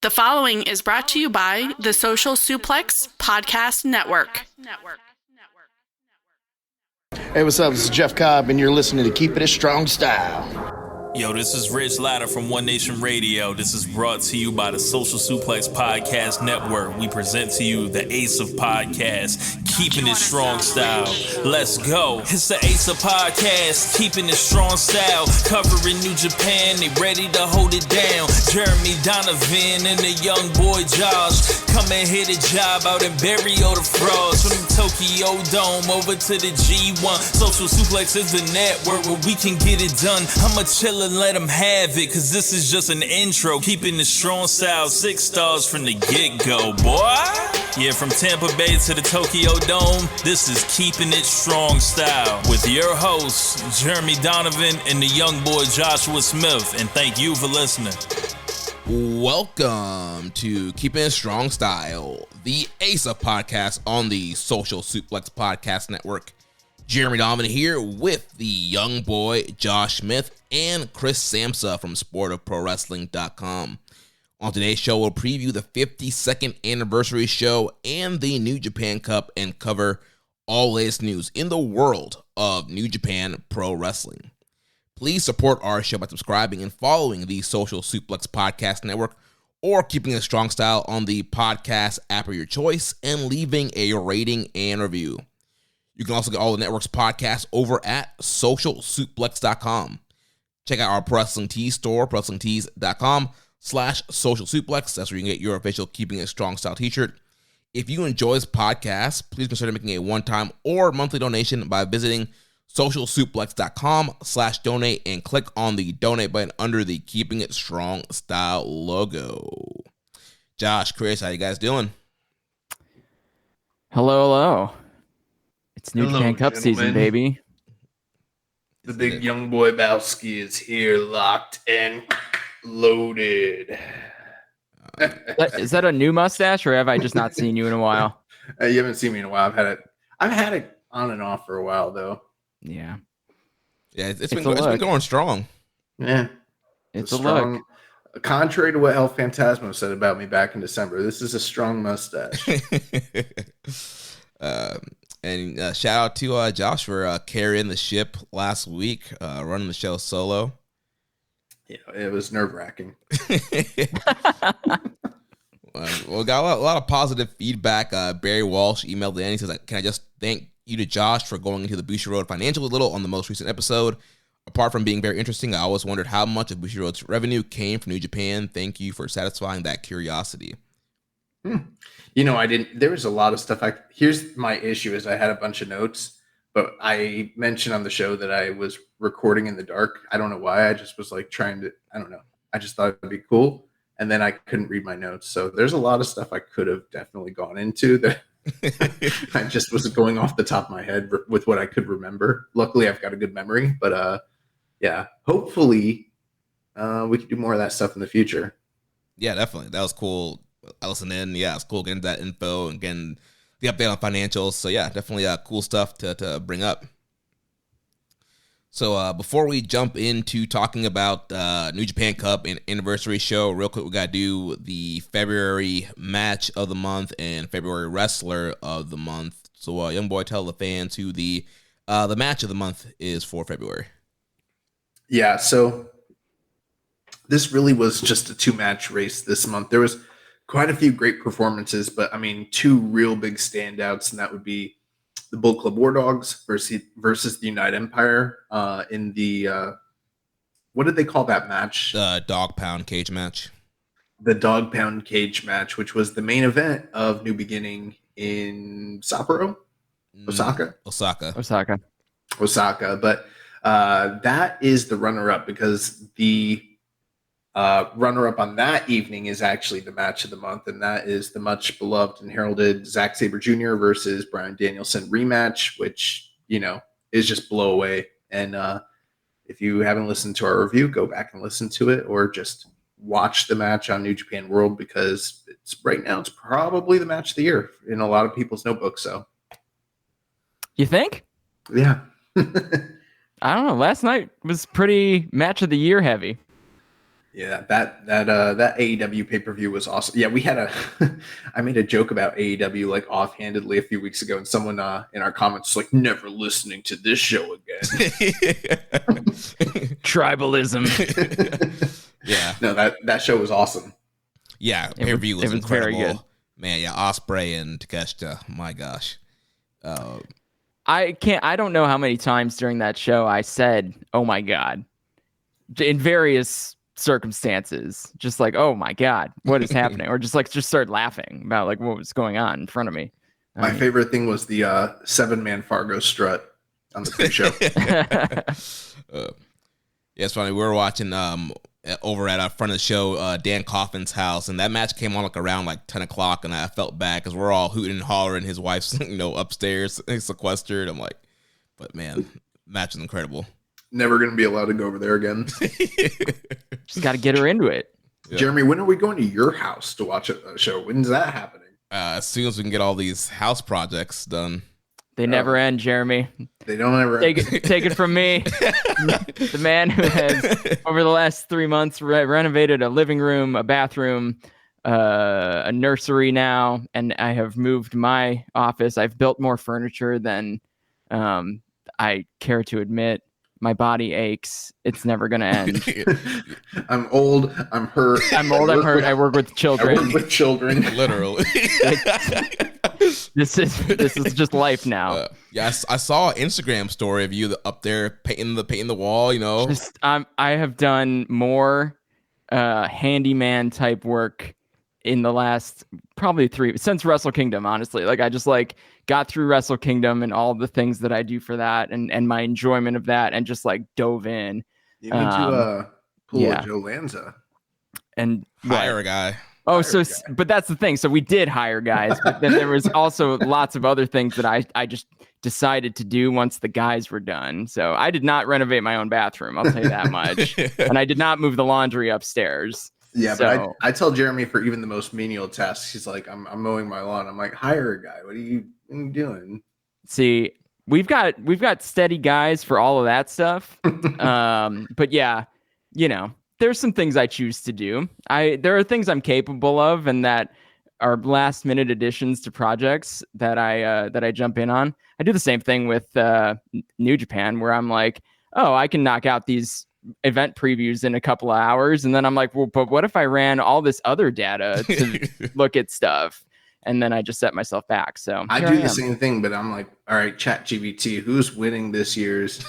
The following is brought to you by the Social Suplex Podcast Network. Hey, what's up? This is Jeff Cobb, and you're listening to Keepin' It Strong Style. Yo, this is Rich Latta from One Nation Radio. This is brought to you by the Social Suplex Podcast Network. We present to you the Ace of Podcasts, Keepin' It Strong Style. Let's go. It's the Ace of Podcasts, Keepin' It Strong Style. Covering New Japan, they ready to hold it down. Jeremy Donovan and the young boy Josh. Come and hit a job out in Barrio the Frogs. From the Tokyo Dome over to the G1. Social Suplex is the network where we can get it done. I'ma chill and let them have it, cause this is just an intro. Keeping the strong style, 6 stars from the get-go, boy. Yeah, from Tampa Bay to the Tokyo Dome, this is Keeping It Strong Style with your hosts, Jeremy Donovan and the young boy Joshua Smith. And thank you for listening. Welcome to Keeping It Strong Style, the Ace of Podcast on the Social Suplex Podcast Network. Jeremy Donovan here with the young boy Josh Smith and Chris Samsa from sportofprowrestling.com. On today's show, we'll preview the 52nd anniversary show and the New Japan Cup and cover all latest news in the world of New Japan Pro Wrestling. Please support our show by subscribing and following the Social Suplex Podcast Network or Keeping It Strong Style on the podcast app of your choice and leaving a rating and review. You can also get all the network's podcasts over at socialsuplex.com. Check out our Pro Wrestling Tees store, prowrestlingtees.com/socialsuplex. That's where you can get your official Keeping It Strong Style t-shirt. If you enjoy this podcast, please consider making a one-time or monthly donation by visiting socialsuplex.com/donate and click on the donate button under the Keeping It Strong Style logo. Josh, Chris, how you guys doing? Hello. It's New Japan Cup season, baby. The big young boy Bowski is here, locked and loaded. Is that a new mustache, or have I just not seen you in a while? You haven't seen me in a while. I've had it on and off for a while, though. Yeah, it's been going strong. Yeah, it's a strong look. Contrary to what El Phantasmo said about me back in December, this is a strong mustache. And shout out to Josh for carrying the ship last week, running the show solo. Yeah, it was nerve-wracking. Well, got a lot of positive feedback. Barry Walsh emailed in. He says, "Can I just thank you to Josh for going into the Bushiroad financially a little on the most recent episode? Apart from being very interesting, I always wondered how much of Bushiroad's revenue came from New Japan. Thank you for satisfying that curiosity." You know, there was a lot of stuff. Here's my issue is I had a bunch of notes, but I mentioned on the show that I was recording in the dark. I don't know why. I just was like I don't know. I just thought it'd be cool. And then I couldn't read my notes. So there's a lot of stuff I could have definitely gone into that I just was going off the top of my head with what I could remember. Luckily, I've got a good memory, but yeah, hopefully we can do more of that stuff in the future. Yeah, definitely. That was cool. I listened in. Yeah, it's cool getting that info and getting the update on financials. So yeah, definitely cool stuff to bring up. So before we jump into talking about New Japan Cup and anniversary show, real quick, we got to do the February match of the month and February wrestler of the month. So young boy, tell the fans who the match of the month is for February. Yeah, so this really was just a 2-match race this month. There was quite a few great performances, but I mean, 2 real big standouts, and that would be the Bullet Club War Dogs versus the United Empire in the what did they call that match? The Dog Pound Cage match. The Dog Pound Cage match, which was the main event of New Beginning in Sapporo, Osaka. But that is the runner-up because the runner-up on that evening is actually the match of the month, and that is the much beloved and heralded Zack Sabre Jr. versus Bryan Danielson rematch, which, you know, is just blow away. And if you haven't listened to our review, go back and listen to it, or just watch the match on New Japan World, because right now it's probably the match of the year in a lot of people's notebooks. So, you think? Yeah. I don't know. Last night was pretty match of the year heavy. Yeah, that AEW pay-per-view was awesome. Yeah, we had I made a joke about AEW like offhandedly a few weeks ago, and someone in our comments was like, never listening to this show again. Tribalism. Yeah. No, that show was awesome. Yeah, pay-per-view was incredible. Very good. Man, yeah, Osprey and Takeshita, my gosh. I don't know how many times during that show I said, "Oh my god," in various circumstances, just like, "Oh my god, what is happening?" or just start laughing about like what was going on in front of me. My favorite thing was the 7-man Fargo strut on the pre-show. Yeah, it's funny. We were watching over at our front of the show, Dan Coffin's house, and that match came on like around like 10 o'clock, and I felt bad because we're all hooting and hollering. His wife's upstairs sequestered. I'm like, but man, match is incredible. Never gonna be allowed to go over there again. Just got to get her into it. Yeah. Jeremy, when are we going to your house to watch a show? When's that happening? As soon as we can get all these house projects done. They never end, Jeremy. They don't ever take it from me, the man who has over the last 3 months renovated a living room, a bathroom, a nursery now, and I have moved my office. I've built more furniture than I care to admit. My body aches. It's never going to end. I'm old. I'm hurt. I'm hurt. I work with children. I work with children. Literally. This is just life now. Yes, I saw an Instagram story of you up there painting the wall. I have done more handyman type work in the last probably since Wrestle Kingdom. Honestly, like I just got through Wrestle Kingdom and all the things that I do for that, and my enjoyment of that, and just dove in. You need to pull a Joe Lanza and hire a guy. Oh, but that's the thing. So we did hire guys, but then there was also lots of other things that I just decided to do once the guys were done. So I did not renovate my own bathroom. I'll tell you that much. And I did not move the laundry upstairs. Yeah, but I tell Jeremy for even the most menial tasks, he's like, I'm mowing my lawn. I'm like, hire a guy. What are you doing? See, we've got steady guys for all of that stuff. But yeah, there's some things I choose to do. There are things I'm capable of, and that are last minute additions to projects that I jump in on. I do the same thing with New Japan, where I'm like, oh, I can knock out these event previews in a couple of hours, and then I'm like, well, but what if I ran all this other data to look at stuff? And then I just set myself back. So I do the same thing, but I'm like, all right, ChatGPT, who's winning this year's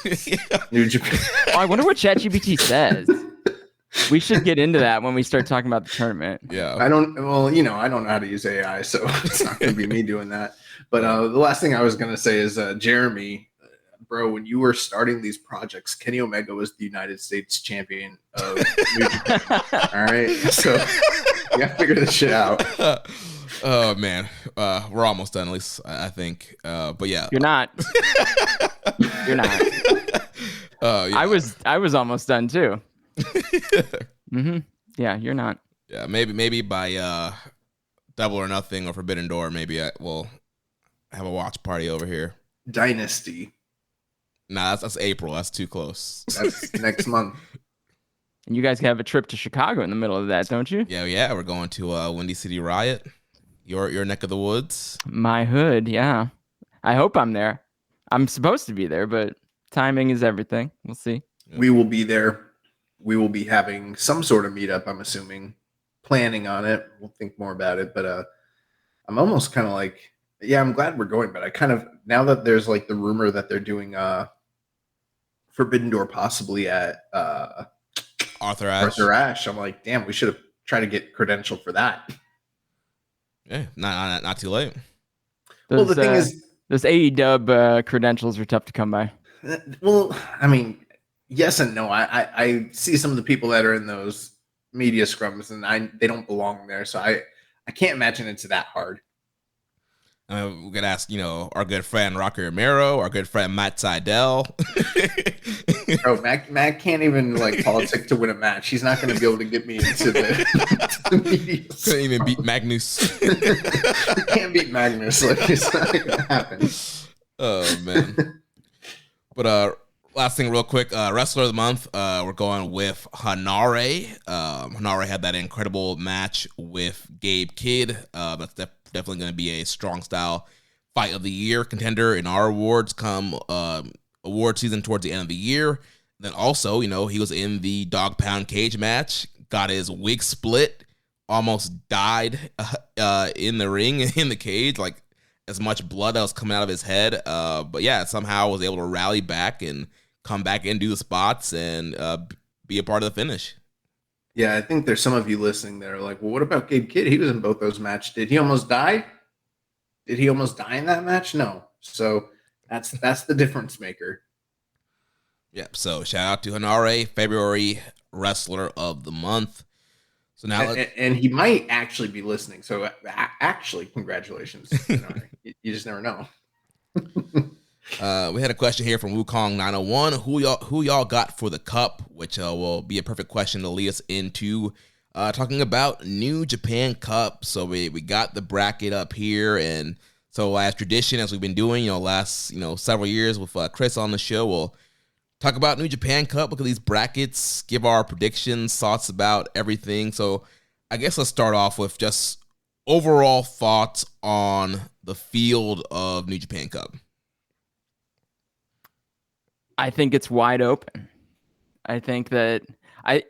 New Japan? Oh, I wonder what ChatGPT says. We should get into that when we start talking about the tournament. Yeah. I don't know how to use AI, so it's not going to be me doing that. But the last thing I was going to say is, Jeremy, bro, when you were starting these projects, Kenny Omega was the United States champion of New Japan. All right? So you got to figure this shit out. Oh, man. We're almost done, at least, I think. But yeah. You're not. You're not. Yeah. I was almost done, too. Mm-hmm. Yeah, you're not. Yeah, maybe by Double or Nothing or Forbidden Door, maybe I will have a watch party over here. Dynasty. Nah, that's April. That's too close. That's next month. And you guys have a trip to Chicago in the middle of that, don't you? Yeah. We're going to Windy City Riot, your neck of the woods. My hood, yeah. I hope I'm there. I'm supposed to be there, but timing is everything. We'll see. Yeah. We will be there. We will be having some sort of meetup, I'm assuming. Planning on it. We'll think more about it. But I'm almost kind of like, yeah, I'm glad we're going. But I kind of, now that there's like the rumor that they're doing Forbidden Door possibly at Arthur Ashe, I'm like, damn, we should have tried to get credentialed for that. Yeah, not too late. Well, the thing is, those AEW credentials are tough to come by. Well, I mean, yes and no. I see some of the people that are in those media scrums, and they don't belong there. So I can't imagine it's that hard. We could ask, our good friend Rocky Romero, our good friend Matt Seidel. Bro, Matt can't even politic to win a match. He's not going to be able to get me into the media. Couldn't even beat Magnus. He can't beat Magnus. It's not going to happen. Oh man. But Last thing real quick, Wrestler of the Month, we're going with Hanare. Hanare had that incredible match with Gabe Kidd. That's definitely going to be a strong style fight of the year contender in our awards come award season towards the end of the year. Then also, he was in the dog pound cage match, got his wig split, almost died in the ring, in the cage, like as much blood that was coming out of his head. But yeah, somehow was able to rally back and come back and do the spots and be a part of the finish. Yeah, I think there's some of you listening that are like, well, what about Gabe Kidd? He was in both those matches. Did he almost die? Did he almost die in that match? No. So that's the difference maker. Yep. So shout out to Hanare, February Wrestler of the Month. So now, and he might actually be listening. So actually, congratulations. Hanare. You just never know. We had a question here from Wukong 901. Who y'all got for the cup? Which will be a perfect question to lead us into talking about New Japan Cup. So we got the bracket up here, and so as tradition, as we've been doing, last several years with Chris on the show, we'll talk about New Japan Cup, look at these brackets, give our predictions, thoughts about everything. So I guess let's start off with just overall thoughts on the field of New Japan Cup. I think it's wide open. I think that I'll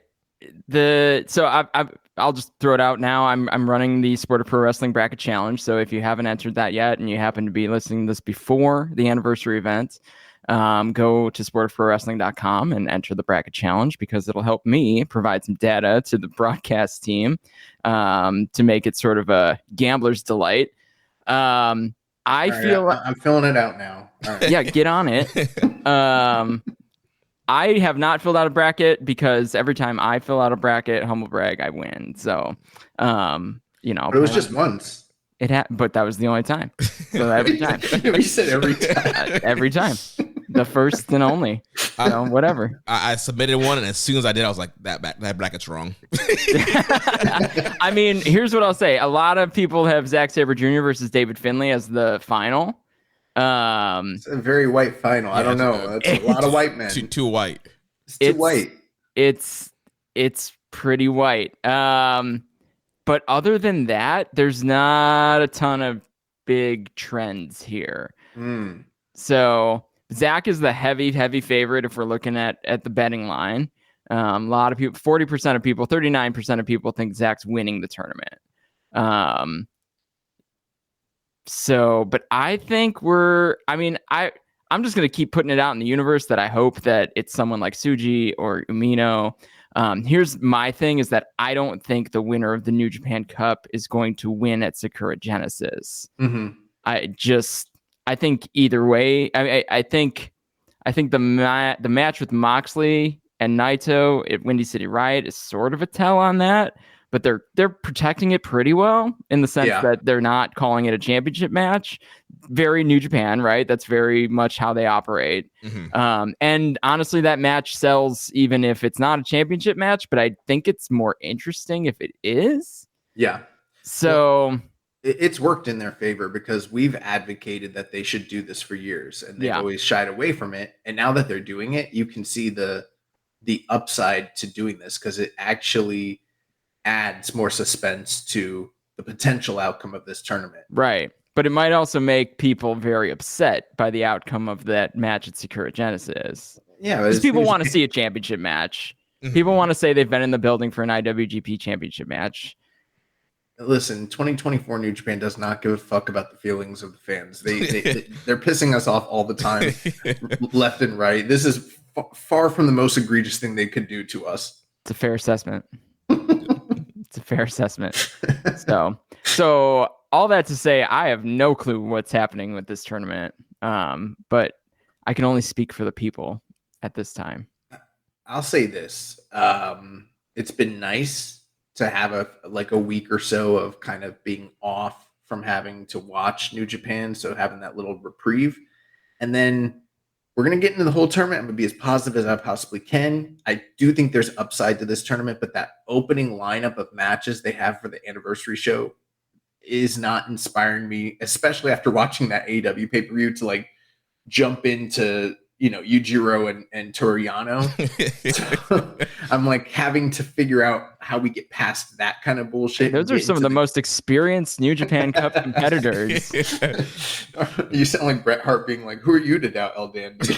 just throw it out now. I'm running the Sport of Pro Wrestling Bracket Challenge. So if you haven't entered that yet and you happen to be listening to this before the anniversary event, go to sportofprowrestling.com and enter the bracket challenge, because it'll help me provide some data to the broadcast team to make it sort of a gambler's delight. I'm filling it out now. All right. Yeah, get on it. I have not filled out a bracket because every time I fill out a bracket, humble brag, I win. So, But it was just once. But that was the only time. So every time. We said every time. Every time. The first and only. Whatever. I submitted one, and as soon as I did, I was like, that bracket's wrong. I mean, here's what I'll say. A lot of people have Zack Sabre Jr. versus David Finlay as the final. It's a very white final. I don't know. It's a lot of white men. Too white. It's too white. It's pretty white. But other than that, there's not a ton of big trends here. So Zach is the heavy favorite if we're looking at the betting line. A lot of people, 40% of people, 39% of people think Zach's winning the tournament. But I think I'm just going to keep putting it out in the universe that I hope that it's someone like Tsuji or Umino. Here's my thing is that I don't think the winner of the New Japan Cup is going to win at Sakura Genesis. Mm-hmm. I think either way, I think the match with Moxley and Naito at Windy City Riot is sort of a tell on that, but they're protecting it pretty well in the sense that they're not calling it a championship match. Very New Japan, right? That's very much how they operate. Mm-hmm. And honestly, that match sells even if it's not a championship match, but I think it's more interesting if it is. Yeah. So it's worked in their favor because we've advocated that they should do this for years, and they've always shied away from it. And now that they're doing it, you can see the upside to doing this, because it actually adds more suspense to the potential outcome of this tournament. Right. But it might also make people very upset by the outcome of that match at Sakura Genesis. Yeah. Because people want to see a championship match. People want to say they've been in the building for an IWGP championship match. Listen, 2024 New Japan does not give a fuck about the feelings of the fans. They're pissing us off all the time, left and right. This is far from the most egregious thing they could do to us. It's a fair assessment. It's a fair assessment. So all that to say, I have no clue what's happening with this tournament. But I can only speak for the people at this time. I'll say this. It's been nice to have a week or so of kind of being off from having to watch New Japan. So having that little reprieve, and then we're going to get into the whole tournament. I'm going to be as positive as I possibly can. I do think there's upside to this tournament, but that opening lineup of matches they have for the anniversary show is not inspiring me, especially after watching that AEW pay-per-view, to jump into, Yujiro and Toriano. So I'm like having to figure out how we get past that kind of bullshit. Those are some of the most experienced New Japan Cup competitors. You sound like Bret Hart being like, "Who are you to doubt El Dandy?"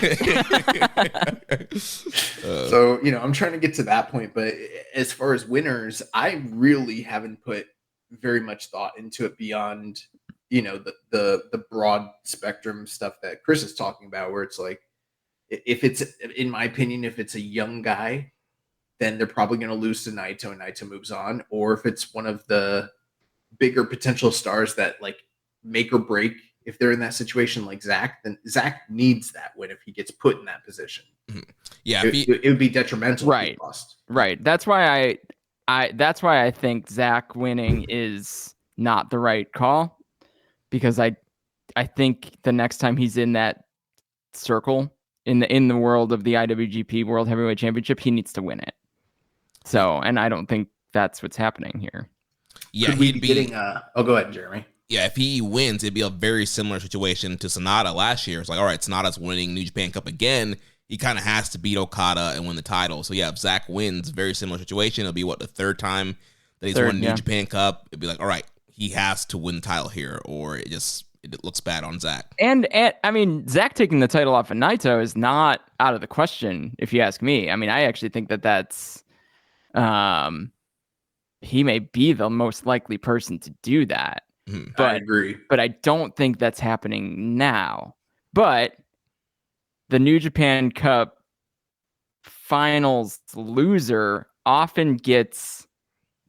So I'm trying to get to that point, but as far as winners, I really haven't put very much thought into it beyond the broad spectrum stuff that Chris is talking about, where it's like, if it's, in my opinion, if it's a young guy, then they're probably going to lose to Naito and Naito moves on. Or if it's one of the bigger potential stars that like make or break, if they're in that situation like Zach, then Zach needs that win if he gets put in that position. Mm-hmm. Yeah, it would be detrimental. Right. If he lost. Right. That's why I think Zach winning is not the right call, because I think the next time he's in that circle in the world of the IWGP World Heavyweight Championship, he needs to win it. So, and I don't think that's what's happening here. Yeah, Could we be getting go ahead, Jeremy. Yeah, if he wins, it'd be a very similar situation to Sonata last year. It's like, all right, Sonata's winning New Japan Cup again. He kind of has to beat Okada and win the title. So yeah, if Zach wins, very similar situation. It'll be the third time that he's won New Japan Cup. It'd be like, all right, he has to win the title here, or it looks bad on Zach. And I mean, Zach taking the title off of Naito is not out of the question, if you ask me. I mean, I actually think that's he may be the most likely person to do that. But I agree. But I don't think that's happening now. But the New Japan Cup finals loser often gets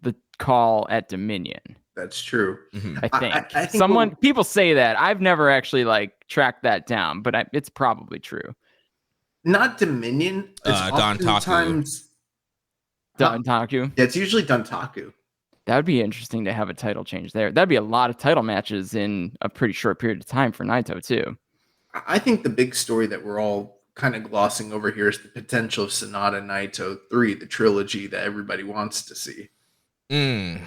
the call at Dominion. That's true. I think. I think people say that. I've never actually tracked that down, but it's probably true. Not Dominion. It's oftentimes Dontaku. Yeah, it's usually Dontaku. That would be interesting to have a title change there. That'd be a lot of title matches in a pretty short period of time for Naito too. I think the big story that we're all kind of glossing over here is the potential of Sonata Naito 3, the trilogy that everybody wants to see. And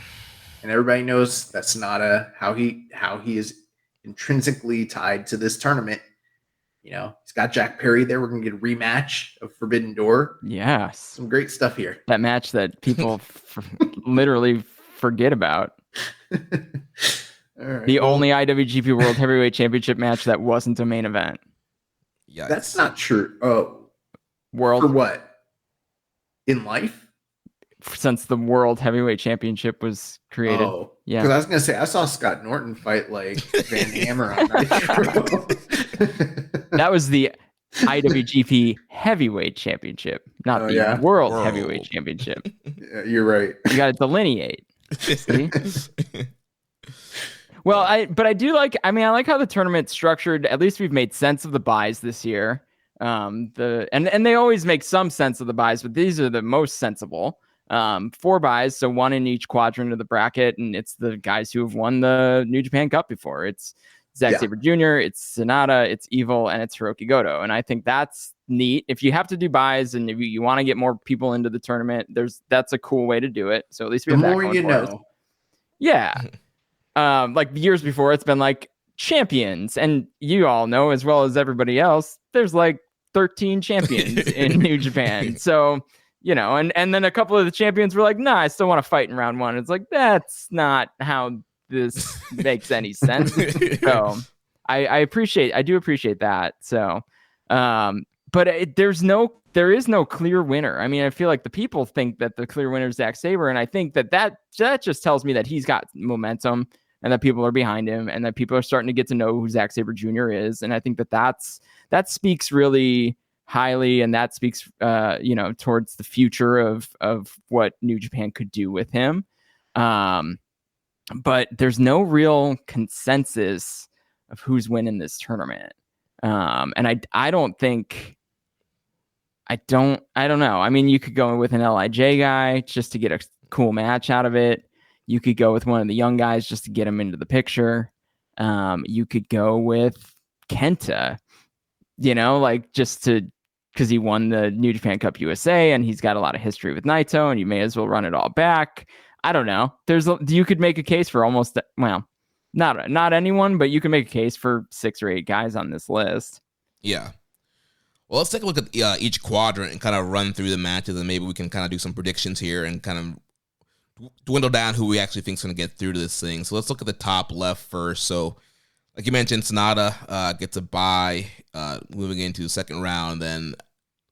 everybody knows that Sonata, how he is intrinsically tied to this tournament. He's got Jack Perry there. We're going to get a rematch of Forbidden Door. Yes. Some great stuff here. That match that people literally forget about. All right, the only IWGP World Heavyweight Championship match that wasn't a main event. Yeah, that's not true. Oh, world for what? In life? Since the World Heavyweight Championship was created. Oh, yeah. Because I was going to say, I saw Scott Norton fight like Van Hammer on Nitro. That was the IWGP Heavyweight Championship, not the World Heavyweight Championship. Yeah, you're right. You got to delineate. See? Well, I like how the tournament's structured. At least we've made sense of the buys this year. And they always make some sense of the buys, but these are the most sensible. 4 buys, so 1 in each quadrant of the bracket, and it's the guys who have won the New Japan Cup before. It's Zack Sabre Jr., it's Sonata, it's Evil, and it's Hiroki Goto. And I think that's neat. If you have to do buys and if you want to get more people into the tournament, that's a cool way to do it. So at least we have that going for us. Yeah. Like years before, it's been like champions, and you all know as well as everybody else, there's like 13 champions in New Japan. So, and then a couple of the champions were like, nah, I still want to fight in round 1. It's like, that's not how this makes any sense. So I do appreciate that. So, but there is no clear winner. I mean, I feel like the people think that the clear winner is Zack Sabre, and I think that just tells me that he's got momentum and that people are behind him and that people are starting to get to know who Zack Sabre Jr. is. And I think that speaks really highly, and that speaks towards the future of what New Japan could do with him. But there's no real consensus of who's winning this tournament. And I don't know. I mean, you could go with an LIJ guy just to get a cool match out of it. You could go with one of the young guys just to get him into the picture. You could go with Kenta, because he won the New Japan Cup USA and he's got a lot of history with Naito, and you may as well run it all back. I don't know. You could make a case for almost, not anyone, but you can make a case for 6 or 8 guys on this list. Yeah. Well, let's take a look at each quadrant and kind of run through the matches, and maybe we can kind of do some predictions here and kind of dwindle down who we actually think is going to get through to this thing. So let's look at the top left first. So, like you mentioned, Sonata gets a bye moving into the second round. Then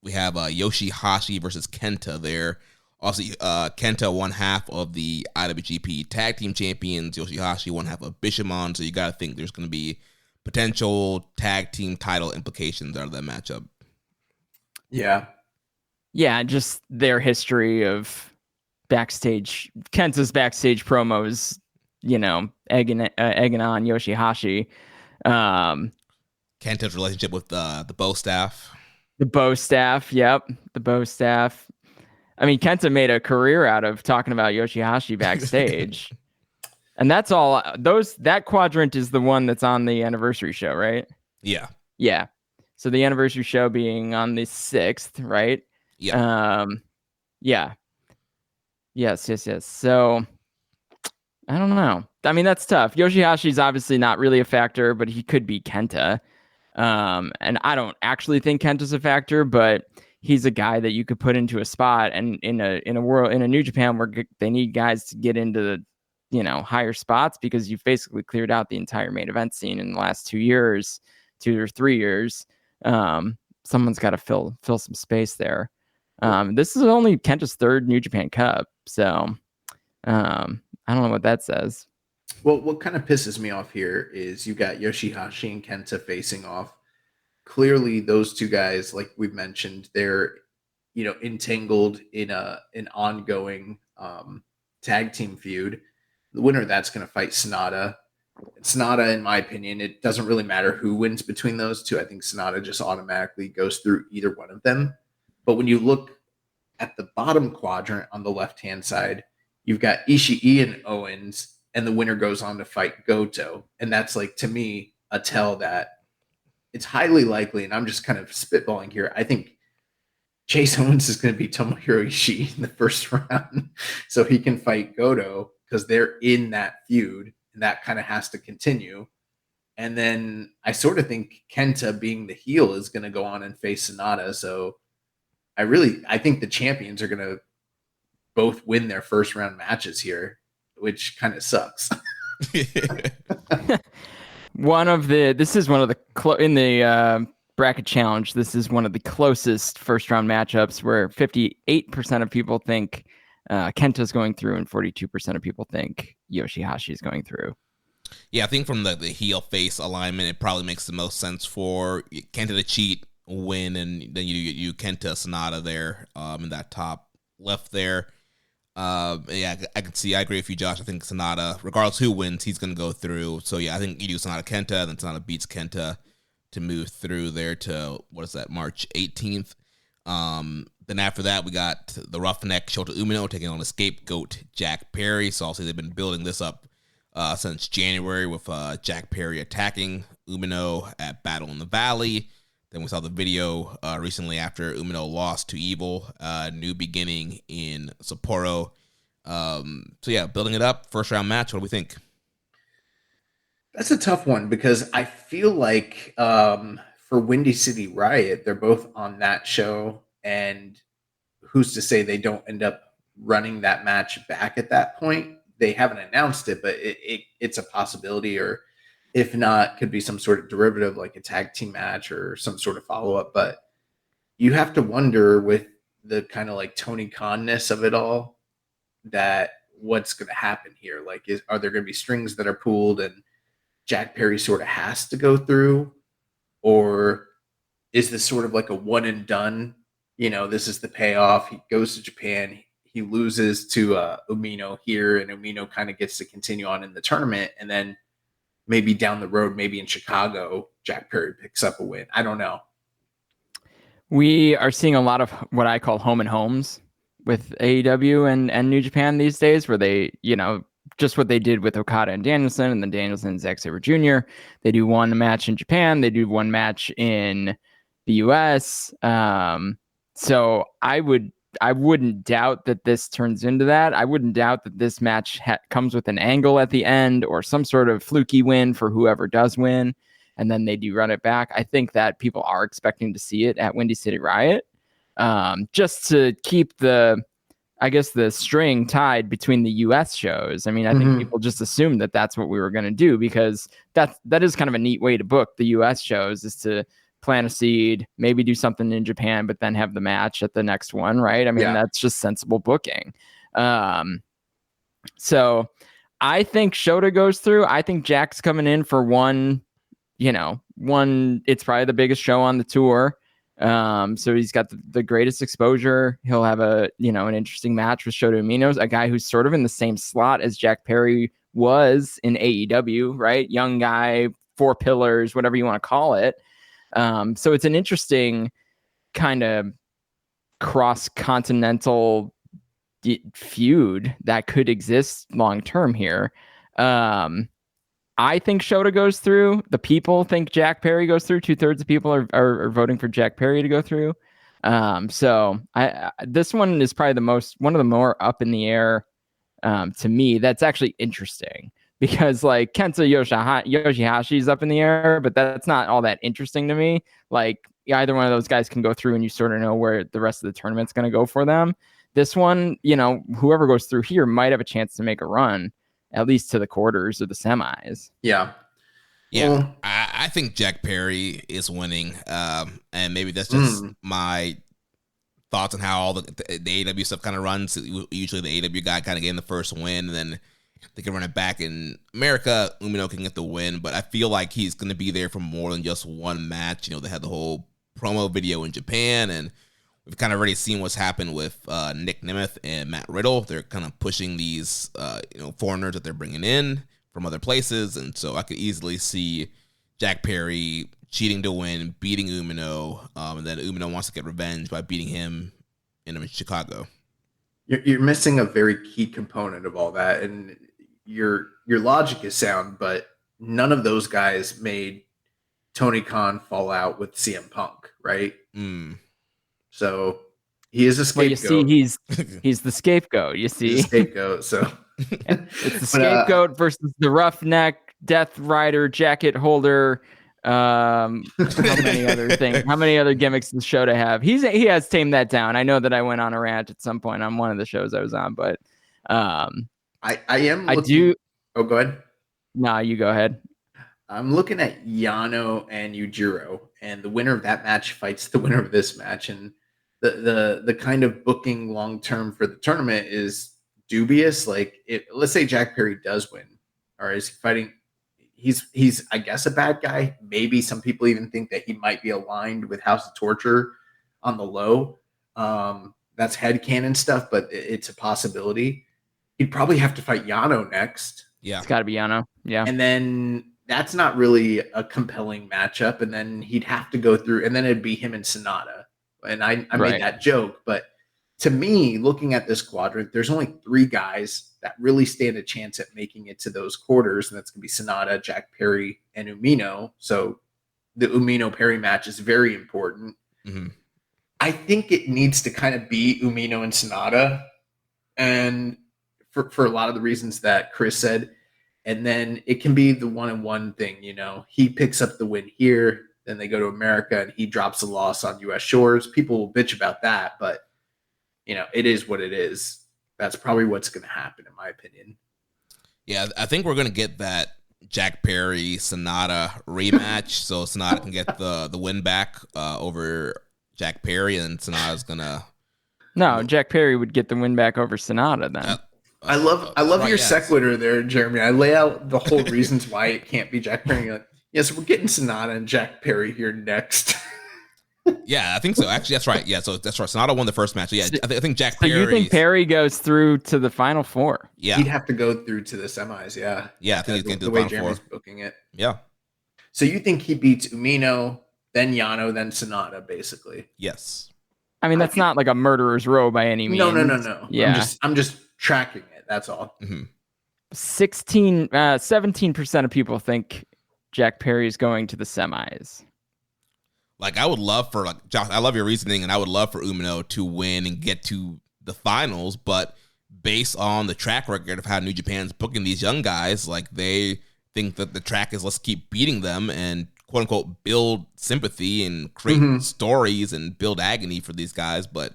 we have Yoshihashi versus Kenta there. Also, Kenta one half of the IWGP Tag Team Champions. Yoshihashi one half of Bishamon. So you got to think there's going to be potential tag team title implications out of that matchup. Yeah. Yeah, just their history of backstage, Kenta's backstage promos, egging on Yoshihashi. Kenta's relationship with the Bow Staff. The Bow Staff, yep. The Bow Staff. I mean, Kenta made a career out of talking about Yoshihashi backstage. And that's all. That quadrant is the one that's on the anniversary show, right? Yeah. Yeah. So the anniversary show being on the 6th, right? Yeah. Yeah. Yes. So I don't know. I mean, that's tough. Yoshihashi's obviously not really a factor, but he could be Kenta. And I don't actually think Kenta's a factor, but he's a guy that you could put into a spot, and in a New Japan where they need guys to get into the higher spots, because you've basically cleared out the entire main event scene in the last 2 or 3 years. Someone's got to fill some space there. This is only Kenta's 3rd New Japan Cup, so I don't know what that says. Well, what kind of pisses me off here is you got Yoshihashi and Kenta facing off. Clearly, those two guys, like we've mentioned, they're entangled in an ongoing tag team feud. The winner of that's going to fight Sonata. Sonata, in my opinion, it doesn't really matter who wins between those two. I think Sonata just automatically goes through either one of them. But when you look at the bottom quadrant on the left-hand side, you've got Ishii and Owens, and the winner goes on to fight Goto. And that's, like, to me, a tell that it's highly likely, and I'm just kind of spitballing here, I think Chase Owens is going to beat Tomohiro Ishii in the first round so he can fight Goto, because they're in that feud, and that kind of has to continue. And then I sort of think Kenta, being the heel, is going to go on and face Sonata. So I think the champions are going to both win their first round matches here, which kind of sucks. In the bracket challenge, this is one of the closest first round matchups, where 58% of people think Kenta's going through and 42% of people think Yoshihashi is going through. Yeah, I think from the heel face alignment, it probably makes the most sense for Kenta to cheat, win, and then you Kenta Sonata there in that top left there. Yeah, I agree with you, Josh. I think Sonata, regardless who wins, he's going to go through. So yeah, I think you do Sonata Kenta, then Sonata beats Kenta to move through there to, March 18th. Then after that, we got the Roughneck Shota Umino taking on the Scapegoat Jack Perry. So also they've been building this up since January with Jack Perry attacking Umino at Battle in the Valley. Then we saw the video recently after Umino lost to Evil, New Beginning in Sapporo. So yeah, building it up, first round match. What do we think? That's a tough one, because I feel like for Windy City Riot, they're both on that show, and who's to say they don't end up running that match back at that point? They haven't announced it, but it's a possibility, or if not, could be some sort of derivative, like a tag team match or some sort of follow-up. But you have to wonder, with the kind of like Tony Khan-ness of it all, that what's going to happen here. Like, are there going to be strings that are pulled and Jack Perry sort of has to go through? Or is this sort of like a one and done? This is the payoff. He goes to Japan. He loses to Umino here, and Umino kind of gets to continue on in the tournament. And then maybe down the road, maybe in Chicago, Jack Perry picks up a win. I don't know. We are seeing a lot of what I call home and homes with AEW and New Japan these days, where they, just what they did with Okada and Danielson, and then Danielson and Zack Sabre Jr. They do one match in Japan. They do one match in the US. So I wouldn't doubt that this turns into that. I wouldn't doubt that this match comes with an angle at the end, or some sort of fluky win for whoever does win. and then they do run it back. I think that people are expecting to see it at Windy City Riot, just to keep the string tied between the US shows. I mean, I think people just assumed that that's what we were going to do, because that is kind of a neat way to book the US shows, is to plant a seed, maybe do something in Japan, but then have the match at the next one, right? I mean, that's just sensible booking. So I think Shota goes through. I think Jack's coming in for one, it's probably the biggest show on the tour. So he's got the greatest exposure. He'll have an interesting match with Shota Umino, a guy who's sort of in the same slot as Jack Perry was in AEW, right? Young guy, 4 pillars, whatever you want to call it. So it's an interesting kind of cross-continental feud that could exist long-term here. I think Shota goes through. The people think Jack Perry goes through. 2/3 of people are voting for Jack Perry to go through. So this one is probably one of the more up in the air to me. That's actually interesting, because like Kenta Yoshihashi is up in the air, but that's not all that interesting to me. Like either one of those guys can go through and you sort of know where the rest of the tournament's going to go for them. This one, whoever goes through here might have a chance to make a run, at least to the quarters or the semis. Yeah. Yeah. I think Jack Perry is winning. And maybe that's just my thoughts on how all the AEW stuff kind of runs. Usually the AEW guy kind of getting the first win, and then they can run it back in America. Umino can get the win, but I feel like he's going to be there for more than just one match. They had the whole promo video in Japan, and we've kind of already seen what's happened with Nick Nemeth and Matt Riddle. They're kind of pushing these, foreigners that they're bringing in from other places, and so I could easily see Jack Perry cheating to win, beating Umino, and then Umino wants to get revenge by beating him in Chicago. You're missing a very key component of all that, and your logic is sound, but none of those guys made Tony Khan fall out with CM Punk, right? So he is a scapegoat. Well, you see, he's the scapegoat. You see, he's a scapegoat. So it's the scapegoat versus the roughneck, Death Rider, jacket holder. How many other gimmicks does Shota have? He has tamed that down. I know that I went on a rant at some point on one of the shows I was on, but I do. Oh, go ahead. Nah, you go ahead. I'm looking at Yano and Yujiro, and the winner of that match fights the winner of this match, and the kind of booking long term for the tournament is dubious. Like, let's say Jack Perry does win, or is fighting. He's I guess a bad guy. Maybe some people even think that he might be aligned with House of Torture on the low. That's headcanon stuff, but it's a possibility. He'd probably have to fight Yano next. Yeah, it's got to be Yano. Yeah, and then that's not really a compelling matchup. And then he'd have to go through, and then it'd be him and Sonata. And I made that joke, but to me, looking at this quadrant, there's only 3 guys that really stand a chance at making it to those quarters, and that's going to be Sonata, Jack Perry, and Umino. So the Umino-Perry match is very important. Mm-hmm. I think it needs to kind of be Umino and Sonata, and for a lot of the reasons that Chris said, and then it can be the 1-on-1 thing. He picks up the win here, then they go to America, and he drops a loss on U.S. shores. People will bitch about that, but it is what it is. That's probably what's going to happen, in my opinion. Yeah, I think we're going to get that Jack Perry Sonata rematch, so Sonata can get the win back over Jack Perry, and Sonata's gonna. No, Jack Perry would get the win back over Sonata then. I love your sequitur there, Jeremy. I lay out the whole reasons why it can't be Jack Perry. Like, yes, we're getting Sonata and Jack Perry here next. Yeah, I think so. Actually, that's right. Yeah, so that's right. Sonata won the first match. Yeah, I think Jack Perry. So you think Perry goes through to the final 4? Yeah, he'd have to go through to the semis. Yeah, I think he's going to do the way Jeremy's booking it. Yeah. So you think he beats Umino, then Yano, then Sonata, basically? Yes. I mean, that's not like a murderer's row by any means. No. Yeah, I'm just tracking it. That's all. Mm-hmm. 17% of people think Jack Perry is going to the semis. Like, I would love for, Josh, I love your reasoning, and I would love for Umino to win and get to the finals, but based on the track record of how New Japan's booking these young guys, like, they think that the track is let's keep beating them and quote unquote build sympathy and create stories and build agony for these guys. But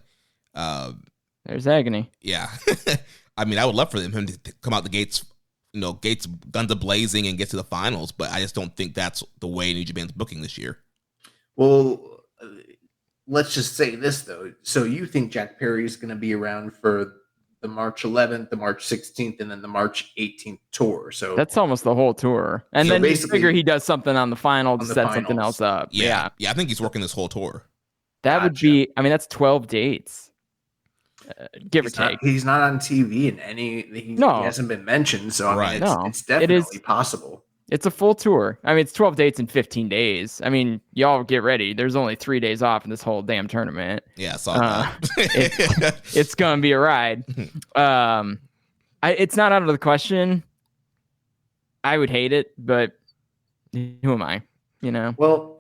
there's agony. Yeah. I mean, I would love for him to come out the gates, gates guns a-blazing and get to the finals, but I just don't think that's the way New Japan's booking this year. Well, let's just say this, though. So you think Jack Perry is going to be around for the March 11th, the March 16th, and then the March 18th tour. So that's almost the whole tour. And so then you figure he does something on the final to set something else up. Yeah. I think he's working this whole tour. That would be, that's 12 dates. Give or take. He's not on TV in any. He hasn't been mentioned, so I mean, it's definitely possible. It's a full tour. I mean, it's 12 dates in 15 days. I mean, y'all get ready. There's only 3 days off in this whole damn tournament. Yeah, I saw that. It's gonna be a ride. It's not out of the question. I would hate it, but who am I? Well,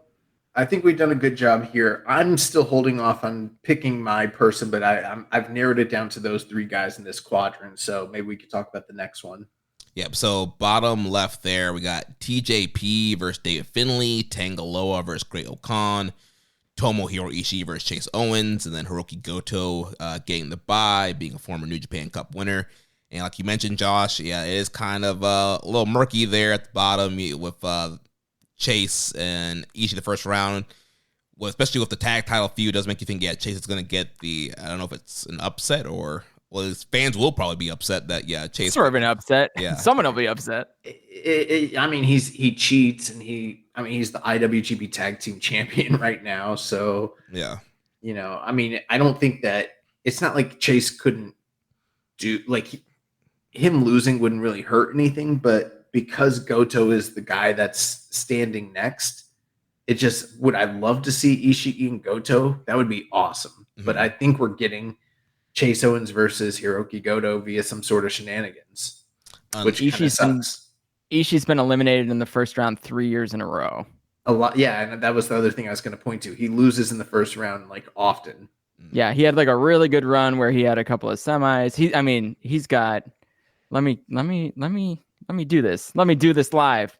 I think we've done a good job here. I'm still holding off on picking my person, but I've narrowed it down to those 3 guys in this quadrant. So maybe we could talk about the next one. Yep. So bottom left there, we got TJP versus David Finlay, Tangaloa versus Great-O-Khan, Tomohiro Ishii versus Chase Owens, and then Hiroki Goto getting the bye, being a former New Japan Cup winner. And like you mentioned, Josh, it is kind of a little murky there at the bottom with Chase and Ishii the first round. Well, especially with the tag title feud, does make you think, Chase is going to get the, I don't know if it's an upset or, well, his fans will probably be upset that, Chase. Sort of an upset. Yeah. Someone will be upset. I mean, he cheats and he's the IWGP Tag Team Champion right now. So, yeah. I mean, I don't think that, it's not like Chase couldn't do, like, him losing wouldn't really hurt anything, but because Goto is the guy that's standing next, would I love to see Ishii and Goto? That would be awesome. Mm-hmm. But I think we're getting Chase Owens versus Hiroki Goto via some sort of shenanigans, which Ishii's been eliminated in the first round 3 years in a row. A lot, yeah, and that was the other thing I was going to point to. He loses in the first round like often. Yeah, he had like a really good run where he had a couple of semis. He's got. Let me do this. Let me do this live.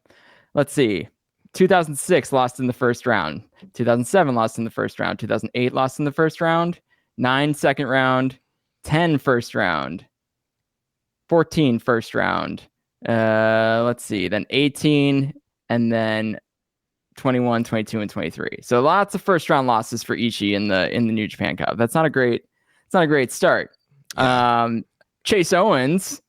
Let's see. 2006 lost in the first round. 2007 lost in the first round. 2008 lost in the first round. 9 second round. 10 first round. 14 first round. Let's see. Then 18 and then 21, 22, and 23. So lots of first round losses for Ishii in the New Japan Cup. That's not a great start. Chase Owens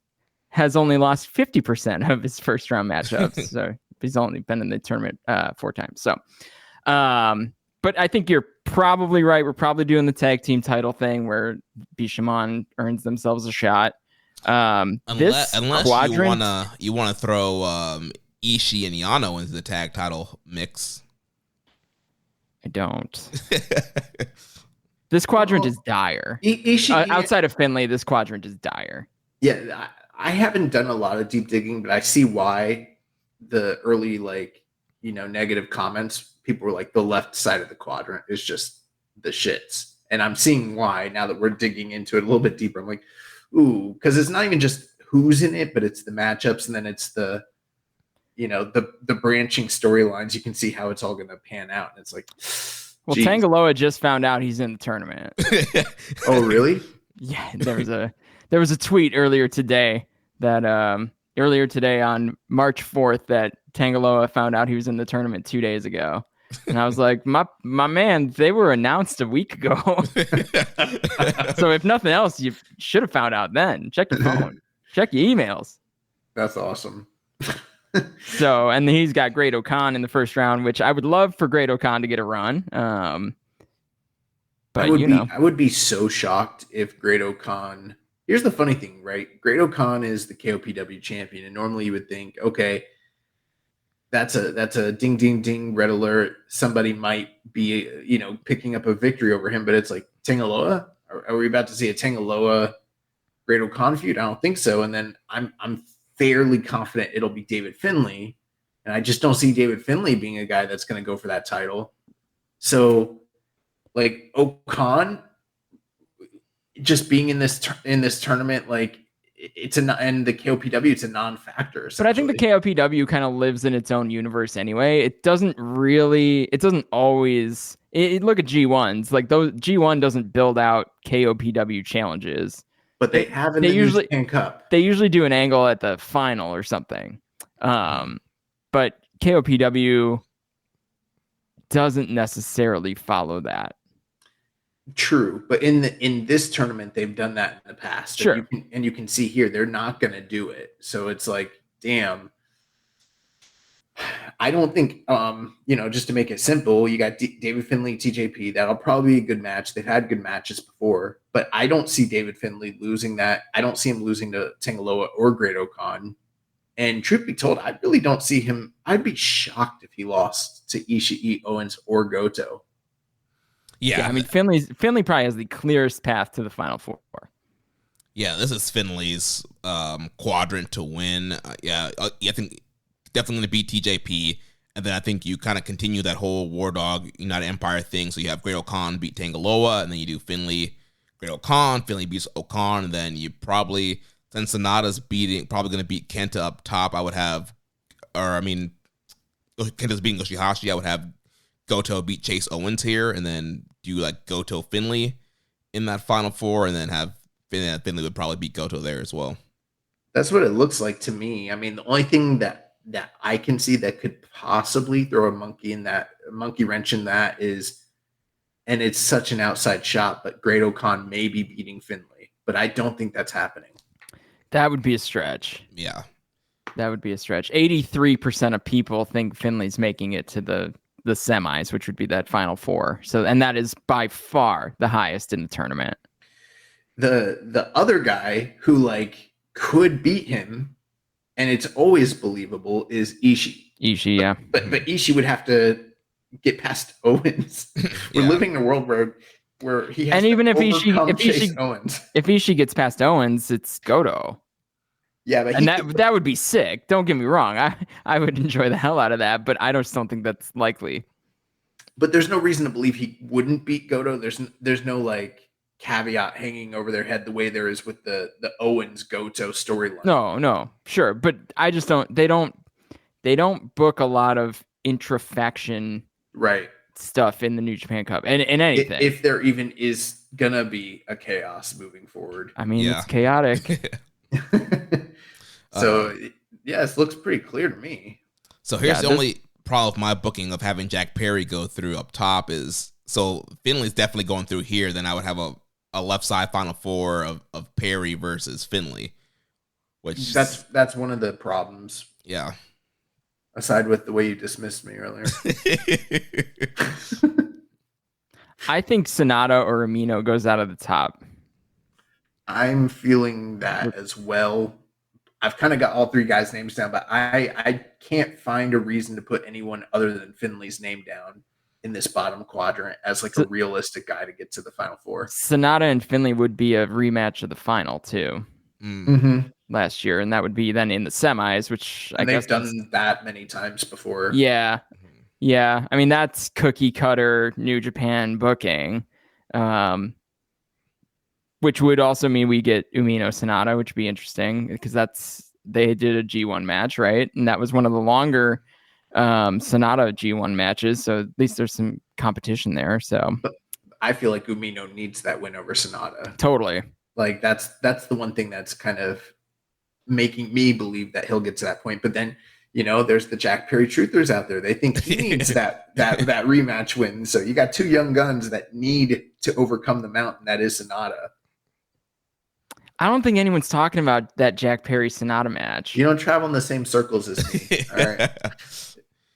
has only lost 50% of his first round matchups. So he's only been in the tournament 4 times. So, but I think you're probably right. We're probably doing the tag team title thing where Bishamon earns themselves a shot. Unless you wanna throw Ishii and Yano into the tag title mix. I don't. This quadrant is dire. Outside of Finlay, this quadrant is dire. Yeah, I haven't done a lot of deep digging, but I see why the early, negative comments, people were like, the left side of the quadrant is just the shits. And I'm seeing why now that we're digging into it a little bit deeper. I'm like, ooh, because it's not even just who's in it, but it's the matchups, and then it's the branching storylines. You can see how it's all going to pan out. And it's like, well, geez. Tangaloa just found out he's in the tournament. Oh, really? Yeah, there was a tweet earlier today on March 4th that Tangaloa found out he was in the tournament 2 days ago. And I was like, my man, they were announced a week ago. So if nothing else, you should have found out then. Check your phone. Check your emails. That's awesome. So, and he's got Great-O-Khan in the first round, which I would love for Great-O-Khan to get a run. But I would be so shocked if Great-O-Khan. Here's the funny thing, right? Great-O-Khan is the KOPW champion, and normally you would think, okay, that's a ding ding ding red alert. Somebody might be picking up a victory over him, but it's like Tangaloa. Are we about to see a Tangaloa Great-O-Khan feud? I don't think so. And then I'm fairly confident it'll be David Finlay, and I just don't see David Finlay being a guy that's going to go for that title. So, like, O'Khan just being in this tournament, like, and the KOPW, it's a non-factor. But I think the KOPW kind of lives in its own universe anyway. It doesn't always. Look at G1s. Like those G1 doesn't build out KOPW challenges. But they have in the New Japan Cup. They usually do an angle at the final or something. But KOPW doesn't necessarily follow that. True, but in this tournament they've done that in the past. Sure, and you can see here they're not going to do it. So it's like, damn. I don't think just to make it simple, you got David Finlay, TJP. That'll probably be a good match. They've had good matches before, but I don't see David Finlay losing that. I don't see him losing to Tangaloa or Great Okan. And truth be told, I really don't see him. I'd be shocked if he lost to Ishii, Owens, or Goto. Yeah, I mean, Finlay probably has the clearest path to the Final Four. Yeah, this is Finlay's quadrant to win. I think definitely going to beat TJP, and then I think you kind of continue that whole War Dog United Empire thing. So you have Great Okan beat Tangaloa, and then you do Finlay, Great Okan, Finlay beats Okan, and then you probably, since Sonata's probably going to beat Kenta up top, Kenta's beating Yoshihashi, I would have Goto beat Chase Owens here, and then do like Goto Finlay in that Final Four, and then have Finlay would probably beat Goto there as well. That's what it looks like to me. I mean, the only thing that I can see that could possibly throw a monkey wrench in that is, and it's such an outside shot, but Great Okan may be beating Finlay, but I don't think that's happening. That would be a stretch. Yeah. That would be a stretch. 83% of people think Finlay's making it to the semis, which would be that Final Four. So, and that is by far the highest in the tournament. The other guy who could beat him, and it's always believable, is Ishii. Ishii, yeah. But Ishii would have to get past Owens. We're living in a world where he has, and even if Ishii gets past Owens, it's Goto. Yeah, but that would be sick. Don't get me wrong. I would enjoy the hell out of that, but I just don't think that's likely. But there's no reason to believe he wouldn't beat Goto. There's no caveat hanging over their head the way there is with the Owens Goto storyline. No, sure, but I just don't. They don't book a lot of intra-faction stuff in the New Japan Cup and anything. If there even is gonna be a chaos moving forward, I mean, it's chaotic. So it looks pretty clear to me. So here's the only problem with my booking of having Jack Perry go through up top is, so Finlay's definitely going through here. Then I would have a left side Final Four of Perry versus Finlay, which that's one of the problems. Yeah. Aside with the way you dismissed me earlier. I think Sonata or Amino goes out of the top. I'm feeling that as well. I've kind of got all three guys' names down, but I can't find a reason to put anyone other than Finlay's name down in this bottom quadrant as a realistic guy to get to the Final Four. Sonata and Finlay would be a rematch of the final too. Last year, and that would be then in the semis, which I guess they've done that many times before. Yeah. I mean, that's cookie cutter New Japan booking. Which would also mean we get Umino Sonata, which would be interesting because they did a G1 match, right? And that was one of the longer Sonata G1 matches. So at least there's some competition there. So but I feel like Umino needs that win over Sonata. Totally. That's the one thing that's kind of making me believe that he'll get to that point. But then, there's the Jack Perry truthers out there. They think he needs that rematch win. So you got two young guns that need to overcome the mountain that is Sonata. I don't think anyone's talking about that Jack Perry Sonata match. You don't travel in the same circles as me. All right.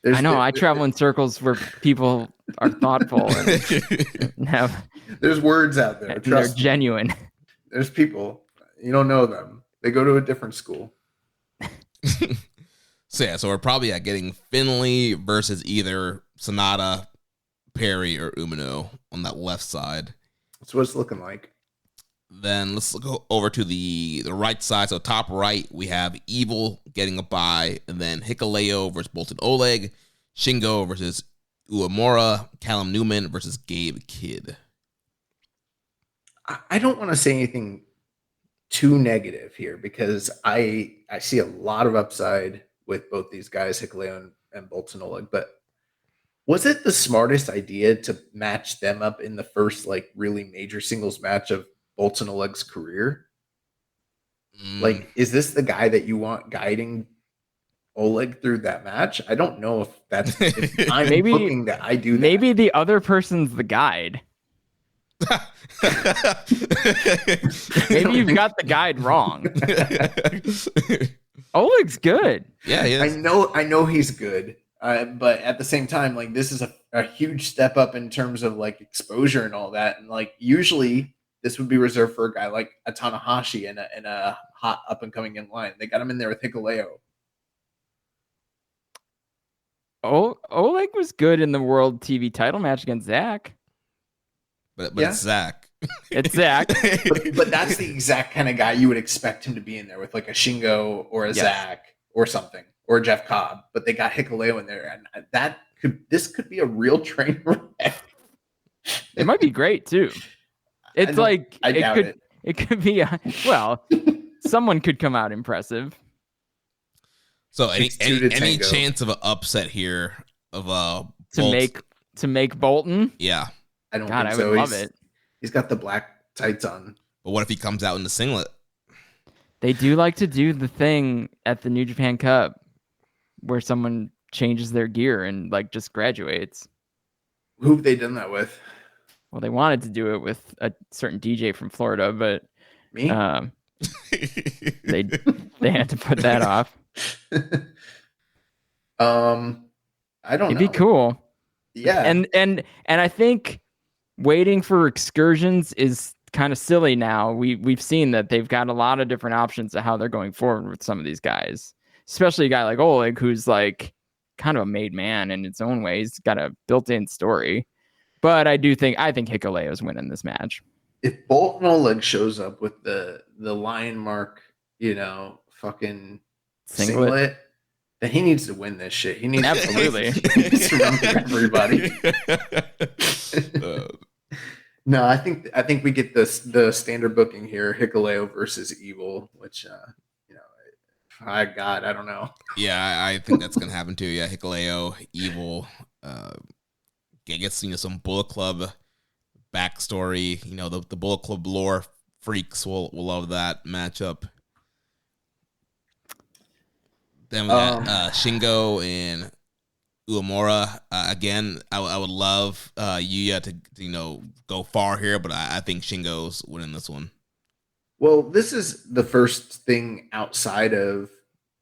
I know. I travel in circles where people are thoughtful and have. There's words out there. They're genuine. There's people. You don't know them. They go to a different school. So we're probably getting Finlay versus either Sonata, Perry, or Umino on that left side. That's what it's looking like. Then let's go over to the right side. So top right, we have Evil getting a bye, and then Hikuleo versus Bolton Oleg, Shingo versus Uemura, Callum Newman versus Gabe Kidd. I don't want to say anything too negative here because I see a lot of upside with both these guys, Hikuleo and Bolton Oleg. But was it the smartest idea to match them up in the first like really major singles match of Bolton Oleg's career? Like, is this the guy that you want guiding Oleg through that match? I don't know if that's if I'm booking that I do that. Maybe the other person's the guide. Maybe you've got the guide wrong. Oleg's good. Yeah, he is. I know he's good. But at the same time, like this is a huge step up in terms of like exposure and all that. And like usually this would be reserved for a guy like a Tanahashi and a hot up and coming in line. They got him in there with Hikuleo. Oleg was good in the World TV title match against Zach. But it's Zach. It's Zach. but that's the exact kind of guy you would expect him to be in there with like a Shingo or a Zach or something or Jeff Cobb. But they got Hikuleo in there, and this could be a real train wreck. It might be great too. It's like it could be someone could come out impressive. So any chance of an upset here of to make Bolton? Yeah. I don't think so. I would love it. He's got the black tights on. But what if he comes out in the singlet? They do like to do the thing at the New Japan Cup where someone changes their gear and like just graduates. Who have they done that with? Well, they wanted to do it with a certain DJ from Florida, but me? they had to put that off. I don't know. It'd be cool. Yeah. And I think waiting for excursions is kind of silly now. We've seen that they've got a lot of different options of how they're going forward with some of these guys, especially a guy like Oleg, who's like kind of a made man in its own way. He's got a built-in story. But I think Hikuleo's winning this match. If Bolton Oleg shows up with the lion mark, fucking singlet, then he needs to win this shit. He needs absolutely he needs to run through everybody. No, I think we get the standard booking here: Hikuleo versus Evil, which I don't know. Yeah, I think that's gonna happen too. Yeah, Hikuleo, Evil, gets some Bullet Club backstory. The Bullet Club lore freaks will love that matchup. Then we got Shingo and Uemura. Again, I would love Yuya to go far here, but I think Shingo's winning this one. Well, this is the first thing outside of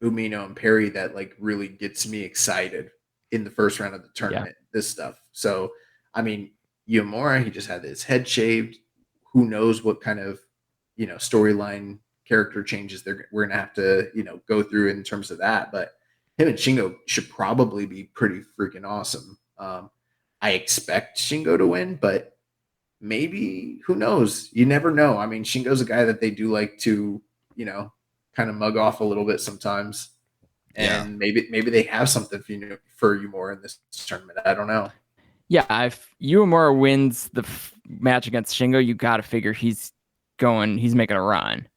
Umino and Perry that like really gets me excited in the first round of the tournament. Yeah. This stuff. So, I mean, Uemura, he just had his head shaved. Who knows what kind of storyline character changes we're gonna have to go through in terms of that. But him and Shingo should probably be pretty freaking awesome. I expect Shingo to win, but maybe, who knows? You never know. I mean, Shingo's a guy that they do like to, kind of mug off a little bit sometimes. And maybe they have something for you more in this tournament. I don't know. Yeah, if Uemura wins the match against Shingo, you got to figure he's making a run.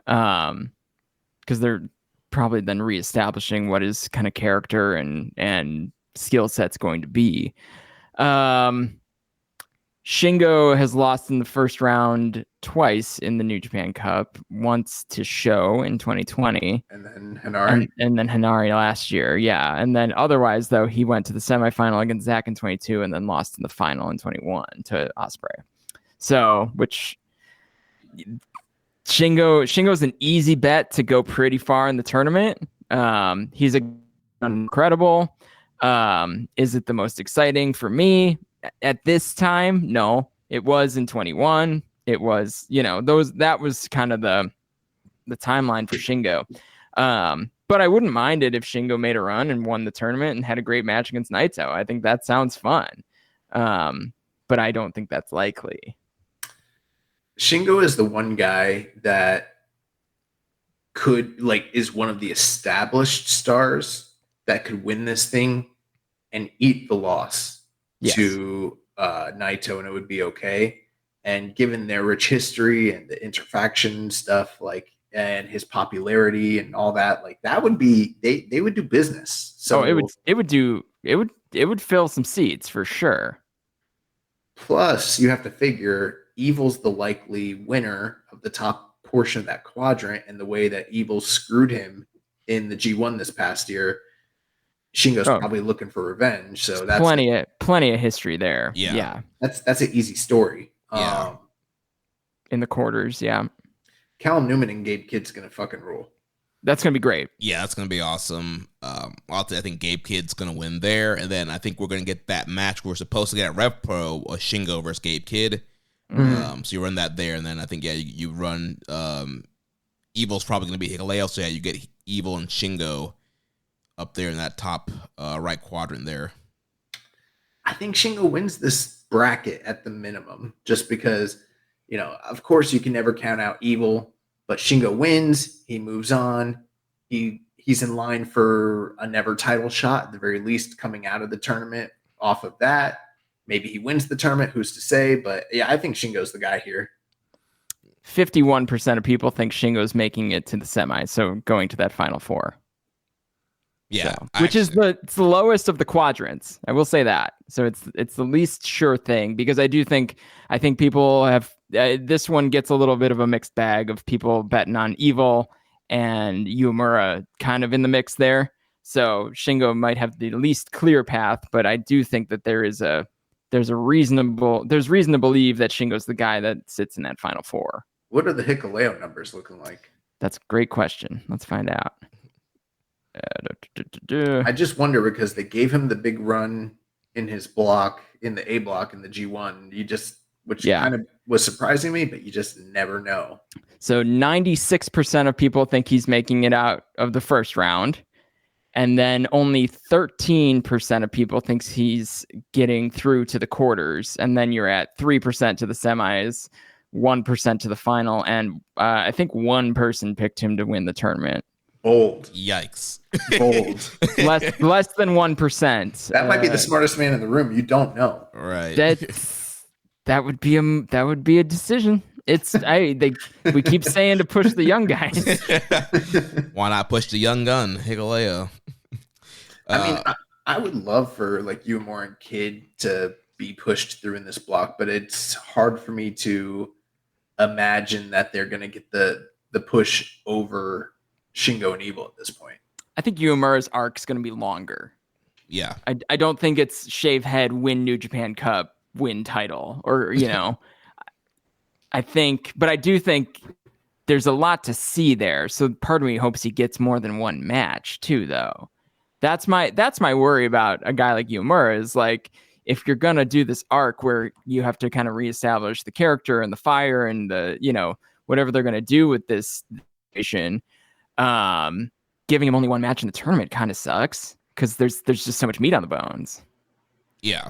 Because they're probably then reestablishing what his kind of character and skill set's going to be. Shingo has lost in the first round twice in the New Japan Cup, once to Sho in 2020. And then Hanari. And then Hanari last year, yeah. And then otherwise, though, he went to the semifinal against Zach in 22 and then lost in the final in 21 to Ospreay. So, which Shingo's an easy bet to go pretty far in the tournament. He's incredible. Is it the most exciting for me at this time? No, it was in 21. It was, that was kind of the timeline for Shingo. But I wouldn't mind it if Shingo made a run and won the tournament and had a great match against Naito. I think that sounds fun. But I don't think that's likely. Shingo is the one guy that is one of the established stars that could win this thing and eat the loss to Naito, and it would be okay. And given their rich history and the interfaction stuff, like, and his popularity and all that, like, that would be, they would do business. So it would fill some seats for sure. Plus, you have to figure Evil's the likely winner of the top portion of that quadrant, and the way that Evil screwed him in the G1 this past year, Shingo's probably looking for revenge. So that's plenty of history there. Yeah. That's an easy story. Yeah. In the quarters, yeah. Callum Newman and Gabe Kidd's gonna fucking rule. That's gonna be great. Yeah, that's gonna be awesome. I think Gabe Kidd's gonna win there, and then I think we're gonna get that match we're supposed to get at Rev Pro, Shingo versus Gabe Kidd. So you run that there, and then I think you run Evil's probably gonna be Hikuleo, so you get Evil and Shingo up there in that top right quadrant there. I think Shingo wins this bracket at the minimum, just because, of course you can never count out Evil. But Shingo wins, he moves on. He's in line for a never title shot, at the very least, coming out of the tournament off of that. Maybe he wins the tournament, who's to say? But yeah, I think Shingo's the guy here. 51% of people think Shingo's making it to the semi, so going to that Final Four. Yeah, so, which is the lowest of the quadrants. I will say that. So it's the least sure thing, because I think people have this one gets a little bit of a mixed bag of people betting on Evil and Uemura kind of in the mix there. So Shingo might have the least clear path, but I do think that there's reason to believe that Shingo's the guy that sits in that Final Four. What are the Hikuleo numbers looking like? That's a great question. Let's find out. I just wonder, because they gave him the big run in his block, in the A block, in the G1. Which kind of was surprising me, but you just never know. So 96% of people think he's making it out of the first round. And then only 13% of people thinks he's getting through to the quarters. And then you're at 3% to the semis, 1% to the final. And I think one person picked him to win the tournament. Bold. Yikes. Bold. less than 1%. That might be the smartest man in the room. You don't know. Right. That would be a decision. We keep saying to push the young guys. Why not push the young gun, Hikuleo? I would love for like Uemura and Kidd to be pushed through in this block, but it's hard for me to imagine that they're going to get the push over Shingo and Evil at this point. I think Uemura's arc's going to be longer. Yeah. I don't think it's shave head, win New Japan Cup, win title, or, I do think there's a lot to see there. So part of me hopes he gets more than one match too, though. That's my worry about a guy like Uemura, is like, if you're going to do this arc where you have to kind of reestablish the character and the fire and the, whatever they're going to do with this situation, giving him only one match in the tournament kind of sucks, because there's just so much meat on the bones. Yeah.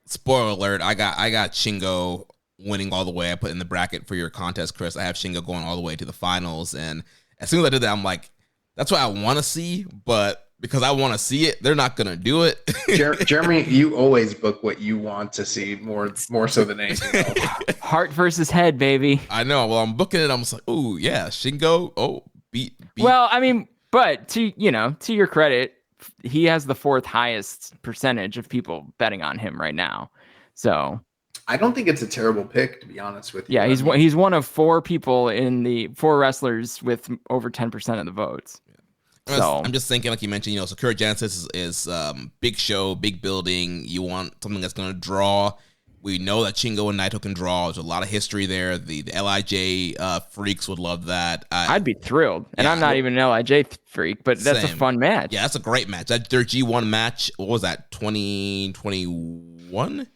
Spoiler alert, I got Shingo winning all the way. I put in the bracket for your contest, Chris. I have Shingo going all the way to the finals, and as soon as I did that, I'm like, that's what I want to see, but because I want to see it, they're not gonna do it. Jeremy, you always book what you want to see more so than anything else. Heart versus head, baby. I know. Well, I'm booking it. I'm just like, oh yeah, Shingo. Oh, beat. Well, I mean, but to your credit, he has the fourth highest percentage of people betting on him right now. So I don't think it's a terrible pick, to be honest with you. Yeah, he's one of four people in the four wrestlers with over 10% of the votes. So I'm just thinking, like you mentioned, Sakura Genesis is big show, big building. You want something that's going to draw. We know that Shingo and Naito can draw. There's a lot of history there. The LIJ freaks would love that. I'd be thrilled. And I'm not even an LIJ freak, but that's a fun match. Yeah, that's a great match. Their G1 match, what was that, 2021?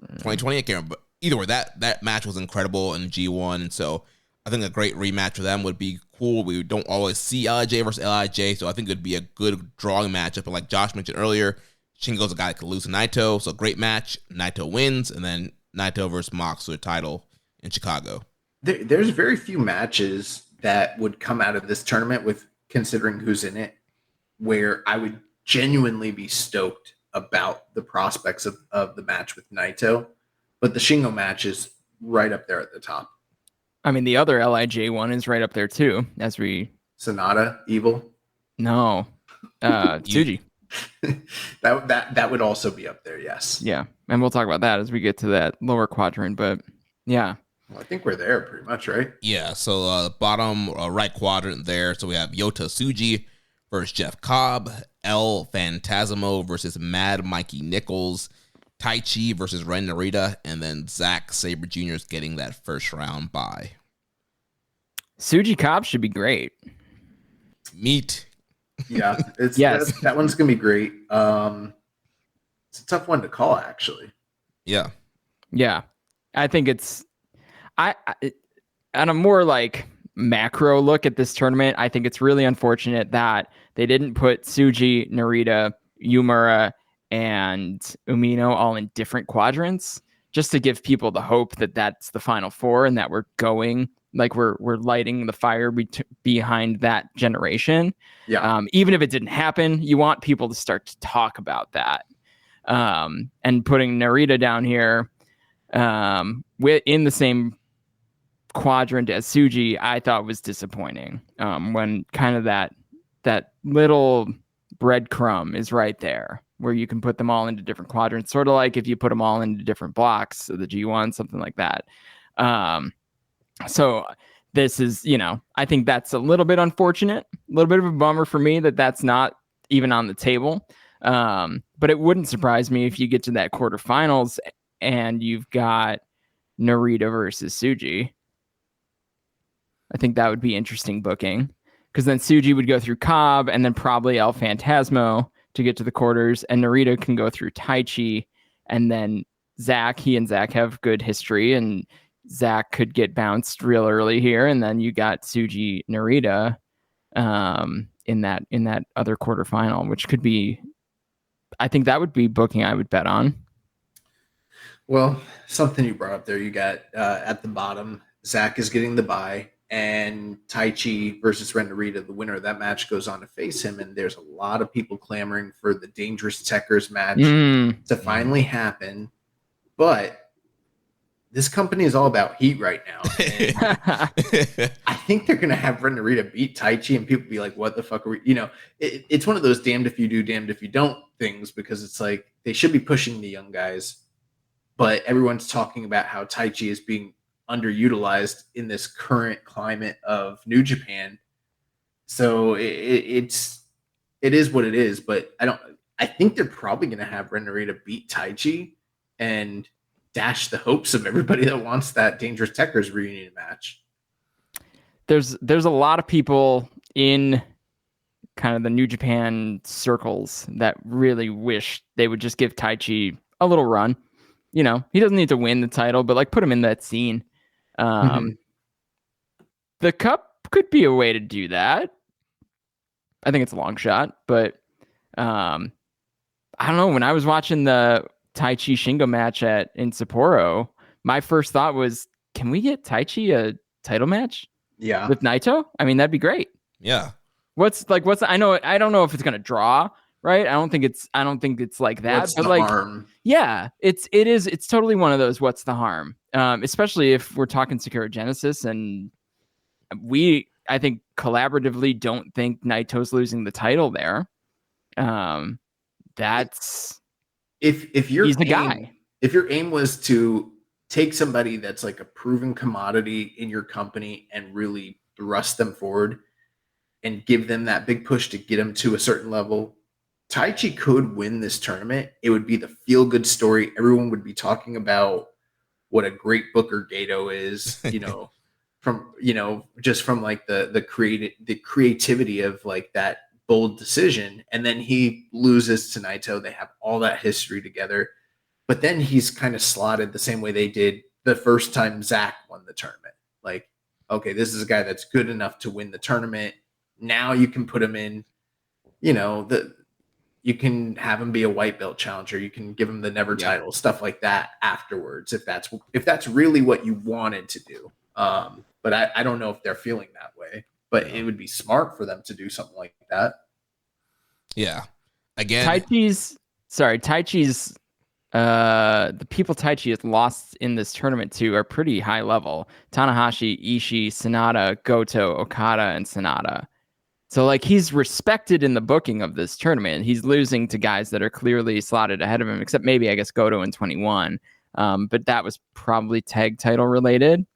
2020? I can't remember. But either way, that match was incredible in G1. And so I think a great rematch for them would be cool. We don't always see LIJ versus LIJ, so I think it would be a good drawing matchup. And like Josh mentioned earlier, Shingo's a guy that could lose to Naito, so great match. Naito wins, and then Naito versus Mox for the title in Chicago. There's very few matches that would come out of this tournament, with considering who's in it, where I would genuinely be stoked about the prospects of the match with Naito. but the Shingo match is right up there at the top. I mean, the other LIJ one is right up there too. Sonata, Evil. No, Tsuji. that would also be up there. Yes. Yeah, and we'll talk about that as we get to that lower quadrant. But yeah, well, I think we're there pretty much, right? Yeah. So bottom right quadrant there. So we have Yota Tsuji versus Jeff Cobb, El Phantasmo versus Mad Mikey Nichols, Taichi versus Ren Narita, and then Zack Sabre Jr. is getting that first round bye. Tsuji Cobb should be great. Meat. Yeah, Yes. that one's gonna be great. It's a tough one to call, actually. Yeah. I think it's on a more like macro look at this tournament. I think it's really unfortunate that they didn't put Tsuji, Narita, Yumura, and Umino all in different quadrants, just to give people the hope that that's the final four and that we're going like we're lighting the fire behind that generation. Yeah. Even if it didn't happen, you want people to start to talk about that. And putting Narita down here in the same quadrant as Tsuji, I thought was disappointing. When kind of that little breadcrumb is right there where you can put them all into different quadrants, sort of like if you put them all into different blocks of the G1, something like that. So this is, I think that's a little bit unfortunate, a little bit of a bummer for me that that's not even on the table. But it wouldn't surprise me if you get to that quarterfinals and you've got Narita versus Tsuji. I think that would be interesting booking, because then Tsuji would go through Cobb and then probably El Phantasmo to get to the quarters, and Narita can go through Taichi, and then he and Zack have good history, and Zack could get bounced real early here, and then you got Tsuji Narita in that other quarterfinal, which could be, I think that would be booking I would bet on. Well, something you brought up there, you got at the bottom, Zack is getting the bye, and Taichi versus Ren Narita, the winner of that match goes on to face him, and there's a lot of people clamoring for the Dangerous Techers match to finally happen, but this company is all about heat right now. And I think they're going to have Ren Narita beat Taichi, and people be like, what the fuck are we, it's one of those damned if you do, damned if you don't things, because it's like they should be pushing the young guys, but everyone's talking about how Taichi is being underutilized in this current climate of New Japan. So it is what it is, but I think they're probably going to have Ren Narita beat Taichi and dash the hopes of everybody that wants that Dangerous Techers reunion match. There's a lot of people in kind of the New Japan circles that really wish they would just give Taichi a little run. He doesn't need to win the title, but like put him in that scene. The cup could be a way to do that. I think it's a long shot, but I don't know. When I was watching the Taichi Shingo match in Sapporo, my first thought was, can we get Taichi a title match? Yeah. With Naito? I mean, that'd be great. Yeah. I don't know if it's gonna draw, right? I don't think it's like that. What's but the like harm? Yeah, it's totally one of those what's the harm? Especially if we're talking Sakura Genesis, and I think collaboratively don't think Naito's losing the title there. That's if he's the guy. If your aim was to take somebody that's like a proven commodity in your company and really thrust them forward and give them that big push to get them to a certain level, Taichi could win this tournament. It would be the feel-good story. Everyone would be talking about what a great booker Gato is, just from like the creativity of like that bold decision. And then he loses to Naito. They have all that history together. But then he's kind of slotted the same way they did the first time Zack won the tournament. Like, okay, this is a guy that's good enough to win the tournament. Now you can put him in, you can have him be a white belt challenger. You can give him the never title, stuff like that afterwards, if that's really what you wanted to do. But I don't know if they're feeling that way. But it would be smart for them to do something like that. Yeah. Again, Taichi's The people Taichi has lost in this tournament to are pretty high level. Tanahashi, Ishii, Sanada, Goto, Okada, and Sanada. So like he's respected in the booking of this tournament. He's losing to guys that are clearly slotted ahead of him, except maybe I guess Goto in 21. But that was probably tag title related.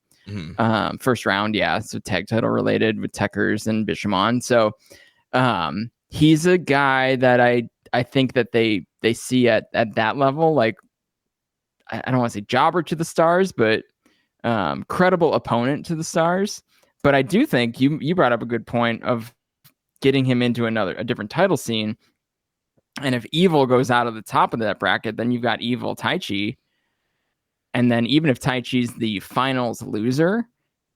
First round, yeah. So tag title related with Techers and Bishamon. So he's a guy that I think that they see at that level, like I don't want to say jobber to the stars, but credible opponent to the stars. But I do think you brought up a good point of getting him into a different title scene. And if Evil goes out of the top of that bracket, then you've got Evil Taichi. And then even if Taichi's the finals loser,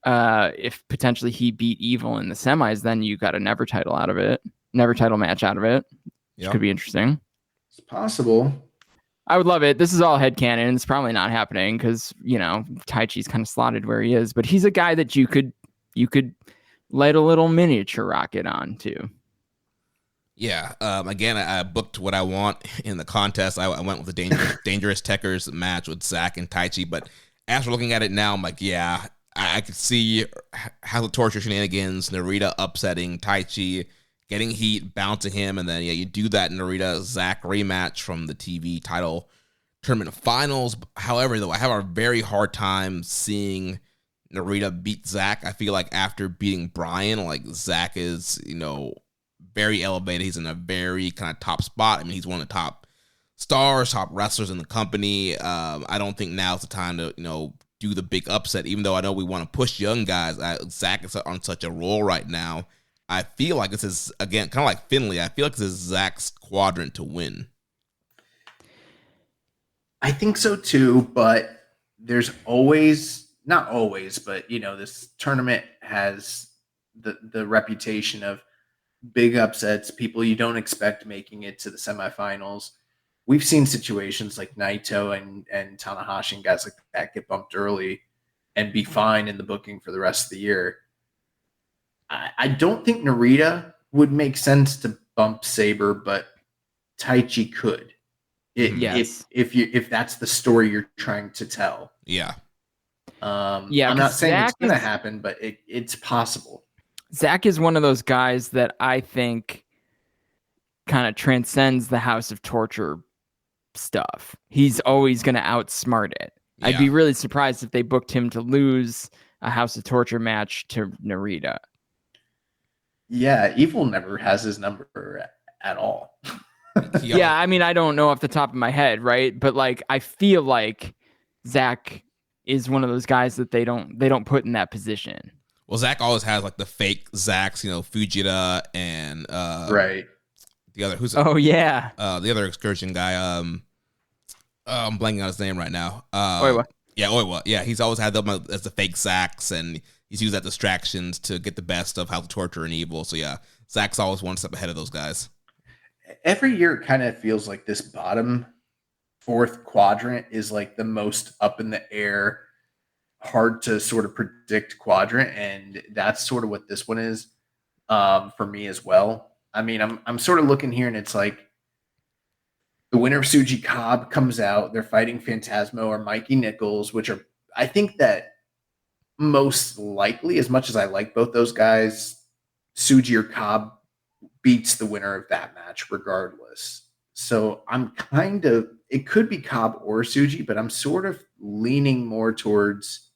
if potentially he beat Evil in the semis, then you got a never title match out of it, which could be interesting. It's possible. I would love it. This is all headcanon. It's probably not happening because, Taichi's kind of slotted where he is, but he's a guy that you could light a little miniature rocket on too. Yeah. Again, I booked what I want in the contest. I went with the dangerous Techers match with Zach and Taichi. But after looking at it now, I'm like, yeah, I could see how the torture shenanigans, Narita upsetting Taichi, getting heat, bouncing him, and then you do that Narita Zach rematch from the TV title tournament finals. However, though, I have a very hard time seeing Narita beat Zach. I feel like after beating Brian, like Zach is, very elevated. He's in a very kind of top spot. I mean, he's one of the top stars, top wrestlers in the company. I don't think now's the time to, do the big upset, even though I know we want to push young guys. Zach is on such a roll right now. I feel like this is, again, kind of like Finley. I feel like this is Zach's quadrant to win. I think so too, but there's always, not always, but, this tournament has the reputation of big upsets, people you don't expect making it to the semifinals. We've seen situations like Naito and Tanahashi and guys like that get bumped early and be fine in the booking for the rest of the year. I don't think Narita would make sense to bump Saber, but Taichi could. Yes. If that's the story you're trying to tell. Yeah. I'm not saying it's going to happen, but it's possible. Zach is one of those guys that I think kind of transcends the House of Torture stuff. He's always going to outsmart it. Yeah. I'd be really surprised if they booked him to lose a House of Torture match to Narita. Yeah, Evil never has his number at all. Yeah, I mean, I don't know off the top of my head, right? But like, I feel like Zach is one of those guys that they don't put in that position. Well, Zach always has like the fake Zachs, Fujita and right. The other the other excursion guy. I'm blanking on his name right now. Oiwa. Yeah, Oiwa. Yeah, he's always had them as the fake Zachs, and he's used that distractions to get the best of House of Torture and Evil. So yeah, Zach's always one step ahead of those guys. Every year it kind of feels like this bottom fourth quadrant is like the most up in the air, hard to sort of predict quadrant, and that's sort of what this one is for me as well. I mean, I'm sort of looking here, and it's like the winner of Suji Cobb comes out. They're fighting Phantasmo or Mikey Nichols, which are, I think that most likely, as much as I like both those guys, Suji or Cobb beats the winner of that match regardless. So I'm it could be Cobb or Suji, but I'm sort of leaning more towards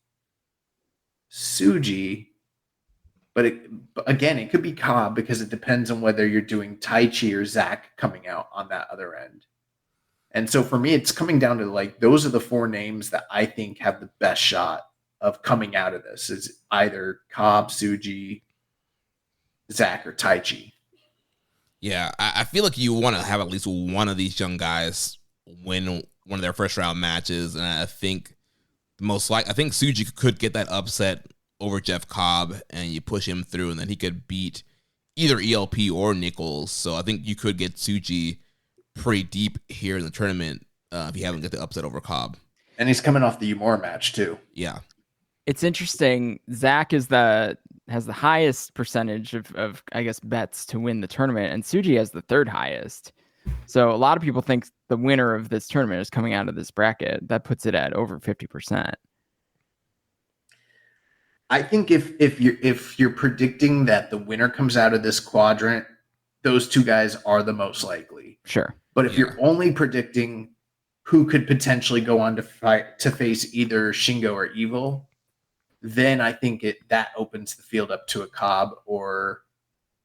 Suji. But again, it could be Cobb because it depends on whether you're doing Taichi or Zach coming out on that other end. And so for me, it's coming down to like, those are the four names that I think have the best shot of coming out of this, is either Cobb, Suji, Zach, or Taichi. Yeah, I feel like you want to have at least one of these young guys win one of their first round matches, and I think Suji could get that upset over Jeff Cobb, and you push him through, and then he could beat either ELP or Nichols. So I think you could get Suji pretty deep here in the tournament if you haven't got the upset over Cobb. And he's coming off the Umura match too. Yeah. It's interesting. Zach has the highest percentage of I guess bets to win the tournament, and Suji has the third highest. So a lot of people think the winner of this tournament is coming out of this bracket. That puts it at over 50%. I think if you're predicting that the winner comes out of this quadrant, those two guys are the most likely. Sure. But if you're only predicting who could potentially go on to face either Shingo or Evil, then I think that opens the field up to a Cobb or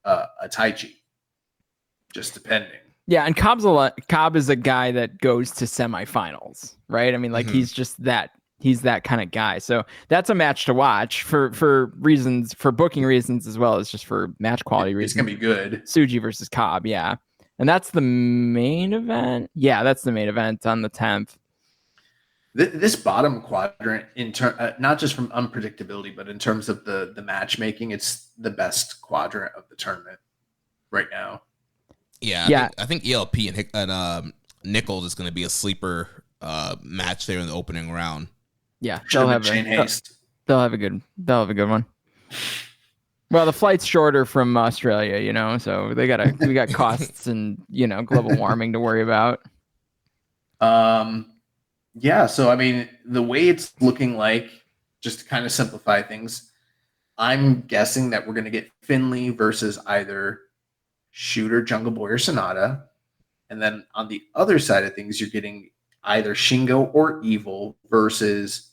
a Taichi, just depending. Yeah, and Cobb is a guy that goes to semifinals, right? I mean, like he's that kind of guy. So that's a match to watch for booking reasons as well as just for match quality reasons. It's gonna be good. Tsuji versus Cobb, yeah. And that's the main event. Yeah, that's the main event on the 10th. This bottom quadrant, not just from unpredictability, but in terms of the matchmaking, it's the best quadrant of the tournament right now. Yeah. I think ELP and Nichols is going to be a sleeper match there in the opening round. Yeah, they'll have a good one. Well, the flight's shorter from Australia, so we got costs and global warming to worry about. Yeah, so I mean, the way it's looking like, just to kind of simplify things, I'm guessing that we're going to get Finley versus either Shooter, Jungle Boy, or Sonata. And then on the other side of things, you're getting either Shingo or Evil versus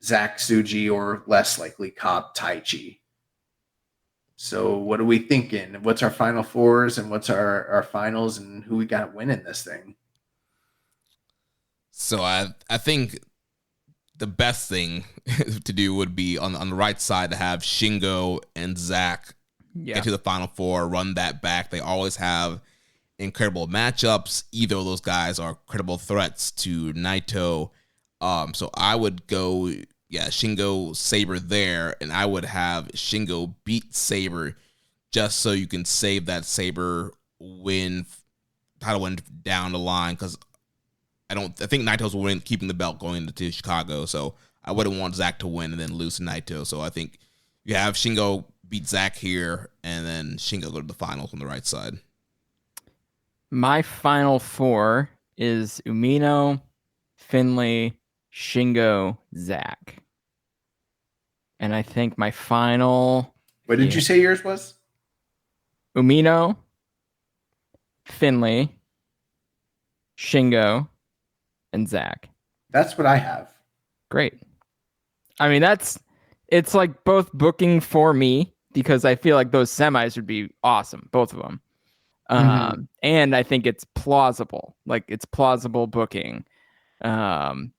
Zach, Tsuji, or less likely Cobb, Taichi. So what are we thinking? What's our final fours and what's our finals and who we got winning this thing? So I think the best thing to do would be on the right side to have Shingo and Zach get to the final four, run that back. They always have incredible matchups. Either of those guys are credible threats to Naito. So I would go, Shingo, Sabre there, and I would have Shingo beat Sabre just so you can save that Sabre title win down the line, because I think Naito's will win, keeping the belt going into Chicago. So I wouldn't want Zach to win and then lose to Naito. So I think you have Shingo beat Zach here, and then Shingo go to the finals on the right side. My final four is Umino, Finley, Shingo, Zach. And I think my final... What did you say yours was? Umino, Finley, Shingo, and Zach. That's what I have. Great. I mean, it's like both booking for me, because I feel like those semis would be awesome, both of them. And I think it's plausible. Like, it's plausible booking. And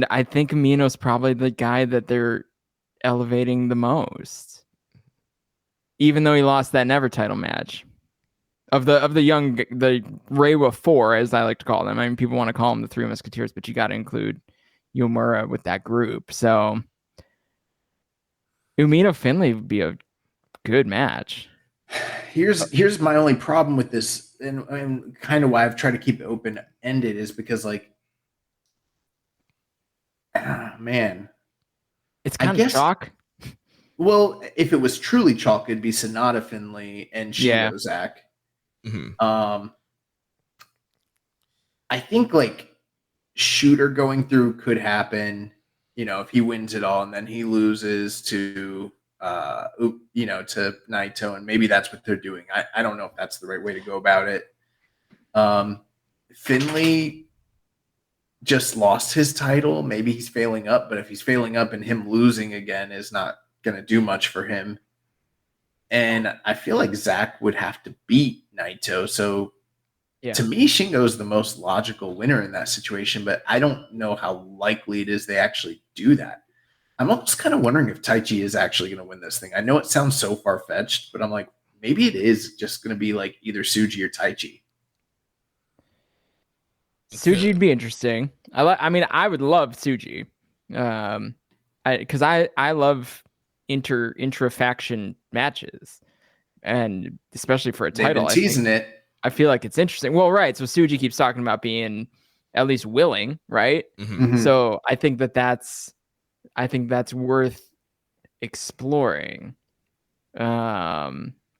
I think Amino's probably the guy that they're elevating the most, even though he lost that Never title match. Of the Reiwa 4, as I like to call them. I mean, people want to call them the Three Musketeers, but you got to include Yomura with that group. So Umino Finley would be a good match. Here's my only problem with this, and kind of why I've tried to keep it open ended, is because, like, man, it's kind of chalk. Well, if it was truly chalk, it'd be Sonata, Finley, and Shingo, Zach. Mm-hmm. I think, like, Shooter going through could happen, if he wins it all and then he loses to to Naito, and maybe that's what they're doing. I don't know if that's the right way to go about it. Finley just lost his title. Maybe he's failing up, but if he's failing up and him losing again is not going to do much for him. And I feel like Zach would have to beat Naito. So to me, Shingo's the most logical winner in that situation, but I don't know how likely it is they actually do that. I'm almost kind of wondering if Taichi is actually going to win this thing. I know it sounds so far-fetched, but I'm like, maybe it is just going to be like either Tsuji or Taichi. Tsuji would be interesting. I mean, I would love Tsuji, because I love intra-faction matches, and especially for a title. They've been teasing it. I feel like it's interesting. Well, right. So Tsuji keeps talking about being at least willing, right? Mm-hmm. So I think that's worth exploring.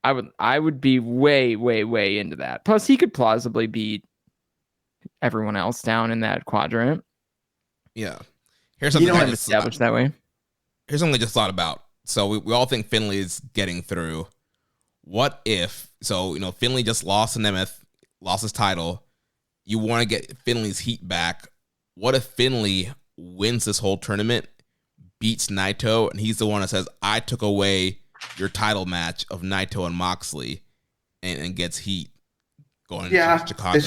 I would be way, way, way into that. Plus, he could plausibly beat everyone else down in that quadrant. Yeah. Here's something Kind of established that way. Here's something I just thought about. So we all think Finley is getting through. What if, Finley just lost to Nemeth, lost his title. You want to get Finley's heat back. What if Finley wins this whole tournament, beats Naito, and he's the one that says, I took away your title match of Naito and Moxley, and gets heat going to Chicago?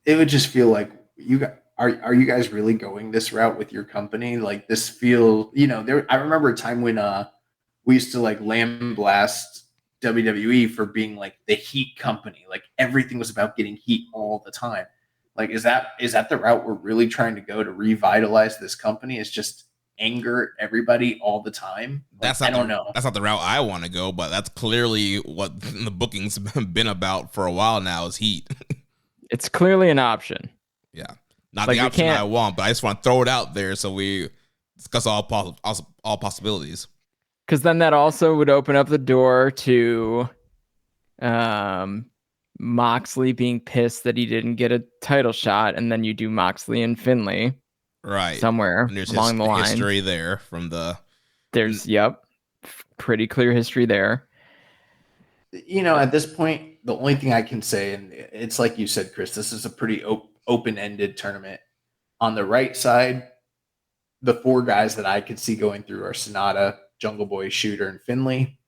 It would just feel like are you guys really going this route with your company? Like this feel, I remember a time when we used to like lambaste WWE for being like the heat company. Like everything was about getting heat all the time. Like, is that the route we're really trying to go to revitalize this company? Is just anger everybody all the time? Like, I don't know. That's not the route I want to go, but that's clearly what the booking's been about for a while now, is heat. It's clearly an option. Yeah. Not like the option I want, but I just want to throw it out there so we discuss all possibilities. Because then that also would open up the door to Moxley being pissed that he didn't get a title shot, and then you do Moxley and Finley, right, somewhere along the line. History there from there's pretty clear history there. At this point, the only thing I can say, and it's like you said, Chris, this is a pretty open-ended tournament. On the right side, the four guys that I could see going through are Sonata, Jungle Boy, Shooter, and Finley.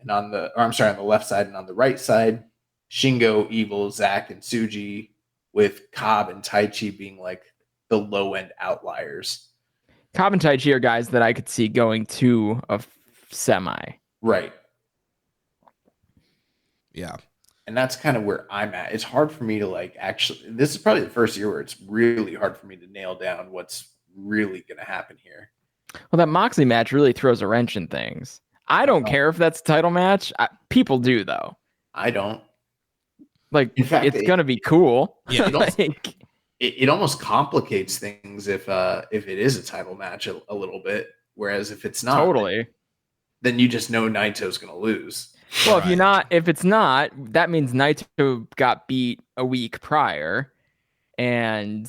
And on the left side and on the right side, Shingo, Evil, Zack, and Tsuji, with Cobb and Taichi being like the low-end outliers. Cobb and Taichi are guys that I could see going to a semi. Right. Yeah. And that's kind of where I'm at. It's hard for me to this is probably the first year where it's really hard for me to nail down what's really going to happen here. Well, that Moxley match really throws a wrench in things. I don't care if that's a title match. People do, though. I don't. In fact, it's going to be cool. Yeah. It almost complicates things if it is a title match a little bit. Whereas if it's not, totally, then you just know Naito's going to lose. Well, if it's not, that means Naito got beat a week prior, and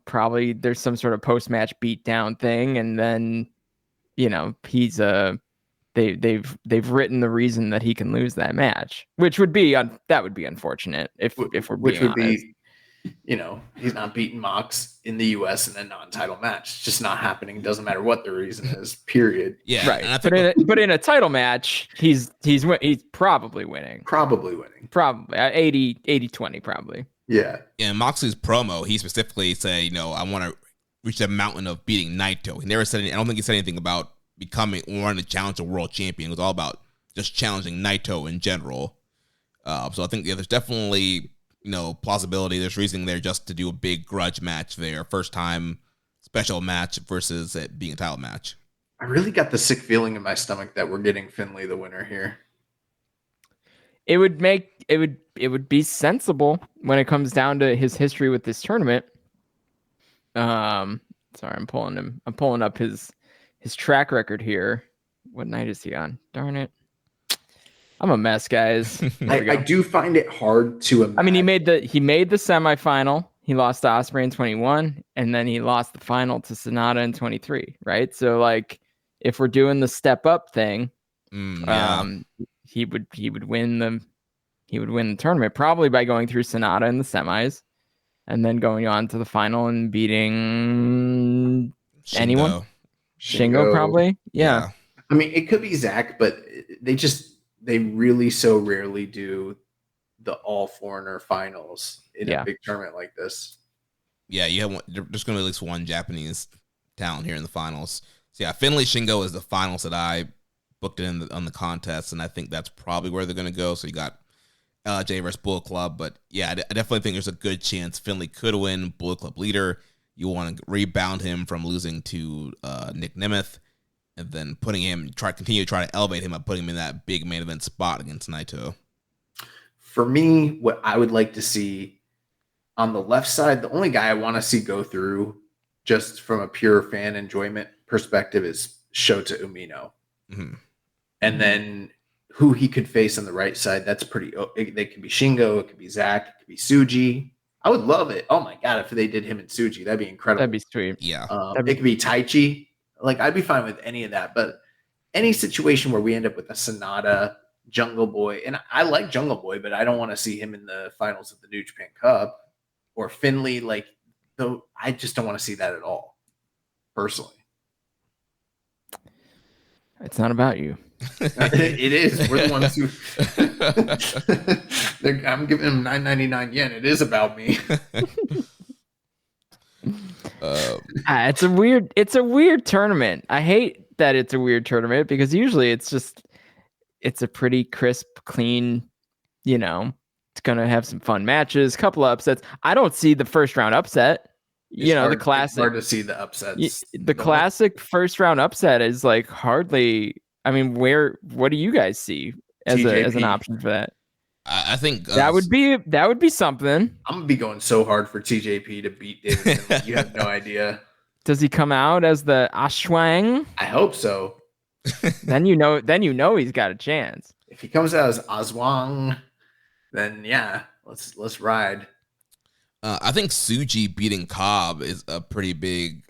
probably there's some sort of post-match beatdown thing, and then he's they've written the reason that he can lose that match, which would be unfortunate if we're being honest. He's not beating Mox in the U.S. in a non-title match. It's just not happening. It doesn't matter what the reason is. Period. Yeah, right. But in a title match, he's probably winning. Probably 80-20 probably. Yeah. In Moxley's promo, he specifically said, I want to reach the mountain of beating Naito. He never said I don't think he said anything about wanting to challenge a world champion. It was all about just challenging Naito in general. So I think there's definitely plausibility. There's reasoning there just to do a big grudge match there, first time special match versus it being a title match. I really got the sick feeling in my stomach that we're getting Finley the winner here. It would be sensible when it comes down to his history with this tournament. Sorry, I'm pulling up his track record here. What night is he on? Darn it. I'm a mess, guys. I do find it hard to imagine. I mean, he made the semifinal. He lost to Ospreay in 21, and then he lost the final to Sonata in 23. Right, so if we're doing the step up thing, he would win the tournament probably by going through Sonata in the semis, and then going on to the final and beating anyone. Shingo probably. Yeah. I mean, it could be Zack, but they really so rarely do the all foreigner finals in a big tournament like this. Yeah, there's going to be at least one Japanese talent here in the finals. So yeah, Finley Shingo is the finals that I booked on the contest, and I think that's probably where they're going to go. So you got LJ versus Bullet Club, but yeah, I definitely think there's a good chance Finley could win Bullet Club leader. You want to rebound him from losing to Nick Nemeth, and then continue to try to elevate him by putting him in that big main event spot against Naito. For me, what I would like to see on the left side, the only guy I want to see go through just from a pure fan enjoyment perspective is Shota Umino. Mm-hmm. And then who he could face on the right side. That's pretty. They could be Shingo, it could be Zach, it could be Suji. I would love it. Oh my god, if they did him and Suji, that'd be incredible. That'd be sweet. Yeah. It could be Taichi. Like I'd be fine with any of that, but any situation where we end up with a Sonata, Jungle Boy, and I like Jungle Boy, but I don't want to see him in the finals of the New Japan Cup or Finley. Like, though, I just don't want to see that at all, personally. It's not about you. It is. We're the ones who. I'm giving him 999 yen. It is about me. It's a weird tournament. I hate that it's a weird tournament because usually it's a pretty crisp, clean, it's going to have some fun matches, couple of upsets. I don't see the first round upset. The classic. It's hard to see the upsets. The classic first round upset is like hardly. I mean, what do you guys see as an option for that? I think that would be something. I'm gonna be going so hard for TJP to beat David Finlay. You have no idea. Does he come out as the Ashwang? I hope so. Then you know he's got a chance. If he comes out as Aswang, then yeah, let's ride. I think Suji beating Cobb is a pretty big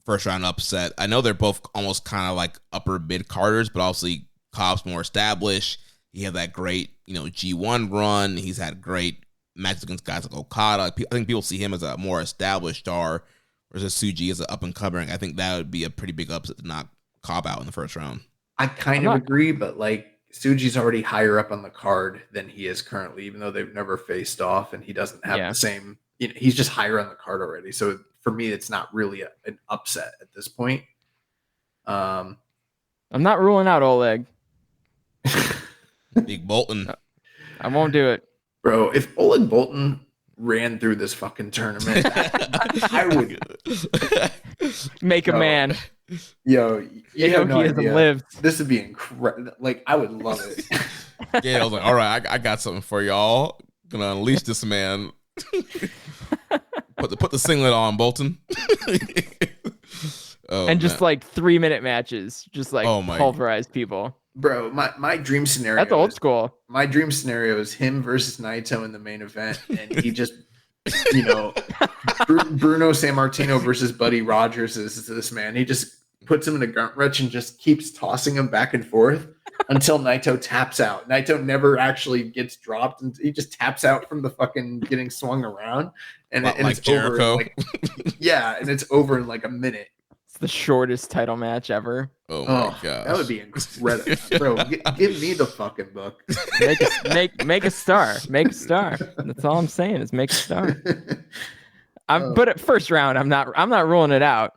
first round upset. I know they're both almost kind of like upper mid carders, but obviously Cobb's more established. He had that great, G1 run. He's had great matches against guys like Okada. I think people see him as a more established star, whereas Suji is an up and coming. I think that would be a pretty big upset to knock Cobb out in the first round. I kind of agree, but like Suji's already higher up on the card than he is currently, even though they've never faced off, and he doesn't have the same. He's just higher on the card already. So for me, it's not really an upset at this point. I'm not ruling out Oleg. Big Bolton. I won't do it. Bro, if Oleg Bolton ran through this fucking tournament, I would make a man. Yo, you have no he hasn't idea. lived. This would be incredible. Like, I would love it. Yeah, I was like, all right, I got something for y'all. Gonna unleash this man. Put the singlet on, Bolton. And just like 3-minute matches, just like pulverize people. Bro, my dream scenario. That's old school. My dream scenario is him versus Naito in the main event, and he just, Bruno Sammartino versus Buddy Rogers is this man. He just puts him in a grunt wrench and just keeps tossing him back and forth until Naito taps out. Naito never actually gets dropped, and he just taps out from the fucking getting swung around, and it's Jericho. over. And it's over in like a minute. It's the shortest title match ever. Oh my gosh. That would be incredible, bro. Give me the fucking book. Make a star. Make a star. That's all I'm saying is make a star. But at first round, I'm not ruling it out.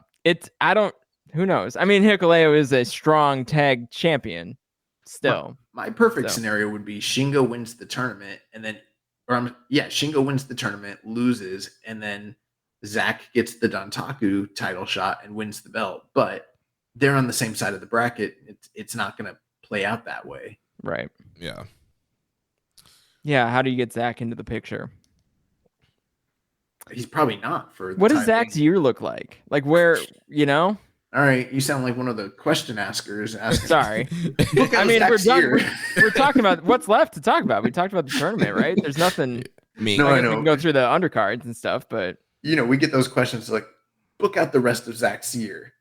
Who knows? I mean, Hikuleo is a strong tag champion still. My perfect scenario would be Shingo wins the tournament, and then, Shingo wins the tournament, loses, and then Zach gets the Dantaku title shot and wins the belt. But they're on the same side of the bracket. It's not going to play out that way. Right. Yeah. Yeah. How do you get Zach into the picture? He's probably not for. What does Zach's year look like? Like where, All right, you sound like one of the question askers. Sorry. I mean, we're talking about what's left to talk about. We talked about the tournament, right? There's nothing. I know. We can go through the undercards and stuff, but we get those questions like, book out the rest of Zach's year.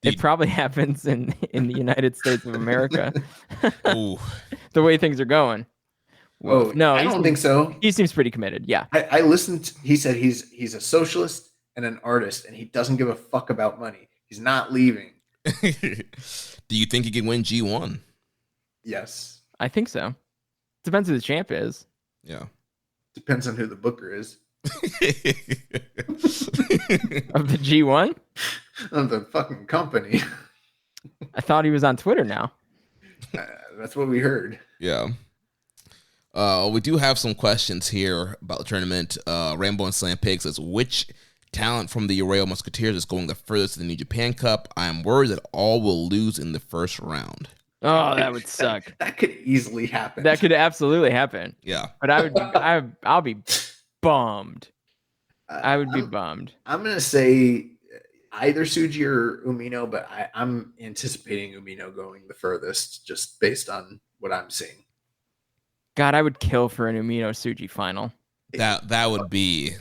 It probably happens in the United States of America. Ooh. The way things are going. Whoa, no, I don't think so. He seems pretty committed. Yeah. I listened. He said he's a socialist and an artist, and he doesn't give a fuck about money. He's not leaving. Do you think he can win G1? Yes. I think so. Depends who the champ is. Yeah. Depends on who the booker is. Of the G1? Of the fucking company. I thought he was on Twitter now. That's what we heard. Yeah. We do have some questions here about the tournament. Rambo and Slam Pig says, which talent from the Royal Musketeers is going the furthest to the New Japan Cup? I am worried that all will lose in the first round. Oh, that would suck. That could easily happen. That could absolutely happen. Yeah. But I'll be bummed. I would be bummed. I'm going to say either Suji or Umino, but I'm anticipating Umino going the furthest just based on what I'm seeing. God, I would kill for an Umino Tsuji final. That would be.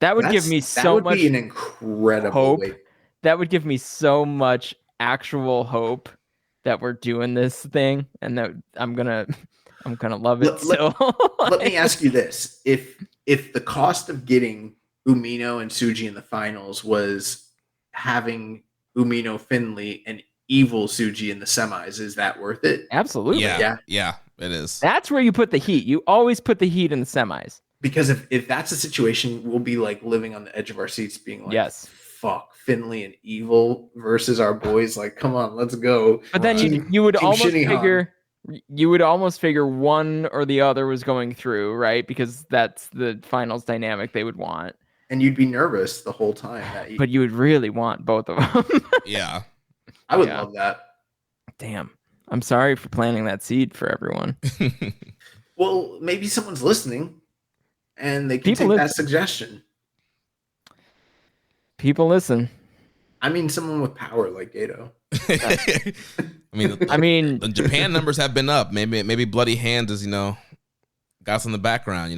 That would give me so much be an incredible hope. way. That would give me so much actual hope that we're doing this thing, and that I'm gonna love it. Let me ask you this: if the cost of getting Umino and Tsuji in the finals was having Umino Finley and evil Tsuji in the semis, is that worth it? Absolutely. Yeah, it is. That's where you put the heat. You always put the heat in the semis. Because if that's a situation, we'll be like living on the edge of our seats, being like, yes, fuck, Finley and Evil versus our boys. Like, come on, let's go. But then you would almost figure one or the other was going through, right? Because that's the finals dynamic they would want. And you'd be nervous the whole time. But you would really want both of them. Yeah. I would love that. Damn. I'm sorry for planting that seed for everyone. Well, maybe someone's listening and they can take that suggestion. People listen. I mean, someone with power like Gato. I mean, the Japan numbers have been up. Maybe Bloody Hands is, got us in the background,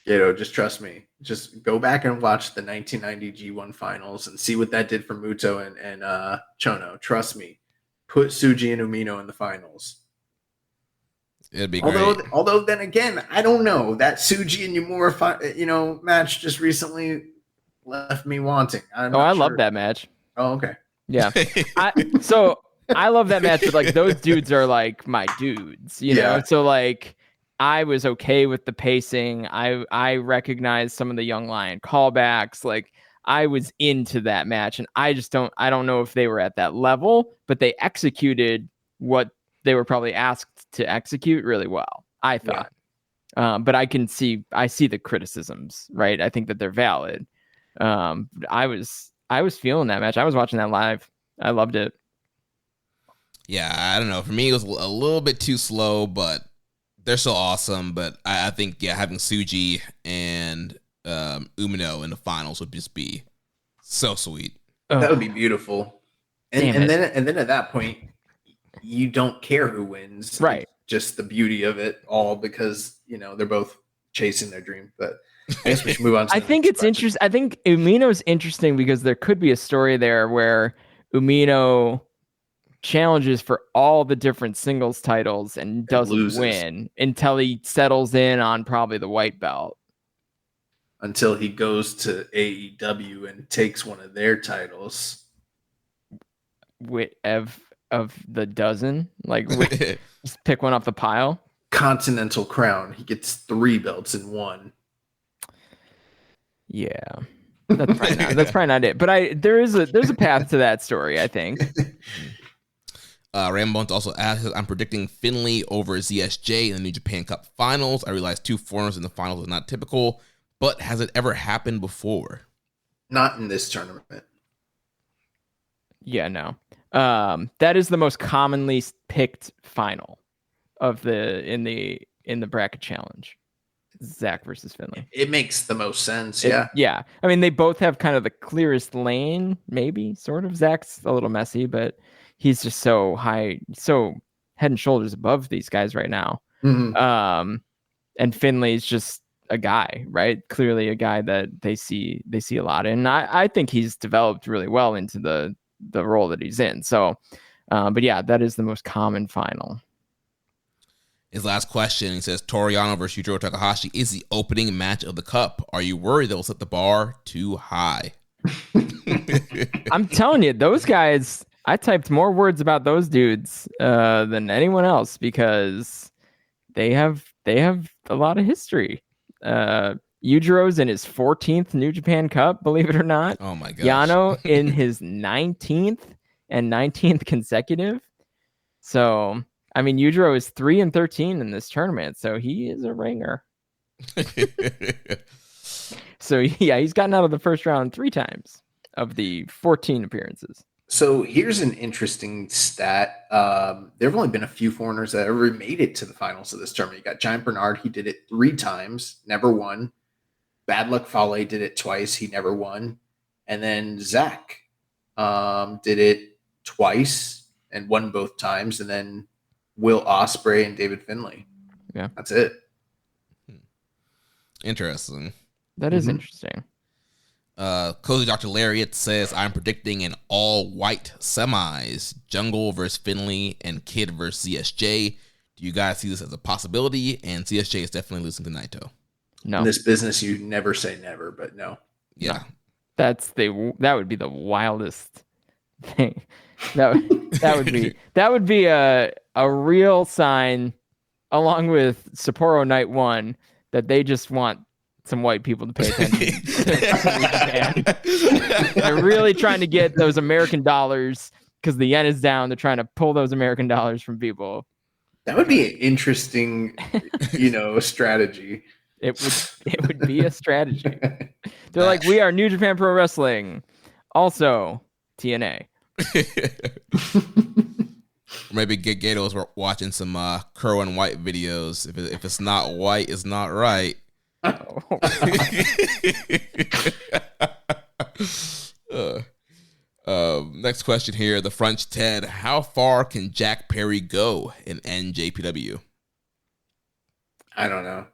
Gato, just trust me. Just go back and watch the 1990 G1 finals and see what that did for Muto and Chono. Trust me. Put Tsuji and Umino in the finals. It'd be great. Although then again, I don't know. That Tsuji and Yumura match just recently left me wanting. I love that match. Oh, okay. Yeah. I love that match, but like those dudes are like my dudes, you know? So like I was okay with the pacing. I recognized some of the Young Lion callbacks. Like I was into that match, and I don't know if they were at that level, but they executed what they were probably asked to execute really well, I thought. Yeah. But I see the criticisms, right? I think that they're valid. I was feeling that match. I was watching that live. I loved it. Yeah, I don't know. For me, it was a little bit too slow, but they're so awesome. But I think, having Tsuji and Umino in the finals would just be so sweet. That would be beautiful. And then at that point, you don't care who wins. Right. It's just the beauty of it all, because, they're both chasing their dream. But I guess we should move on to I think it's interesting. I think Umino's interesting because there could be a story there where Umino challenges for all the different singles titles and doesn't win until he settles in on probably the white belt. Until he goes to AEW and takes one of their titles. Of the dozen? Like, just pick one off the pile? Continental Crown. He gets 3 belts in one. Yeah. That's probably not it. But there's a path to that story, I think. Rambo also asks, I'm predicting Finley over ZSJ in the New Japan Cup Finals. I realize 2 foreigners in the finals is not typical, but has it ever happened before? Not in this tournament. Yeah, no. That is the most commonly picked final of in the bracket challenge. Zach versus Finley. It makes the most sense. Yeah. Yeah. I mean, they both have kind of the clearest lane, maybe, sort of. Zach's a little messy, but he's just so high, so head and shoulders above these guys right now. Mm-hmm. And Finley's just a guy, right? Clearly a guy that they see a lot in. I think he's developed really well into the role that he's in. So, but yeah, that is the most common final. His last question, he says, Toriano versus Yujiro Takahashi is the opening match of the Cup. Are you worried they'll set the bar too high? I'm telling you, those guys, I typed more words about those dudes than anyone else because they have a lot of history. Yujiro's in his 14th New Japan Cup, believe it or not. Oh my gosh. Yano in his 19th and 19th consecutive. So, I mean, Yujiro is 3-13 in this tournament, so he is a ringer. So, yeah, he's gotten out of the first round 3 times of the 14 appearances. So here's an interesting stat. There have only been a few foreigners that ever made it to the finals of this tournament. You got Giant Bernard. He did it 3 times, never won. Bad Luck Fale did it twice. He never won. And then Zach did it twice and won both times. And then Will Ospreay and David Finlay. Yeah. That's it. Interesting. That is interesting. Cozy Dr. Lariat says, I'm predicting an all-white semis. Jungle versus Finlay and Kid versus CSJ. Do you guys see this as a possibility? And CSJ is definitely losing to Naito. No. In this business, you never say never, but no. Yeah. That would be the wildest thing. That would be a real sign, along with Sapporo Night 1, that they just want some white people to pay attention to Japan. They're really trying to get those American dollars because the yen is down. They're trying to pull those American dollars from people. That would be an interesting, strategy. It would be a strategy. They're like, we are New Japan Pro Wrestling, also TNA. Maybe Gato's watching some Crow and White videos. If it's not white, it's not right. Next question here. The French Ted. How far can Jack Perry go in NJPW? I don't know.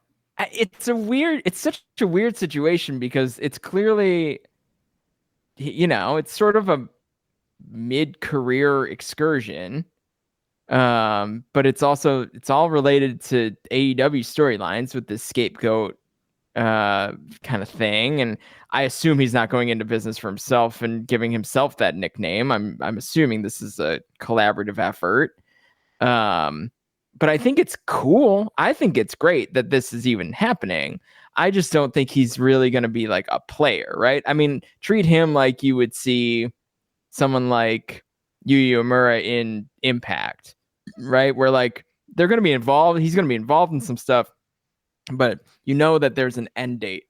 It's such a weird situation because it's clearly, it's sort of a mid-career excursion. But it's all related to AEW storylines with this scapegoat kind of thing. And I assume he's not going into business for himself and giving himself that nickname. I'm assuming this is a collaborative effort. But I think it's cool. I think it's great that this is even happening. I just don't think he's really going to be like a player, right? I mean, treat him like you would see someone like Yuya Uemura in Impact, right? Where like they're going to be involved. He's going to be involved in some stuff, but that there's an end date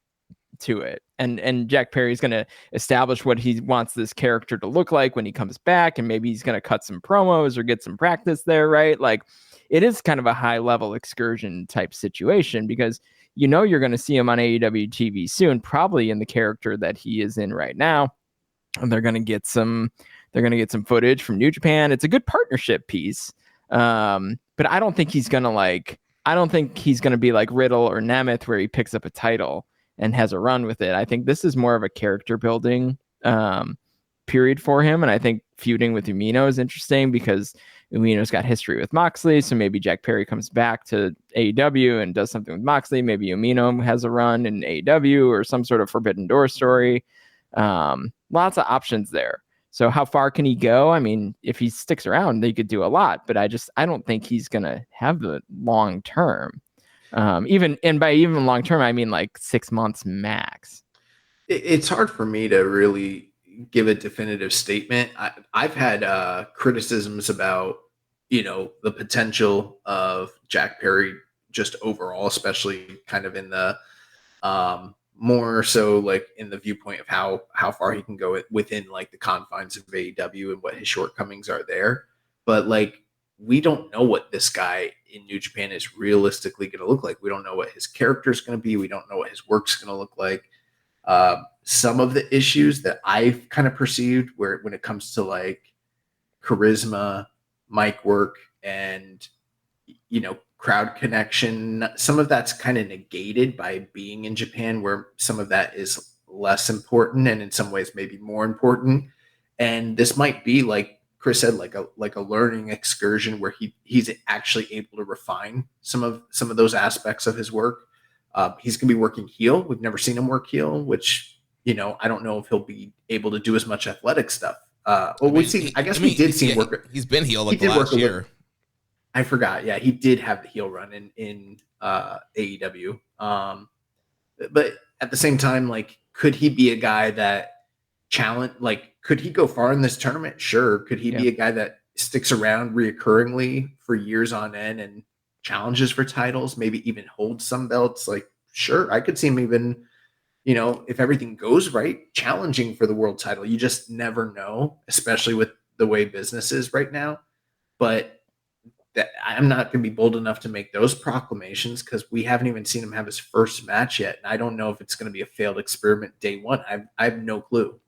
to it. And Jack Perry's going to establish what he wants this character to look like when he comes back. And maybe he's going to cut some promos or get some practice there, right? Like it is kind of a high level excursion type situation because you're going to see him on AEW TV soon, probably in the character that he is in right now. And they're going to get some footage from New Japan. It's a good partnership piece. But I don't think he's going to be like Riddle or Nemeth where he picks up a title and has a run with it. I think this is more of a character building period for him. And I think feuding with Umino is interesting because Umino's got history with Moxley. So maybe Jack Perry comes back to AEW and does something with Moxley. Maybe Umino has a run in AEW or some sort of Forbidden Door story. Lots of options there. So how far can he go? I mean, if he sticks around, they could do a lot, but I don't think he's going to have the long term. By even long term, I mean like 6 months max. It's hard for me to really give a definitive statement. I've had criticisms about, the potential of Jack Perry just overall, especially kind of in the more so like in the viewpoint of how far he can go within like the confines of AEW and what his shortcomings are there. But like, we don't know what this guy in New Japan is realistically going to look like. We don't know what his character is going to be. We don't know what his work's going to look like. Some of the issues that I've kind of perceived when it comes to like charisma, mic work, and, crowd connection, some of that's kind of negated by being in Japan, where some of that is less important and in some ways maybe more important. And this might be, like Chris said, like a learning excursion where he's actually able to refine some of those aspects of his work. He's going to be working heel. We've never seen him work heel, which, I don't know if he'll be able to do as much athletic stuff. We did see him work. He's been heel like the last year. I forgot. Yeah, he did have the heel run in AEW. But at the same time, like, could he be a guy that could he go far in this tournament? Sure. Could he be a guy that sticks around reoccurringly for years on end and challenges for titles, maybe even holds some belts? Like, sure, I could see him even, if everything goes right, challenging for the world title. You just never know, especially with the way business is right now. But I'm not going to be bold enough to make those proclamations because we haven't even seen him have his first match yet. And I don't know if it's going to be a failed experiment day one. I have no clue.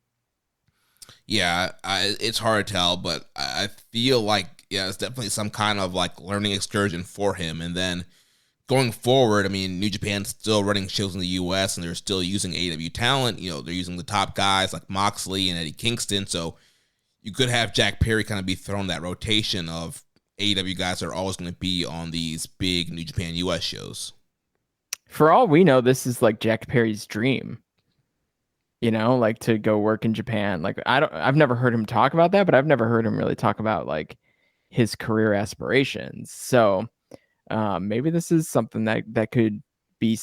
Yeah, it's hard to tell, but I feel like Yeah, it's definitely some kind of like learning excursion for him. And then going forward, I mean, New Japan's still running shows in the U.S. and they're still using AEW talent. You know, they're using the top guys like Moxley and Eddie Kingston. So you could have Jack Perry kind of be thrown that rotation of AEW guys that are always going to be on these big New Japan U.S. shows. For all we know, this is like Jack Perry's dream. You know, like to go work in Japan. Like I've never heard him talk about that, but I've never heard him really talk about like his career aspirations. So maybe this is something that could be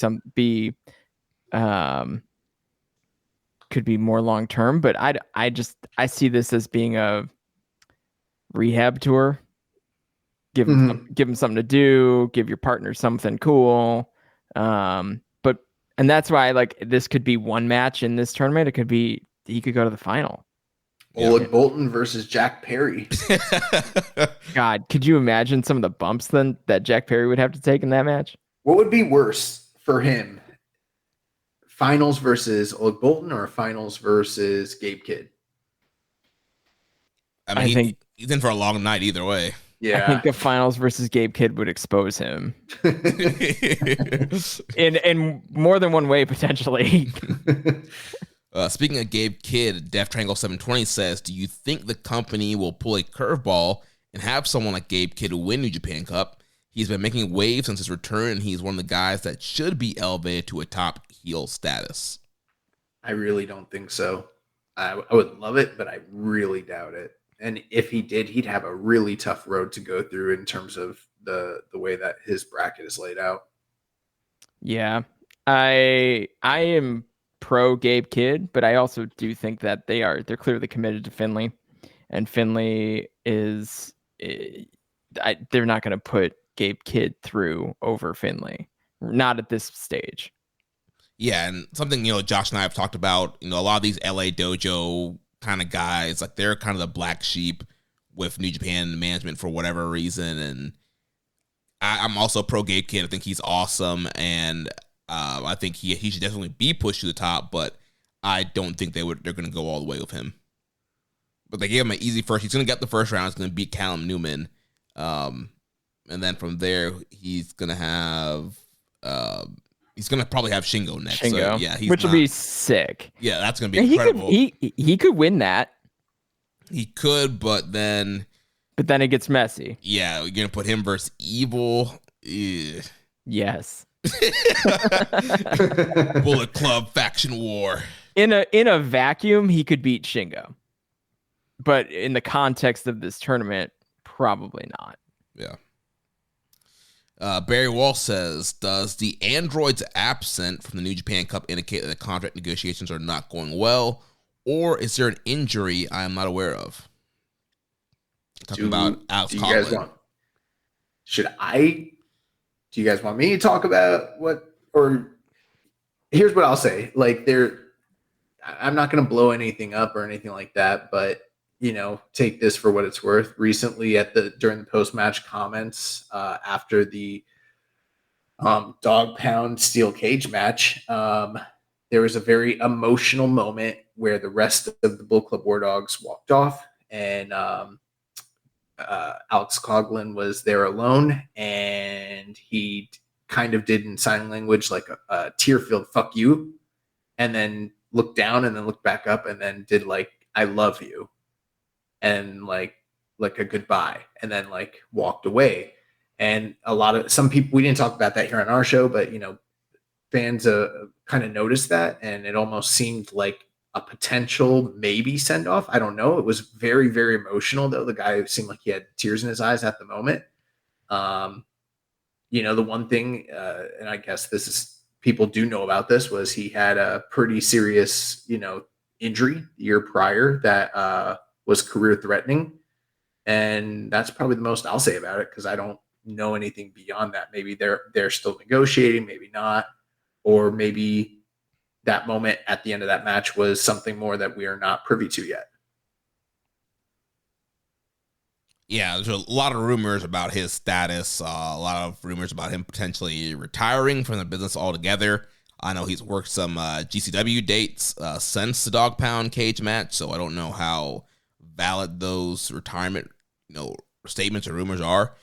could be more long term. But I see this as being a rehab tour. Give him something to do. Give your partner something cool. And that's why like this could be one match in this tournament. It could be he could go to the final. Oleg Boltin versus Jack Perry. God, could you imagine some of the bumps then that Jack Perry would have to take in that match? What would be worse for him? Finals versus Oleg Boltin or finals versus Gabe Kidd? I mean, he's in for a long night either way. Yeah, I think the finals versus Gabe Kidd would expose him in more than one way potentially. Speaking of Gabe Kidd, Death Triangle 720 says, do you think the company will pull a curveball and have someone like Gabe Kidd win New Japan Cup? He's been making waves since his return, and he's one of the guys that should be elevated to a top heel status. I really don't think so. I would love it, but I really doubt it. And if he did, he'd have a really tough road to go through in terms of the way that his bracket is laid out. Yeah, I am pro Gabe Kidd, but I also do think that they're clearly committed to Finlay, and Finlay is they're not going to put Gabe Kidd through over Finlay, not at this stage. Yeah, and something Josh and I have talked about. A lot of these LA dojo kind of guys, like they're kind of the black sheep with New Japan management for whatever reason, and I'm also pro Gabe Kidd. I think he's awesome, and I think he should definitely be pushed to the top, but I don't think they're going to go all the way with him. But they gave him an easy first. He's going to get the first round. He's going to beat Callum Newman, and then from there he's going to have he's going to probably have Shingo next. Shingo, so, yeah, which will be sick. Yeah, that's going to be incredible. He could win that. He could, but then it gets messy. Yeah, you're going to put him versus Evil. Ugh. Yes. Bullet Club faction war. In a vacuum, he could beat Shingo. But in the context of this tournament, probably not. Yeah. Barry Walsh says, does the androids absent from the New Japan Cup indicate that the contract negotiations are not going well? Or is there an injury I am not aware of? Talking about Alex Coughlin. Do you guys want me to talk about what, or here's what I'll say. Like I'm not going to blow anything up or anything like that, but take this for what it's worth. Recently during the post-match comments, after the dog pound steel cage match, there was a very emotional moment where the rest of the Bull Club War Dogs walked off, and Alex Coughlin was there alone, and he kind of did in sign language like a tear-filled "fuck you," and then looked down and then looked back up and then did like "I love you," and like a goodbye, and then like walked away. And some people, we didn't talk about that here on our show, but fans kind of noticed that, and it almost seemed like a potential maybe send off. I don't know. It was very, very emotional though. The guy seemed like he had tears in his eyes at the moment. The one thing, and I guess people do know about this, was he had a pretty serious, injury the year prior that was career threatening. And that's probably the most I'll say about it, because I don't know anything beyond that. Maybe they're still negotiating, maybe not, or maybe that moment at the end of that match was something more that we are not privy to yet. Yeah, there's a lot of rumors about his status, a lot of rumors about him potentially retiring from the business altogether. I know he's worked some GCW dates since the Dog Pound cage match, so I don't know how valid those retirement statements or rumors are.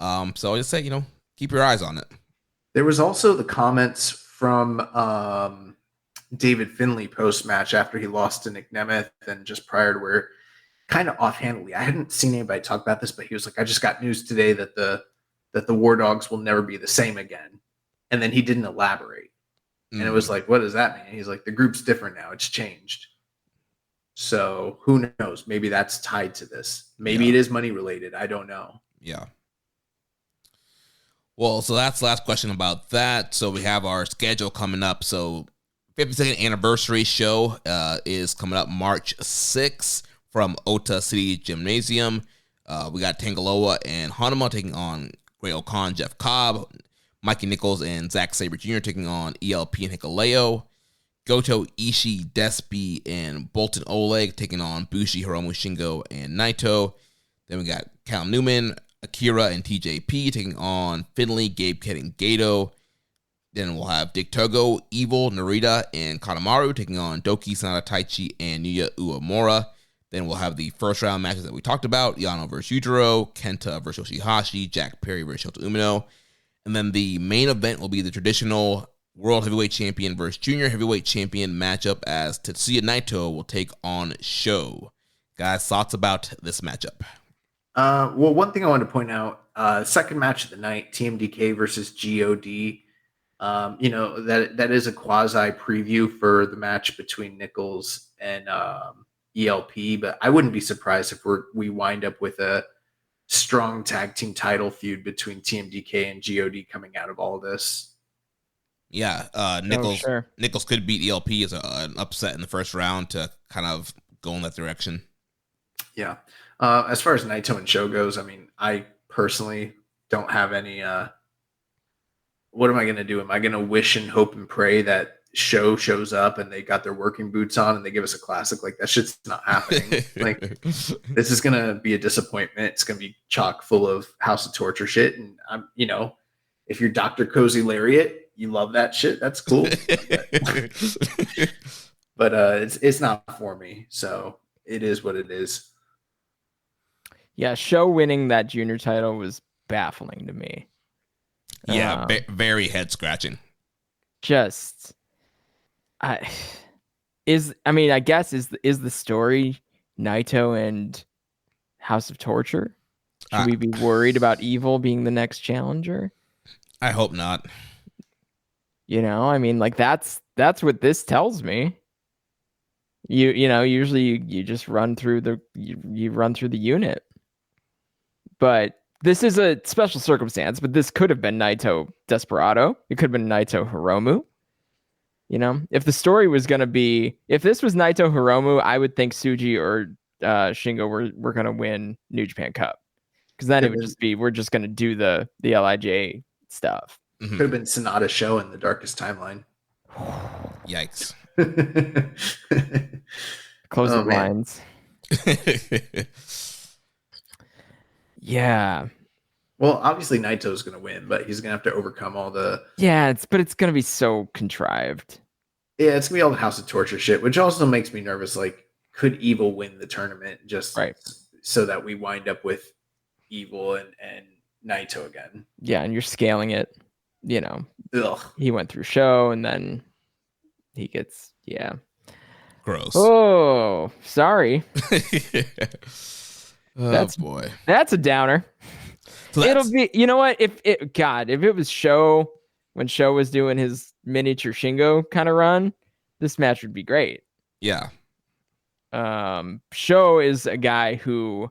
So I just say, keep your eyes on it. There was also the comments from David Finlay post-match after he lost to Nick Nemeth and just prior to where kind of offhandedly, I hadn't seen anybody talk about this, but he was like, I just got news today that the War Dogs will never be the same again. And then he didn't elaborate. And it was like, what does that mean? He's like, the group's different now. It's changed. So who knows? Maybe that's tied to this. Maybe it is money related. I don't know. Yeah. Well, so that's the last question about that. So we have our schedule coming up. So 52nd anniversary show is coming up March 6th from Ota City Gymnasium. We got Tangaloa and Hanuma taking on Gray O'Con, Jeff Cobb, Mikey Nichols and Zack Sabre Jr. taking on ELP and Hikuleo. Goto, Ishii, Despy, and Bolton Oleg taking on Bushi, Hiromu, Shingo, and Naito. Then we got Cal Newman, Akira, and TJP taking on Finlay, Gabe Kidd, and Gato. Then we'll have Dick Togo, Evil, Narita, and Kanemaru taking on Doki, Sanada, Taichi, and Yuya Uemura. Then we'll have the first round matches that we talked about. Yano versus Yujiro, Kenta versus Yoshihashi, Jack Perry versus Shota Umino. And then the main event will be the traditional World Heavyweight Champion versus Junior Heavyweight Champion matchup as Tetsuya Naito will take on Sho. Guys, thoughts about this matchup? Well, one thing I wanted to point out, second match of the night, TMDK versus GOD. That is a quasi preview for the match between Nichols and ELP, but I wouldn't be surprised if we wind up with a strong tag team title feud between TMDK and GOD coming out of all this. Yeah, Nichols could beat ELP as an upset in the first round to kind of go in that direction. Yeah. As far as Naito and Sho goes, I mean, I personally don't have any. What am I going to do? Am I going to wish and hope and pray that Sho shows up and they got their working boots on and they give us a classic? Like, that shit's not happening. Like, this is going to be a disappointment. It's going to be chock full of House of Torture shit. And if you're Dr. Cozy Lariat, you love that shit. That's cool. But it's not for me. So it is what it is. Yeah, Sho winning that junior title was baffling to me. Yeah, very head scratching. I guess is the story Naito and House of Torture? Should we be worried about Evil being the next challenger? I hope not. That's what this tells me. Usually you just run through the unit. But this is a special circumstance, but this could have been Naito Desperado. It could have been Naito Hiromu. If the story was going to be, if this was Naito Hiromu, I would think Tsuji or Shingo were going to win New Japan Cup. Because then it would just be, we're just going to do the LIJ stuff. Mm-hmm. Could have been Sonata Show in the Darkest Timeline. Yikes. Close the blinds. Yeah. Well, obviously Naito's going to win, but he's going to have to overcome all the... Yeah, it's going to be so contrived. Yeah, it's going to be all the House of Torture shit, which also makes me nervous. Like, could Evil win the tournament just so that we wind up with Evil and Naito again? Yeah, and you're scaling it, Ugh. He went through Sho, and then he gets... Yeah. Gross. Oh, sorry. Boy. That's a downer. So it'll be, you know what? If it was Sho when Sho was doing his miniature Shingo kind of run, this match would be great. Yeah. Sho is a guy who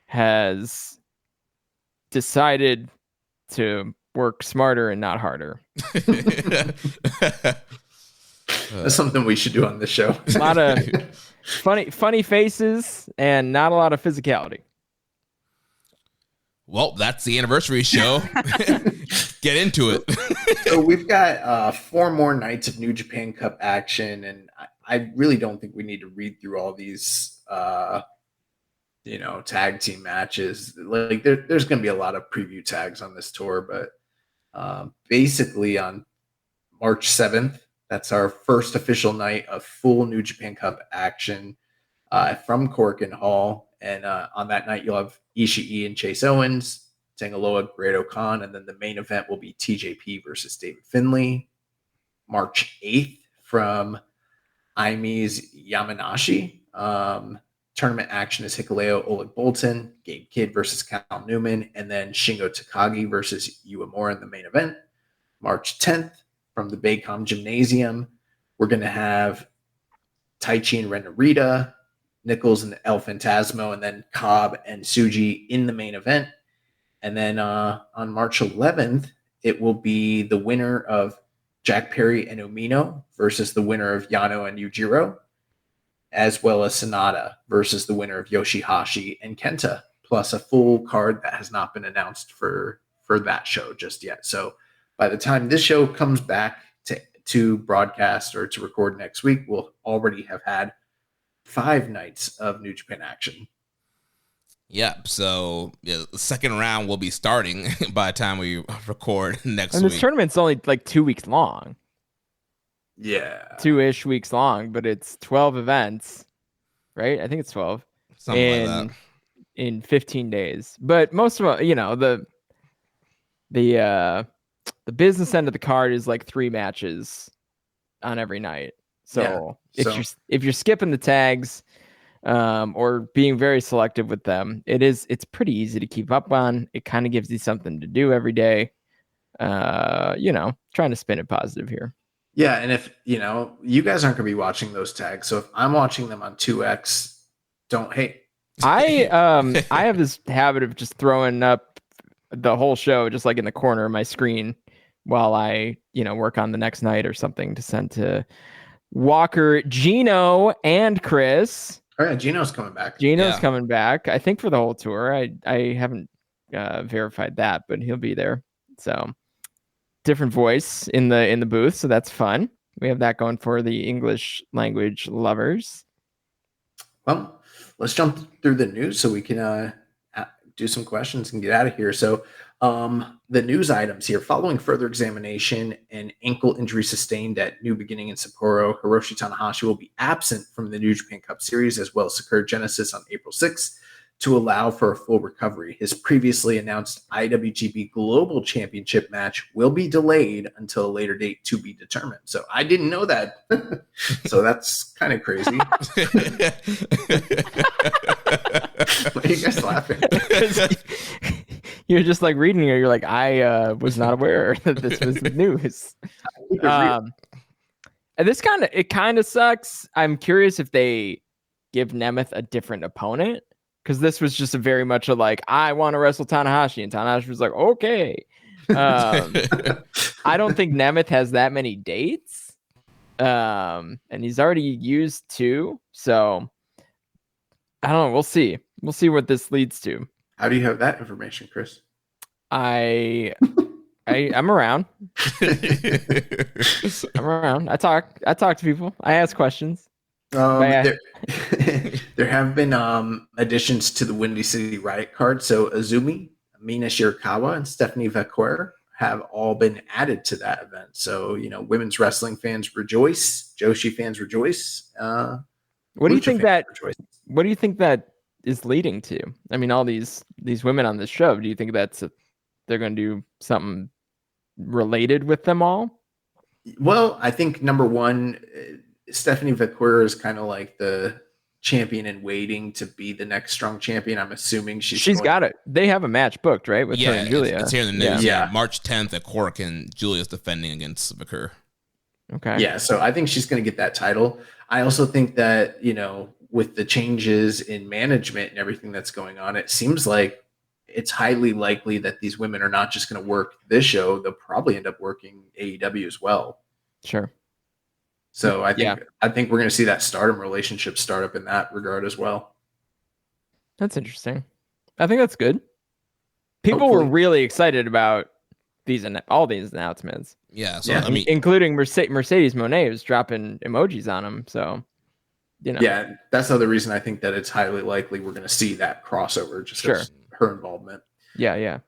has decided to work smarter and not harder. That's something we should do on this show. A lot of funny faces and not a lot of physicality. Well, that's the anniversary show. Get into it. So we've got 4 more nights of New Japan Cup action, and I really don't think we need to read through all these, tag team matches. Like there's going to be a lot of preview tags on this tour, but basically on March 7th, that's our first official night of full New Japan Cup action from Corkin Hall. And on that night, you'll have Ishii and Chase Owens, Tangaloa, Great-O-Khan, and then the main event will be TJP versus David Finlay. March 8th from Aimee's Yamanashi. Tournament action is Hikuleo, Oleg Boltin, Gabe Kidd versus Cal Newman, and then Shingo Takagi versus Uemura in the main event. March 10th from the Baycom Gymnasium, we're going to have Taichi and Ren Narita, Nichols and El Fantasmo, and then Cobb and Tsuji in the main event. And then on March 11th, it will be the winner of Jack Perry and Umino versus the winner of Yano and Yujiro, as well as Sonata versus the winner of Yoshihashi and Kenta, plus a full card that has not been announced for that show just yet. So by the time this show comes back to broadcast or to record next week, we'll already have had 5 nights of New Japan action. Yep. So the second round will be starting by the time we record next And week. this tournament's only like 2 weeks long. Yeah. 2-ish weeks long, but it's 12 events, right? I think it's 12. Something like that. In 15 days. But most of the business end of the card is like 3 matches on every night. So, if you're skipping the tags or being very selective with them, it's pretty easy to keep up on. It kind of gives you something to do every day. Trying to spin it positive here. Yeah, and if you guys aren't going to be watching those tags, so if I'm watching them on 2X, don't hate. I have this habit of just throwing up the whole show just like in the corner of my screen while I work on the next night or something to send to Walker, Gino, and Chris. Oh yeah, Gino's coming back. Gino's coming back, I think, for the whole tour. I haven't verified that, but he'll be there. So different voice in the booth, so that's fun. We have that going for the English language lovers. Well, let's jump through the news so we can do some questions and get out of here. So the news items here: following further examination, an ankle injury sustained at New Beginning in Sapporo, Hiroshi Tanahashi will be absent from the New Japan Cup Series as well as Sakura Genesis on April 6th to allow for a full recovery. His previously announced IWGP Global Championship match will be delayed until a later date to be determined. So I didn't know that. So that's kind of crazy. Why are you guys laughing? You're just like reading it. You're like, I was not aware that this was the news. And it kind of sucks. I'm curious if they give Nemeth a different opponent, because this was just a very much a like, I want to wrestle Tanahashi, and Tanahashi was like, okay. I don't think Nemeth has that many dates, and he's already used 2. So I don't know. We'll see. We'll see what this leads to. How do you have that information, Chris? I'm around. I'm around. I talk to people. I ask questions. There have been additions to the Windy City Riot card. So Azumi, Mina Shirakawa, and Stephanie Vaquer have all been added to that event. So, women's wrestling fans rejoice. Joshi fans rejoice. What do you think that is leading to? I mean, all these women on this show, do you think they're going to do something related with them all? Well, I think number one, Stephanie Vaquer is kind of like the champion in waiting to be the next strong champion. I'm assuming she's got it. They have a match booked, right? With her and Julia. It's here in the news. Yeah. March 10th at Cork, and Julia's defending against Vaquer. Okay. Yeah, so I think she's going to get that title. I also think that, with the changes in management and everything that's going on, it seems like it's highly likely that these women are not just going to work this show. They'll probably end up working AEW as well. Sure. So I think we're going to see that Stardom relationship start up in that regard as well. That's interesting. I think that's good. People were really excited about all these announcements. Yeah. So I mean, including Mercedes Moné was dropping emojis on them. So, Yeah, that's another reason I think that it's highly likely we're going to see that crossover just because her involvement. Yeah.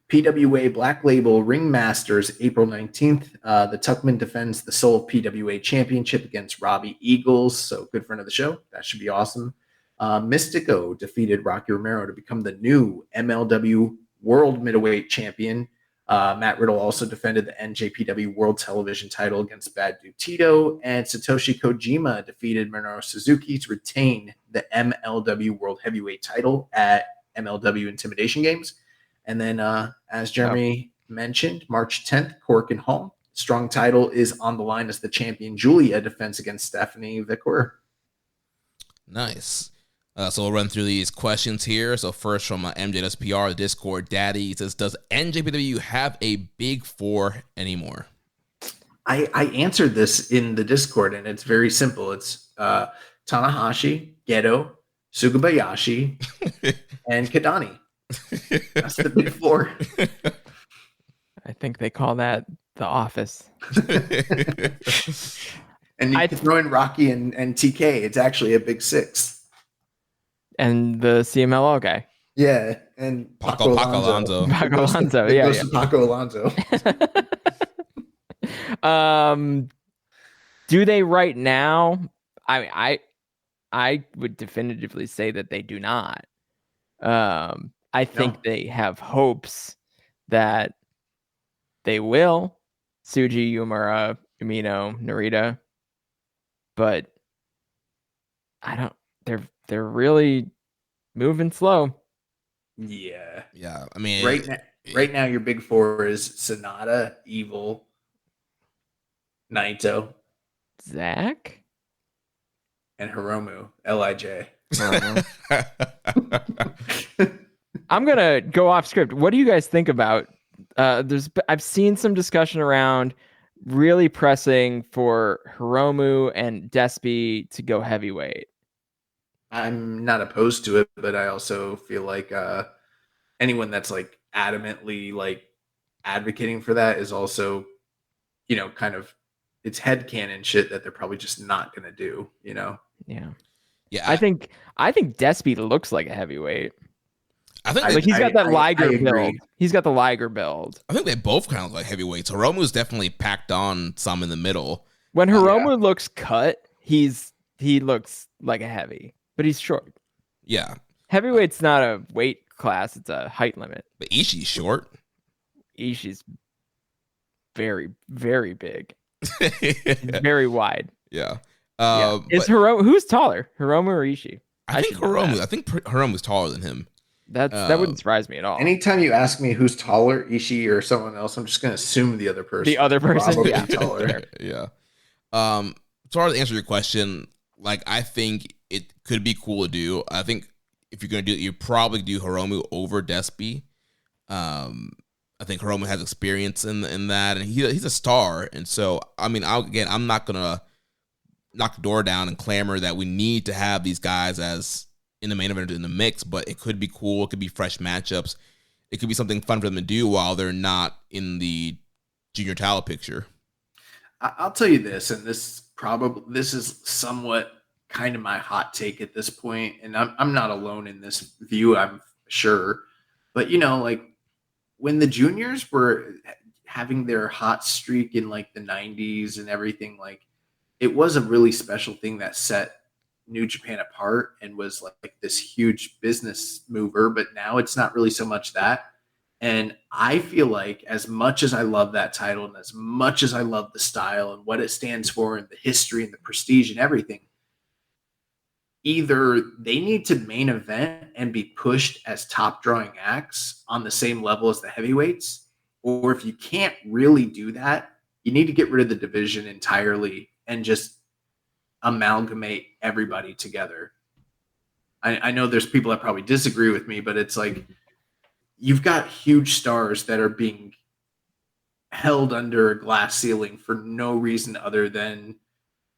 PWA Black Label Ringmasters, April 19th. The Tuckman defends the sole PWA championship against Robbie Eagles. So good friend of the show. That should be awesome. Mystico defeated Rocky Romero to become the new MLW World Middleweight Champion. Matt Riddle also defended the NJPW World Television title against Bad Dude Tito, and Satoshi Kojima defeated Minoru Suzuki to retain the MLW World Heavyweight title at MLW Intimidation Games. And then, as Jeremy mentioned, March 10th, Cork and Hall. Strong title is on the line as the champion Julia defends against Stephanie Vicor. Nice. So we'll run through these questions here. So first from MJSPR, the Discord Daddy, he says, does NJPW have a big four anymore? I answered this in the Discord, and it's very simple. It's Tanahashi, Gedo, Sugabayashi, and Kadani. That's the big four. I think they call that the Office. And you can throw in Rocky and TK. It's actually a big six. And the CMLL guy. Yeah, and Paco Alonso. Paco Alonso, yeah. Goes to Paco Alonso. Do they right now? I would definitively say that they do not. I think they have hopes that they will. Tsuji, Yumura, Umino, Narita. But I don't. They're really moving slow. Yeah. Yeah. I mean, right now, your big four is Sonata, Evil, Naito, Zach, and Hiromu, Lij. I'm gonna go off script. What do you guys think about? I've seen some discussion around really pressing for Hiromu and Despy to go heavyweight. I'm not opposed to it, but I also feel like anyone that's like adamantly like advocating for that is also, kind of it's headcanon shit that they're probably just not gonna do, Yeah. Yeah. I think Despy looks like a heavyweight. I think he's got that Liger build. agree. He's got the Liger build. I think they both kind of look like heavyweights. Hiromu's definitely packed on some in the middle. When Hiromu looks cut, he looks like a heavy, but he's short. Yeah. Heavyweight's not a weight class; it's a height limit. But Ishii's short. Ishii's very, very big. He's very wide. Yeah. Is Hiromu who's taller, Hiromu or Ishii? I think Hiromu. I think Hiromu's taller than him. That wouldn't surprise me at all. Anytime you ask me who's taller, Ishii or someone else, I'm just gonna assume the other person. The other person, probably yeah. taller. Yeah. So to answer your question, like I think it could be cool to do. I think if you're gonna do it, you probably do Hiromu over Despy. I think Hiromu has experience in that, and he's a star. And so, I mean, I'm not gonna knock the door down and clamor that we need to have these guys as in the main event in the mix, but it could be cool. It could be fresh matchups. It could be something fun for them to do while they're not in the junior title picture. I'll tell you this, and this is somewhat kind of my hot take at this point, and I'm not alone in this view, I'm sure. But like when the juniors were having their hot streak in like the 90s and everything, like it was a really special thing that set New Japan apart and was like this huge business mover. But now it's not really so much that. And I feel like as much as I love that title and as much as I love the style and what it stands for and the history and the prestige and everything, either they need to main event and be pushed as top drawing acts on the same level as the heavyweights, or if you can't really do that, you need to get rid of the division entirely and just amalgamate everybody together. I know there's people that probably disagree with me, but it's like you've got huge stars that are being held under a glass ceiling for no reason other than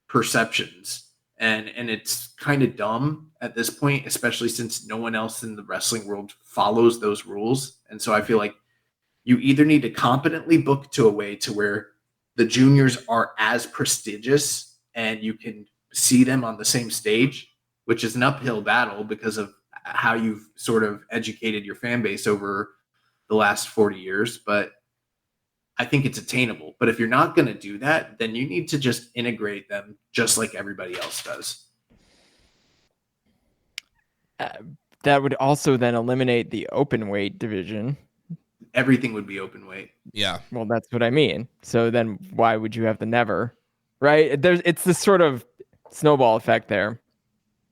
perceptions. And it's kind of dumb at this point, especially since no one else in the wrestling world follows those rules. And so I feel like you either need to competently book to a way to where the juniors are as prestigious and you can see them on the same stage, which is an uphill battle because of how you've sort of educated your fan base over the last 40 years. But I think it's attainable. But if you're not going to do that, then you need to just integrate them just like everybody else does. That would also then eliminate the open weight division. Everything would be open weight. Yeah. Well, that's what I mean. So then why would you have the never? Right? It's this sort of snowball effect there.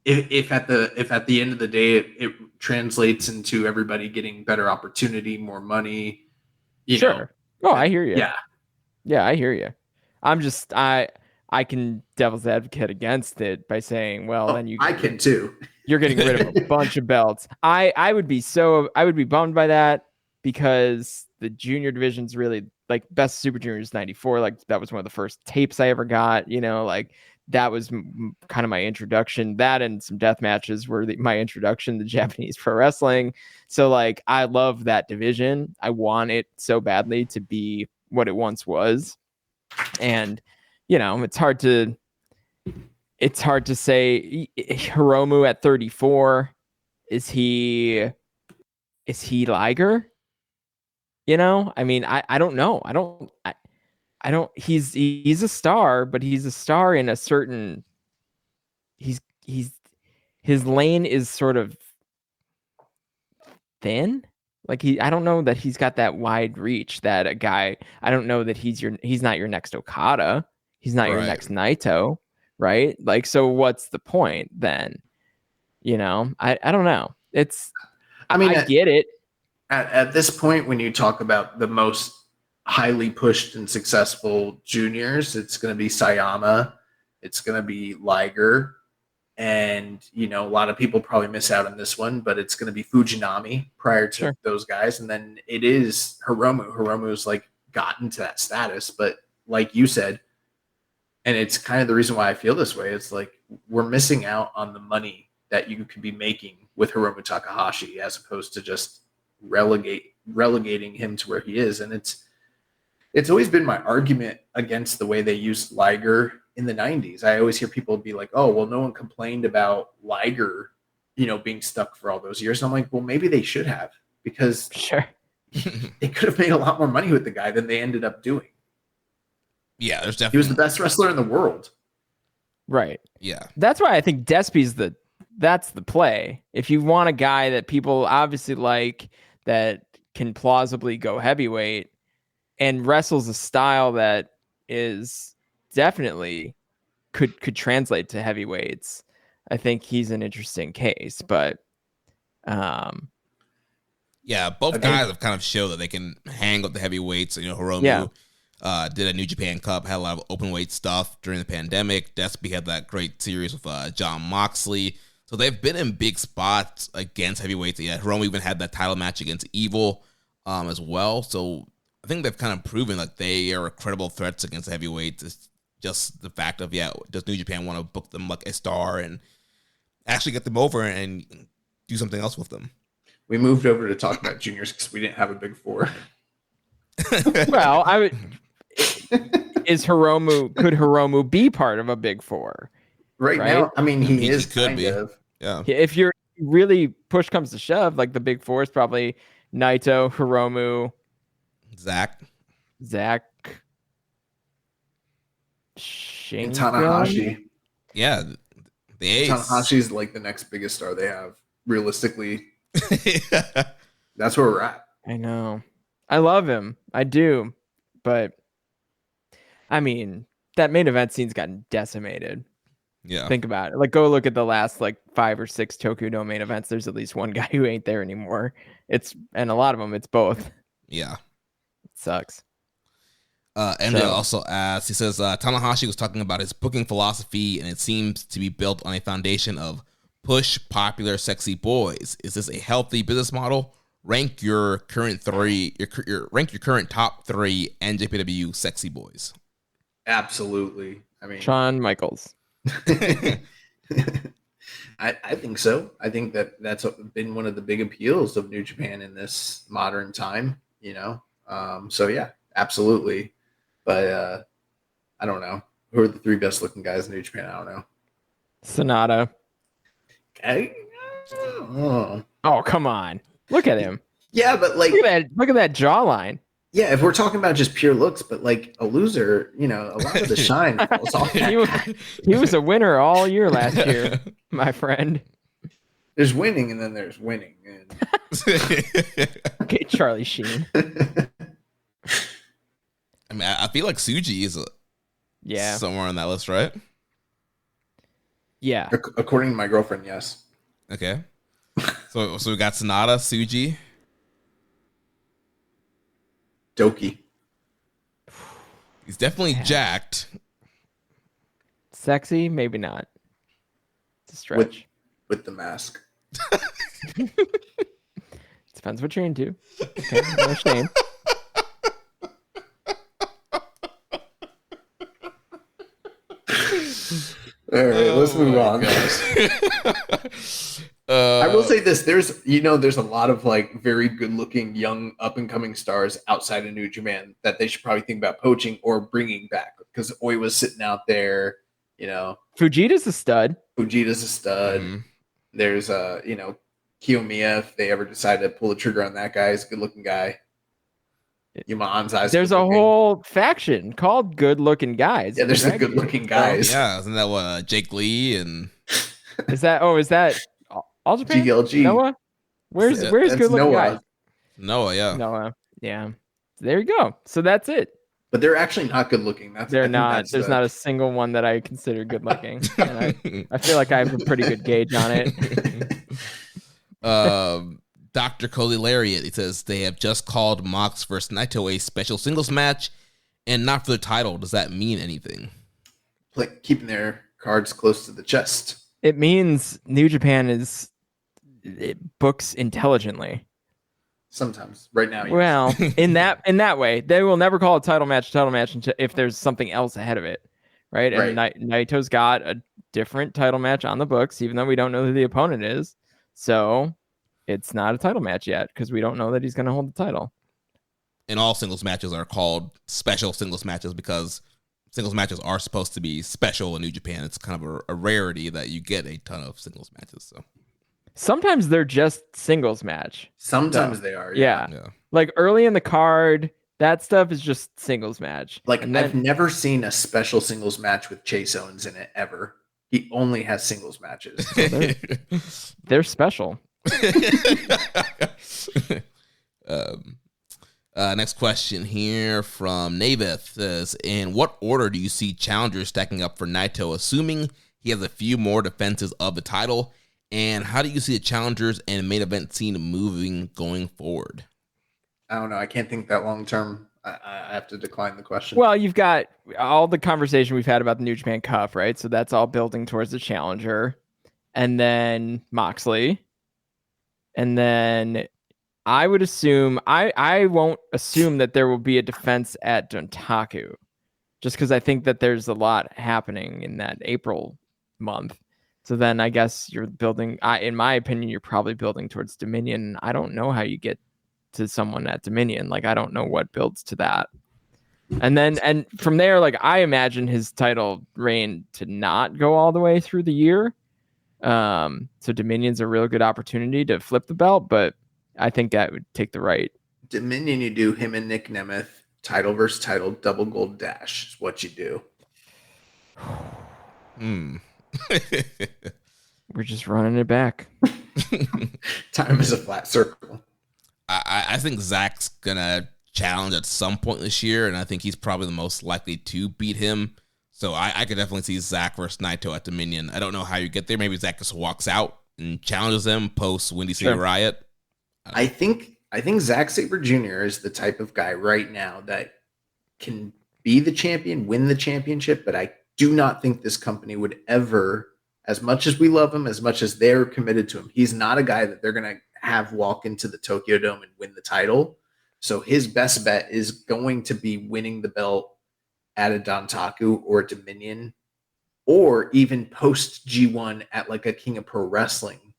If at the end of the day it translates into everybody getting better opportunity, more money, sure. Oh, I hear you. Yeah, I hear you. I'm just I can devil's advocate against it by saying, well, then I can too. You're getting rid of a bunch of belts. I would be bummed by that because the junior division's really like best super juniors 94. Like that was one of the first tapes I ever got, like that was kind of my introduction. That and some death matches were my introduction to Japanese pro wrestling. So like, I love that division. I want it so badly to be what it once was. And, it's hard to say Hiromu at 34. Is he Liger? I mean, I don't know. I don't, he's a star, but he's a star in a certain, his lane is sort of thin. Like I don't know that he's got that wide reach that a guy, I don't know that he's not your next Okada. He's not your next Naito, right? Like, so what's the point then? I don't know. I get it. At this point, when you talk about the most highly pushed and successful juniors, it's going to be Sayama, it's going to be Liger, and a lot of people probably miss out on this one, but it's going to be Fujinami prior to those guys, and then it is Hiromu's like gotten to that status, but like you said, and it's kind of the reason why I feel this way, it's like we're missing out on the money that you could be making with Hiromu Takahashi as opposed to just relegating him to where he is. And it's always been my argument against the way they used Liger in the 90s. I always hear people be like, oh, well, no one complained about Liger, being stuck for all those years. And I'm like, well, maybe they should have, because they could have made a lot more money with the guy than they ended up doing. Yeah, there's definitely. He was the best wrestler in the world. Right. Yeah. That's why I think Despy's that's the play. If you want a guy that people obviously like, that can plausibly go heavyweight and wrestles a style that is definitely could translate to heavyweights, I think he's an interesting case. But yeah, both guys have kind of showed that they can hang with the heavyweights. Hiromu did a New Japan Cup, had a lot of open weight stuff during the pandemic. Despy had that great series with John Moxley. So they've been in big spots against heavyweights. Yeah, Hiromu even had that title match against Evil as well. So I think they've kind of proven like they are credible threats against heavyweights. It's just the fact of, does New Japan want to book them like a star and actually get them over and do something else with them? We moved over to talk about juniors because we didn't have a big four. Well, could Hiromu be part of a big four? Right now, I mean, he could be. Yeah. If you're really push comes to shove, like the big four is probably Naito, Hiromu, Zack, Shingo, and Tanahashi. Yeah, the ace. Tanahashi's like the next biggest star they have. Realistically, that's where we're at. I know. I love him. I do. But I mean, that main event scene's gotten decimated. Yeah. Think about it. Like, go look at the last 5 or 6 Tokyo Dome main events. There's at least one guy who ain't there anymore. And a lot of them, it's both. Yeah. It sucks. MJ also asked, he says, Tanahashi was talking about his booking philosophy, and it seems to be built on a foundation of push popular sexy boys. Is this a healthy business model? Rank your current top 3 NJPW sexy boys. Absolutely. I mean, Shawn Michaels. I think so. I think that's been one of the big appeals of New Japan in this modern time, So yeah, absolutely. But I don't know. Who are the 3 best looking guys in New Japan? I don't know. Sonata. Oh, come on. Look at him. Yeah, but look at that jawline. Yeah, if we're talking about just pure looks, but like a loser, a lot of the shine falls off. He was a winner all year last year, my friend. There's winning and then there's winning. And Okay, Charlie Sheen. I mean, I feel like Suji is Yeah. somewhere on that list, right? Yeah. according to my girlfriend, yes. Okay. So we got Sonata, Suji. Doki. He's definitely jacked. Sexy, maybe not. It's a stretch. With the mask. Depends what you're into. Okay, no shame. All right, let's move on. I will say this: there's a lot of like very good-looking young up-and-coming stars outside of New Japan that they should probably think about poaching or bringing back, because Oi was sitting out there. Fujita's a stud. Fujita's a stud. Mm-hmm. There's Kiyomiya, if they ever decide to pull the trigger on that guy, he's a good-looking guy. Yuma Anzai's There's a whole faction called Good Looking Guys. Yeah, there's the good-looking guys. Yeah, isn't that what Jake Lee and Is that All Japan? GLG. Noah? Where's That's Good Looking Noah. Guys? Noah? Yeah, Noah. Yeah. There you go. So that's it. But they're actually not good-looking. They're not. There's not a single one that I consider good looking. And I feel like I have a pretty good gauge on it. Dr. Cody Lariat, he says they have just called Mox versus Naito a special singles match and not for the title. Does that mean anything? like keeping their cards close to the chest. It means New Japan it books intelligently. Sometimes, right now. Yes. Well, in that way, they will never call a title match if there's something else ahead of it, right? And Naito's got a different title match on the books, even though we don't know who the opponent is. So it's not a title match yet because we don't know that he's going to hold the title. And all singles matches are called special singles matches because singles matches are supposed to be special in New Japan. It's kind of a rarity that you get a ton of singles matches. So sometimes they're just singles match. Sometimes they are. Yeah. Like early in the card, that stuff is just singles match. Like I've never seen a special singles match with Chase Owens in it ever. He only has singles matches. They're special. Next question here from Navith says, in what order do you see challengers stacking up for Naito, assuming he has a few more defenses of the title? And how do you see the challengers and main event scene moving going forward? I don't know. I can't think that long term. I have to decline the question. Well, you've got all the conversation we've had about the New Japan Cup, right? So that's all building towards the challenger. And then Moxley. And then I would assume, I won't assume that there will be a defense at Dontaku, just because I think that there's a lot happening in that April month. So then I guess you're building, in my opinion, you're probably building towards Dominion. I don't know how you get to someone at Dominion. Like, I don't know what builds to that. And from there, like, I imagine his title reign to not go all the way through the year. So Dominion's a real good opportunity to flip the belt, but I think that would take the right. Dominion, you do him and Nick Nemeth, title versus title, double gold dash is what you do. We're just running it back. Time is a flat circle. I think Zach's gonna challenge at some point this year, and I think he's probably the most likely to beat him. So I could definitely see Zach versus Naito at Dominion. I don't know how you get there. Maybe Zach just walks out and challenges him post Windy City Riot. I think Zack Sabre Jr. is the type of guy right now that can be the champion, win the championship, but I do not think this company would ever, as much as we love him, as much as they're committed to him, he's not a guy that they're going to have walk into the Tokyo Dome and win the title. So his best bet is going to be winning the belt at a Dontaku or a Dominion, or even post G1 at like a King of Pro Wrestling,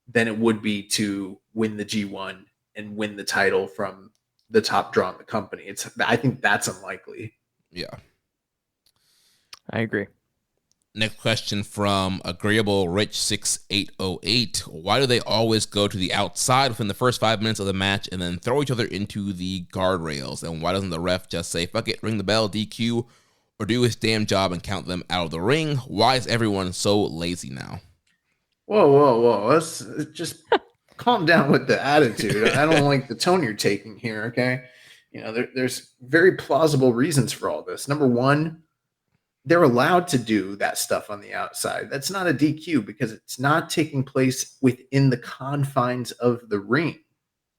than it would be to win the G1 and win the title from the top draw in the company. I think that's unlikely. Yeah. I agree. Next question from Agreeable Rich 6808. Why do they always go to the outside within the first 5 minutes of the match and then throw each other into the guardrails? And why doesn't the ref just say, fuck it, ring the bell, DQ, or do his damn job and count them out of the ring? Why is everyone so lazy now? Whoa. Let's just calm down with the attitude. I don't like the tone you're taking here, okay? There's very plausible reasons for all this. Number one, they're allowed to do that stuff on the outside. That's not a DQ because it's not taking place within the confines of the ring.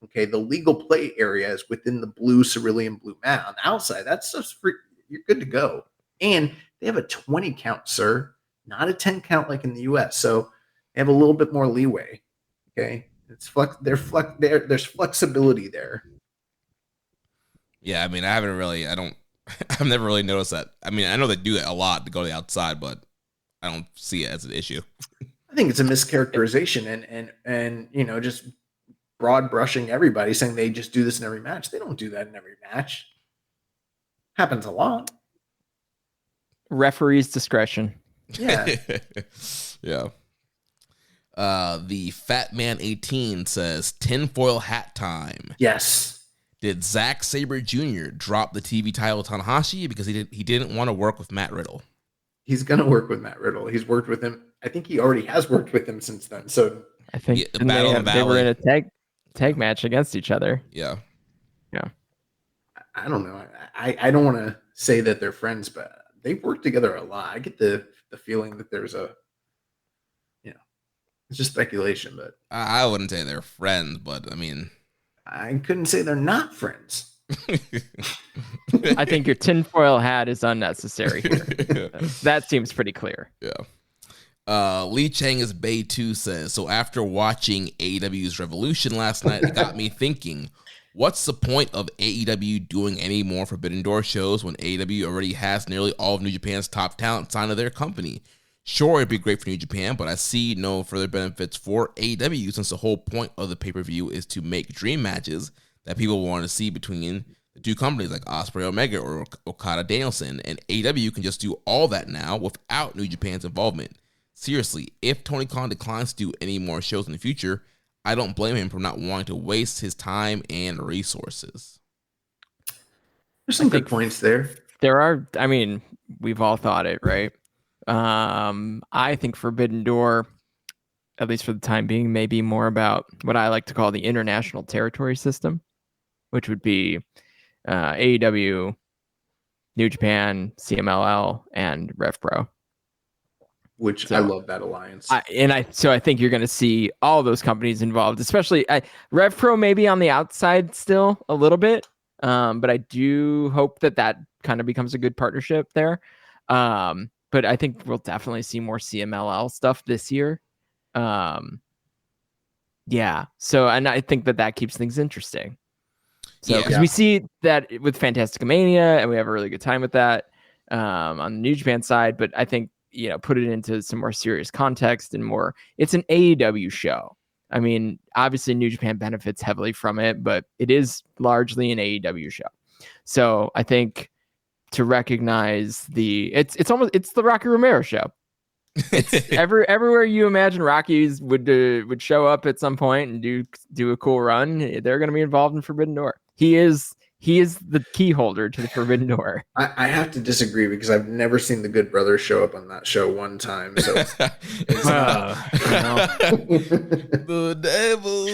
Okay, the legal play area is within the blue cerulean blue mat. On the outside, that stuff's free. You're good to go. And they have a 20 count, sir, not a 10 count like in the US. So they have a little bit more leeway. Okay, there's flexibility there. Yeah, I mean, I've never really noticed that. I mean, I know they do it a lot to go to the outside, but I don't see it as an issue. I think it's a mischaracterization and just broad brushing everybody, saying they just do this in every match. They don't do that in every match. Happens a lot. Referee's discretion. Yeah. Yeah. The Fat Man 18 says tinfoil hat time. Yes. Did Zack Sabre Jr. drop the TV title to Tanahashi because he didn't want to work with Matt Riddle? He's gonna work with Matt Riddle. He's worked with him. I think he already has worked with him since then. So I think they were in a tag match against each other. Yeah. I don't know. I don't want to say that they're friends, but they've worked together a lot. I get the feeling that there's it's just speculation, but I wouldn't say they're friends, but I mean, I couldn't say they're not friends. I think your tinfoil hat is unnecessary here. That seems pretty clear. Yeah. Lee Chang is Bay 2 says, so after watching AEW's Revolution last night, it got me thinking, what's the point of AEW doing any more Forbidden Door shows when AEW already has nearly all of New Japan's top talent signed to their company? Sure, it'd be great for New Japan, but I see no further benefits for AEW since the whole point of the pay-per-view is to make dream matches that people want to see between the two companies like Ospreay Omega or Okada Danielson, and AEW can just do all that now without New Japan's involvement. Seriously, if Tony Khan declines to do any more shows in the future, I don't blame him for not wanting to waste his time and resources. There's some good points there. There are, I mean, we've all thought it, right? I think Forbidden Door, at least for the time being, may be more about what I like to call the international territory system, which would be AEW, New Japan, CMLL, and RevPro. Which I love that alliance. So I think you're going to see all those companies involved, especially RevPro maybe on the outside still a little bit, but I do hope that kind of becomes a good partnership there. But I think we'll definitely see more CMLL stuff this year. Yeah. So, and I think that keeps things interesting. So, because we see that with Fantastica Mania, and we have a really good time with that on the New Japan side. But I think, put it into some more serious context and more, it's an AEW show. I mean, obviously New Japan benefits heavily from it, but it is largely an AEW show. So I think to recognize it's the Rocky Romero show. It's everywhere you imagine Rockies would show up at some point and do a cool run. They're going to be involved in Forbidden Door. He is the key holder to the Forbidden Door. I have to disagree because I've never seen the Good Brothers show up on that show one time. So the devil.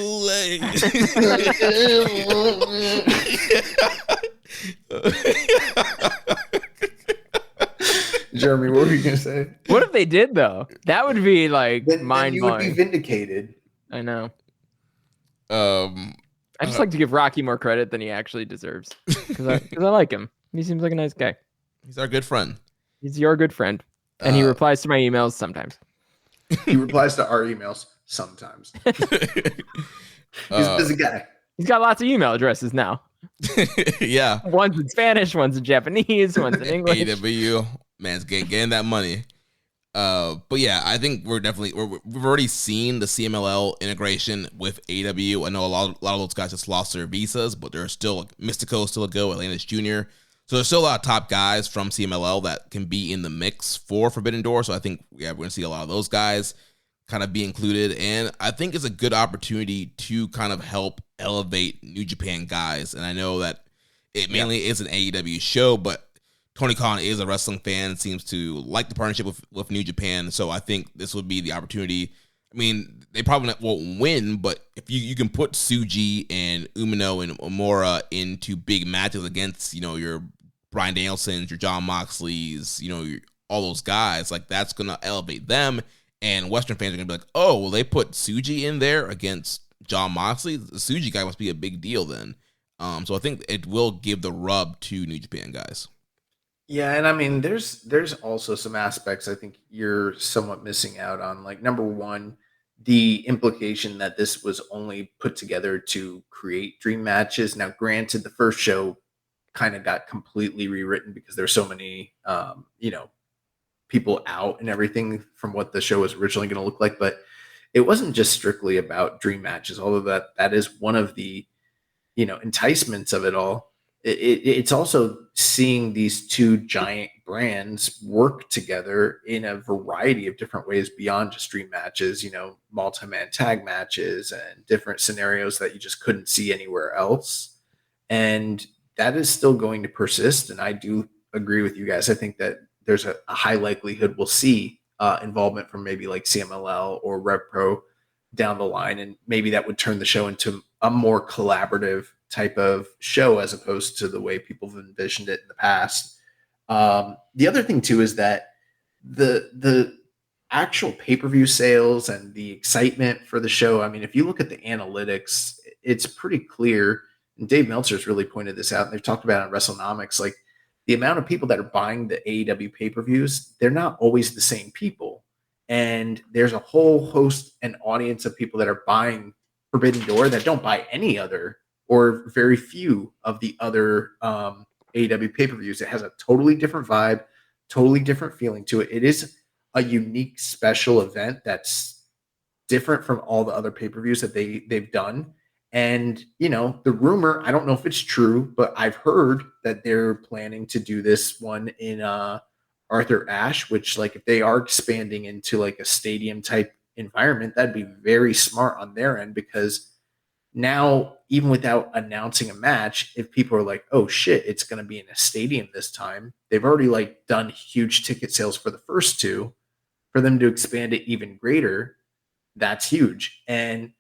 Jeremy, what were you gonna say? What if they did though? That would be like mind blowing. You would be vindicated. I know. I just like to give Rocky more credit than he actually deserves because I like him. He seems like a nice guy. He's our good friend. He's your good friend, and he replies to my emails sometimes. He replies to our emails sometimes. He's a busy guy. He's got lots of email addresses now. Yeah. One's in Spanish, one's in Japanese, one's in English. AW, man's getting that money. But yeah, I think we've already seen the CMLL integration with AW. I know a lot of those guys just lost their visas, but there's still Mystico still a go, Atlantis Jr. So there's still a lot of top guys from CMLL that can be in the mix for Forbidden Door. So I think we're going to see a lot of those guys kind of be included. And I think it's a good opportunity to kind of help elevate New Japan guys. And I know that it mainly is an AEW show, but Tony Khan is a wrestling fan and seems to like the partnership with New Japan. So I think this would be the opportunity. I mean, they probably won't win, but if you can put Tsuji and Umino and Omura into big matches against, your Bryan Danielsons, your John Moxleys, all those guys, like that's going to elevate them. And Western fans are going to be like, oh, well, they put Tsuji in there against John Moxley. The Tsuji guy must be a big deal then. So I think it will give the rub to New Japan guys. Yeah, and I mean, there's also some aspects I think you're somewhat missing out on. Like, number one, the implication that this was only put together to create dream matches. Now, granted, the first show kind of got completely rewritten because there's so many, people out and everything from what the show was originally going to look like. But it wasn't just strictly about dream matches, although that is one of the enticements of it all. It's also seeing these two giant brands work together in a variety of different ways beyond just dream matches, multi-man tag matches and different scenarios that you just couldn't see anywhere else. And that is still going to persist. And I do agree with you guys. I think that there's a high likelihood we'll see involvement from maybe like CMLL or Rev Pro down the line. And maybe that would turn the show into a more collaborative type of show as opposed to the way people have envisioned it in the past. The other thing too is that the actual pay-per-view sales and the excitement for the show, I mean, if you look at the analytics, it's pretty clear, and Dave Meltzer's really pointed this out, and they've talked about it on WrestleNomics, like the amount of people that are buying the AEW pay-per-views, they're not always the same people. And there's a whole host and audience of people that are buying Forbidden Door that don't buy any other or very few of the other AEW pay-per-views. It has a totally different vibe, totally different feeling to it. It is a unique special event that's different from all the other pay-per-views that they've done. And, the rumor, I don't know if it's true, but I've heard that they're planning to do this one in Arthur Ashe, which, like, if they are expanding into like a stadium type environment, that'd be very smart on their end, because now, even without announcing a match, if people are like, oh shit, it's going to be in a stadium this time, they've already like done huge ticket sales for the first two. For them to expand it even greater, that's huge. And,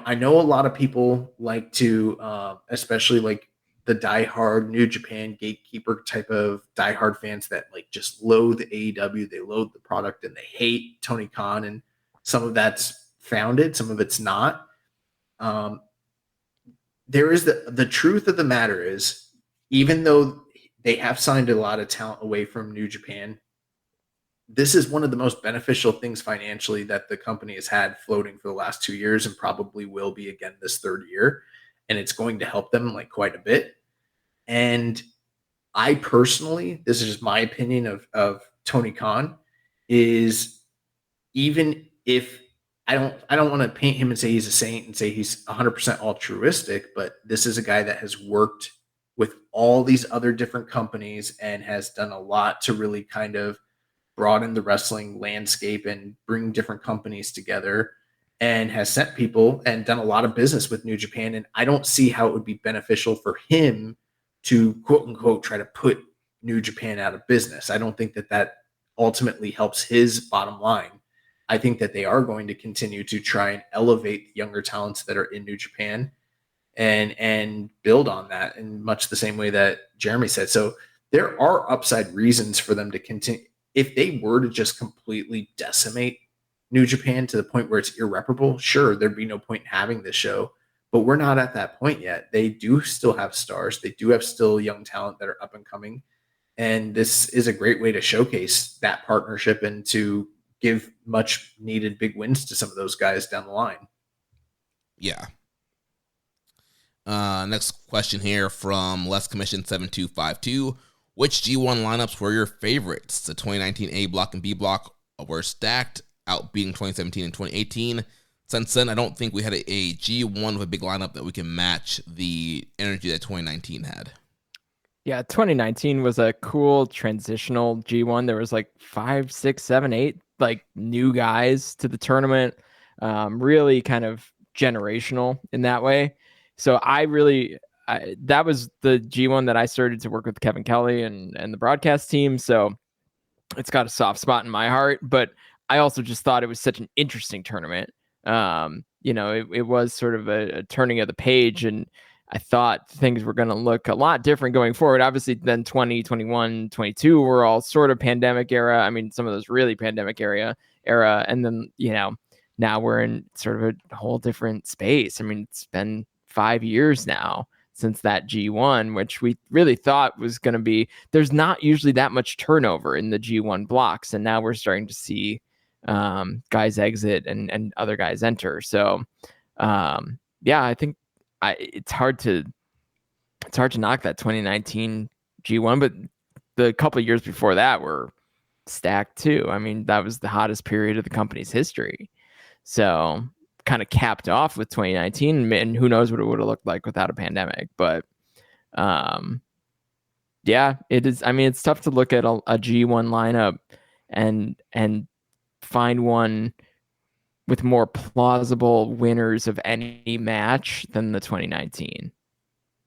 I know a lot of people like to, especially like the diehard New Japan gatekeeper type of diehard fans that like just loathe AEW, they loathe the product and they hate Tony Khan. And some of that's founded, some of it's not. There is the truth of the matter is, even though they have signed a lot of talent away from New Japan, this is one of the most beneficial things financially that the company has had floating for the last 2 years and probably will be again this third year. And it's going to help them like quite a bit. And I personally, this is just my opinion of Tony Khan, is even if I don't want to paint him and say he's a saint and say he's 100% altruistic, but this is a guy that has worked with all these other different companies and has done a lot to really kind of broaden the wrestling landscape and bring different companies together, and has sent people and done a lot of business with New Japan. And I don't see how it would be beneficial for him to quote unquote try to put New Japan out of business. I don't think that ultimately helps his bottom line. I think that they are going to continue to try and elevate the younger talents that are in New Japan and build on that in much the same way that Jeremy said. So there are upside reasons for them to continue. If they were to just completely decimate New Japan to the point where it's irreparable, sure, there'd be no point in having this show. But we're not at that point yet. They do still have stars. They do have still young talent that are up and coming. And this is a great way to showcase that partnership and to give much needed big wins to some of those guys down the line. Yeah. Next question here from Less Commission 7252. Which G1 lineups were your favorites? The 2019 A block and B block were stacked, outbeating 2017 and 2018. Since then, I don't think we had a G1 with a big lineup that we can match the energy that 2019 had. Yeah, 2019 was a cool transitional G1. There was like 5, 6, 7, 8 like new guys to the tournament. Really kind of generational in that way. So that was the G1 that I started to work with Kevin Kelly and the broadcast team. So it's got a soft spot in my heart. But I also just thought it was such an interesting tournament. It was sort of a turning of the page, and I thought things were going to look a lot different going forward. Obviously, then 20, 21, 22 were all sort of pandemic era. I mean, some of those really pandemic era. And then, now we're in sort of a whole different space. I mean, it's been 5 years now since that G1, which we really thought was going to be, there's not usually that much turnover in the G1 blocks. And now we're starting to see guys exit and other guys enter. So, I think it's hard to knock that 2019 G1, but the couple of years before that were stacked too. I mean, that was the hottest period of the company's history. So kind of capped off with 2019, and who knows what it would have looked like without a pandemic. But it is. I mean, it's tough to look at a G1 lineup and find one with more plausible winners of any match than the 2019,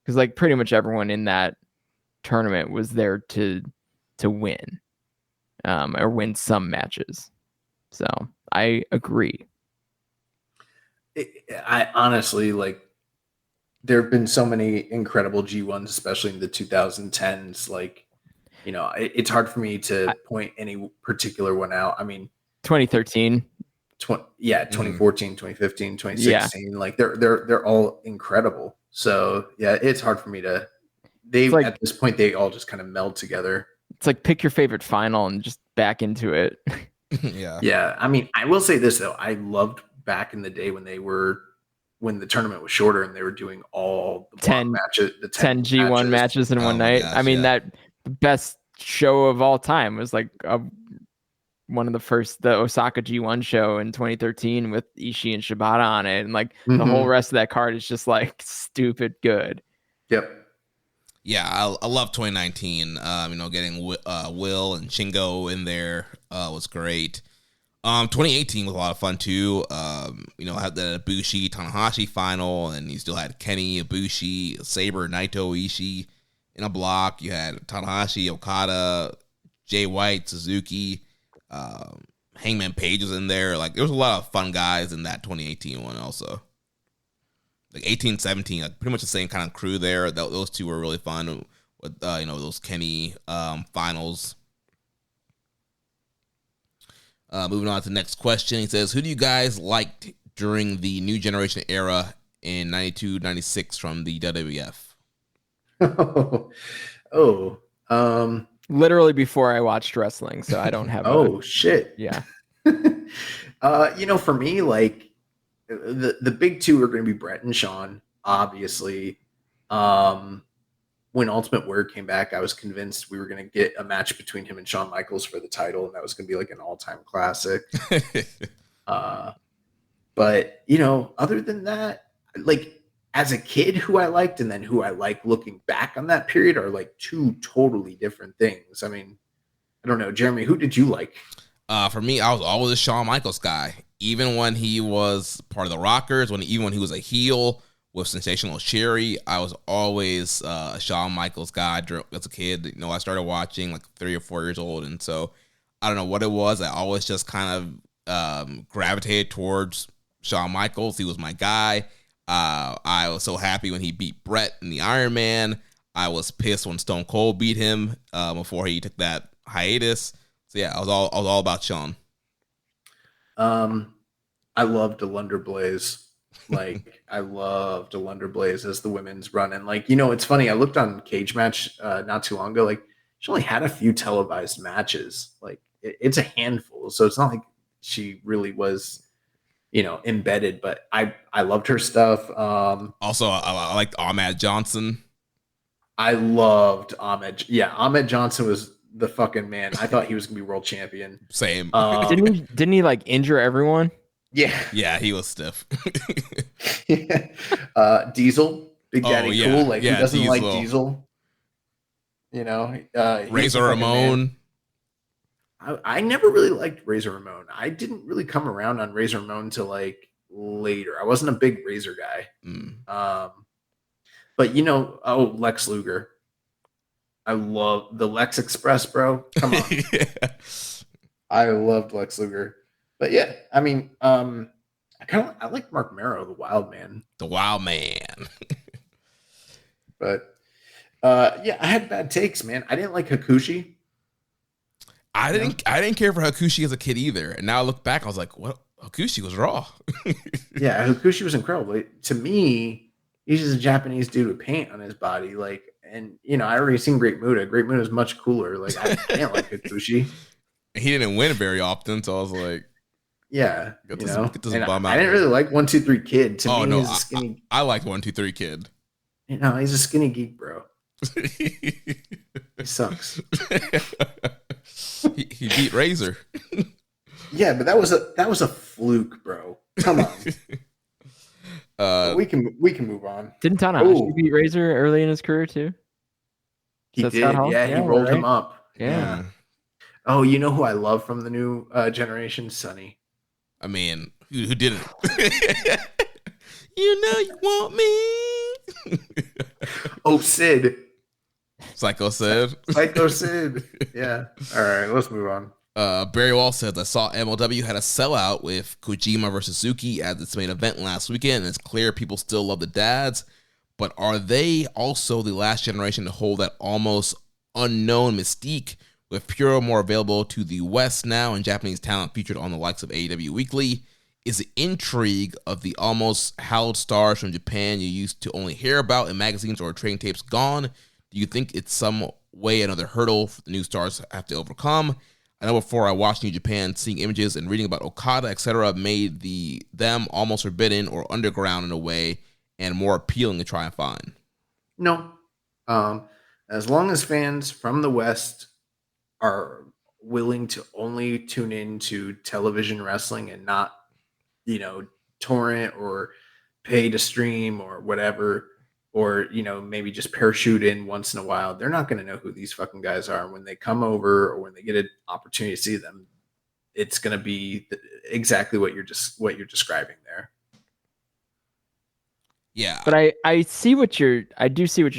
because like pretty much everyone in that tournament was there to win, or win some matches. So I agree. I honestly, like, there have been so many incredible G1s, especially in the 2010s. Like, it's hard for me to point any particular one out. I mean, 2013. 2014, 2015, 2016. Like they're all incredible. So yeah, it's hard for me to. At this point they all just kind of meld together. It's like pick your favorite final and just back into it. Yeah. I mean, I will say this though. I loved back in the day when the tournament was shorter and they were doing all the 10 matches, the 10 G1 matches in one night. Gosh, I mean, that best show of all time was like one of the Osaka G1 show in 2013 with Ishii and Shibata on it. And like the whole rest of that card is just like stupid good. Yep. Yeah, I love 2019. Getting Will and Shingo in there was great. 2018 was a lot of fun too. Had the Ibushi Tanahashi final, and you still had Kenny, Ibushi, Saber, Naito, Ishii in a block. You had Tanahashi, Okada, Jay White, Suzuki, Hangman Page was in there. Like there was a lot of fun guys in that 2018 one also. Like 18, 17, like pretty much the same kind of crew there. Those two were really fun with those Kenny finals. Moving on to the next question. He says, who do you guys liked during the New Generation era in 92, 96 from the WWF? Literally before I watched wrestling, so I don't have shit. Yeah. For me, like the big two are going to be Brett and Sean, obviously. When Ultimate Warrior came back, I was convinced we were going to get a match between him and Shawn Michaels for the title, and that was going to be like an all-time classic. But, other than that, like as a kid, who I liked and then who I like looking back on that period are like two totally different things. I mean, I don't know. Jeremy, who did you like? For me, I was always a Shawn Michaels guy. Even when he was part of the Rockers, even when he was a heel with Sensational Sherry, I was always a Shawn Michaels guy as a kid. I started watching like 3 or 4 years old, and so I don't know what it was. I always just kind of gravitated towards Shawn Michaels. He was my guy. I was so happy when he beat Brett in the Iron Man. I was pissed when Stone Cold beat him before he took that hiatus. So yeah, I was all about Shawn. I loved Delunder Blaze. Like I loved Delunder Blaze as the women's run. And like, it's funny. I looked on Cage Match not too long ago. Like she only had a few televised matches. Like it's a handful. So it's not like she really was, embedded, but I loved her stuff. Also, I liked Ahmed Johnson. I loved Ahmed. Yeah. Ahmed Johnson was the fucking man. I thought he was gonna be world champion. Same. Didn't he like injure everyone? Yeah, he was stiff. Diesel, Big Daddy Cool. Like who doesn't Diesel. like Diesel? Razor Ramon. I never really liked Razor Ramon. I didn't really come around on Razor Ramon until like later. I wasn't a big Razor guy. But Lex Luger. I love the Lex Express, bro. Come on. I loved Lex Luger. But yeah, I mean, I like Mark Marrow, the Wild Man. The Wild Man. But yeah, I had bad takes, man. I didn't like Hakushi. I didn't care for Hakushi as a kid either. And now I look back, I was like, what? Hakushi was raw. Yeah, Hakushi was incredible. To me, he's just a Japanese dude with paint on his body. Like, and I already seen Great Muta. Great Muta is much cooler. Like, I didn't like Hakushi. He didn't win very often, so I was like, yeah, get this bum out. I didn't really like 1-2-3 Kid. To me, no, he's a skinny. I like 1-2-3 Kid. He's a skinny geek, bro. He sucks. he beat Razor. Yeah, but that was a fluke, bro. Come on. We can move on. Didn't Tanahashi beat Razor early in his career too? He did. Yeah, he rolled him up. Yeah. Oh, you know who I love from the new generation? Sonny. I mean, who didn't? You know you want me. Oh, Sid. Psycho Sid. Psycho Sid. Yeah. All right, let's move on. Barry Wall says, I saw MLW had a sellout with Kojima versus Suzuki at its main event last weekend, and it's clear people still love the dads, but are they also the last generation to hold that almost unknown mystique, with Puro more available to the West now and Japanese talent featured on the likes of AEW Weekly? Is the intrigue of the almost hallowed stars from Japan you used to only hear about in magazines or trading tapes gone? Do you think it's some way another hurdle for the new stars have to overcome? I know before I watched New Japan, seeing images and reading about Okada, etc., made them almost forbidden or underground in a way and more appealing to try and find. No. As long as fans from the West are willing to only tune in to television wrestling and not, torrent or pay to stream or whatever, or, maybe just parachute in once in a while, they're not going to know who these fucking guys are. When they come over or when they get an opportunity to see them, it's going to be exactly what you're describing there. Yeah. But I do see what you're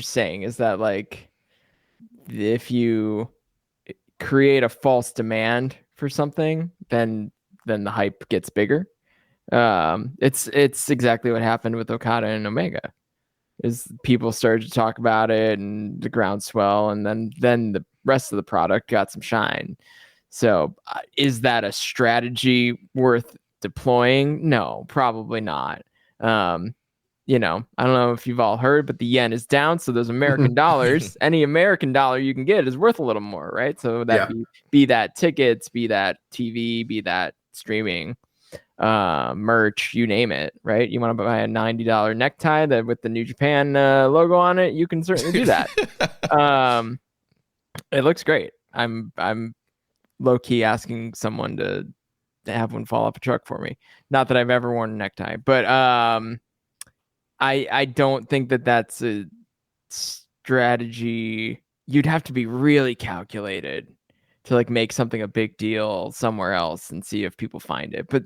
saying, is that, like, if you create a false demand for something, then the hype gets bigger. It's exactly what happened with Okada and Omega. Is people started to talk about it and the groundswell, and then the rest of the product got some shine. So is that a strategy worth deploying? No, probably not. I don't know if you've all heard, but the yen is down, so those American dollars, any American dollar you can get is worth a little more, right? So that be that tickets, be that TV, be that streaming, merch, you name it, right? You want to buy a $90 necktie that with the New Japan logo on it, you can certainly do that. It looks great. I'm low key asking someone to have one fall off a truck for me. Not that I've ever worn a necktie, but I don't think that that's a strategy. You'd have to be really calculated to, like, make something a big deal somewhere else and see if people find it. But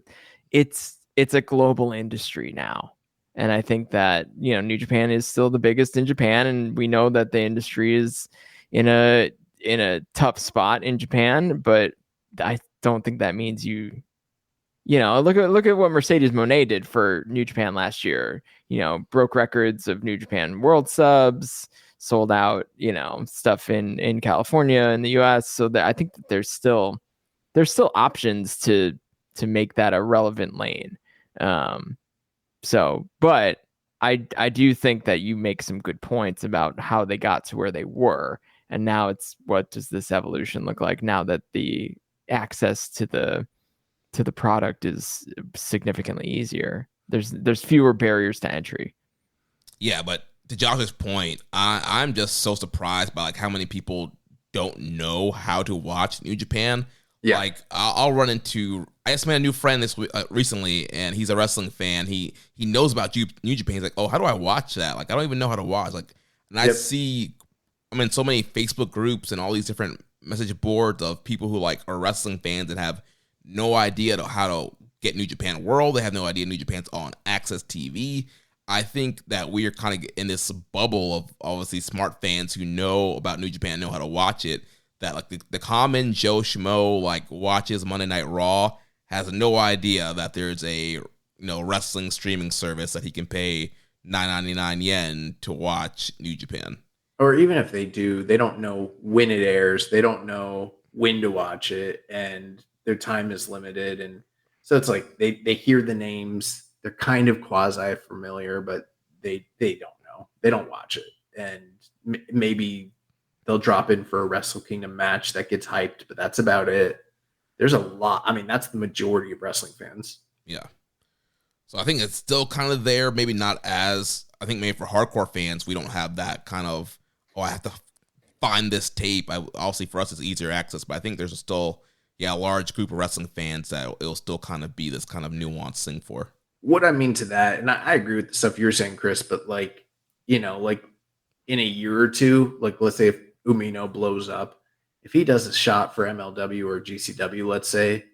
it's a global industry now. And I think that, New Japan is still the biggest in Japan, and we know that the industry is in a tough spot in Japan, but I don't think that means look at what Mercedes Moné did for New Japan last year. Broke records of New Japan World subs, sold out, stuff in California and the US. So that I think that there's still options to make that a relevant lane. But I do think that you make some good points about how they got to where they were. And now it's, what does this evolution look like now that the access to the product is significantly easier? There's fewer barriers to entry. Yeah, but to Josh's point, I'm just so surprised by, like, how many people don't know how to watch New Japan. Yeah. Like, I'll run into, I just made a new friend this recently, and he's a wrestling fan. He knows about New Japan. He's like, oh, how do I watch that? Like, I don't even know how to watch. Like, and I see, I'm in so many Facebook groups and all these different message boards of people who, like, are wrestling fans and have no idea how to get New Japan World. They have no idea New Japan's on Access TV. I think that we are kind of in this bubble of obviously smart fans who know about New Japan, know how to watch it, that, like, the common Joe Schmo, like, watches Monday Night Raw has no idea that there's a wrestling streaming service that he can pay 9.99 yen to watch New Japan. Or even if they do, they don't know when it airs. They don't know when to watch it, and their time is limited. And so it's like they hear the names. They're kind of quasi familiar, but they don't know. They don't watch it, and maybe they'll drop in for a Wrestle Kingdom match that gets hyped, but that's about it. There's a lot. I mean, that's the majority of wrestling fans. Yeah. So I think it's still kind of there. Maybe not as, I think maybe for hardcore fans, we don't have that kind of, I have to find this tape. Obviously for us, it's easier access, but I think there's still, a large group of wrestling fans that it'll still kind of be this kind of nuanced thing for. What I mean to that, and I agree with the stuff you're saying, Chris, but like in a year or two, like let's say if Umino blows up, if he does a shot for MLW or GCW, let's say,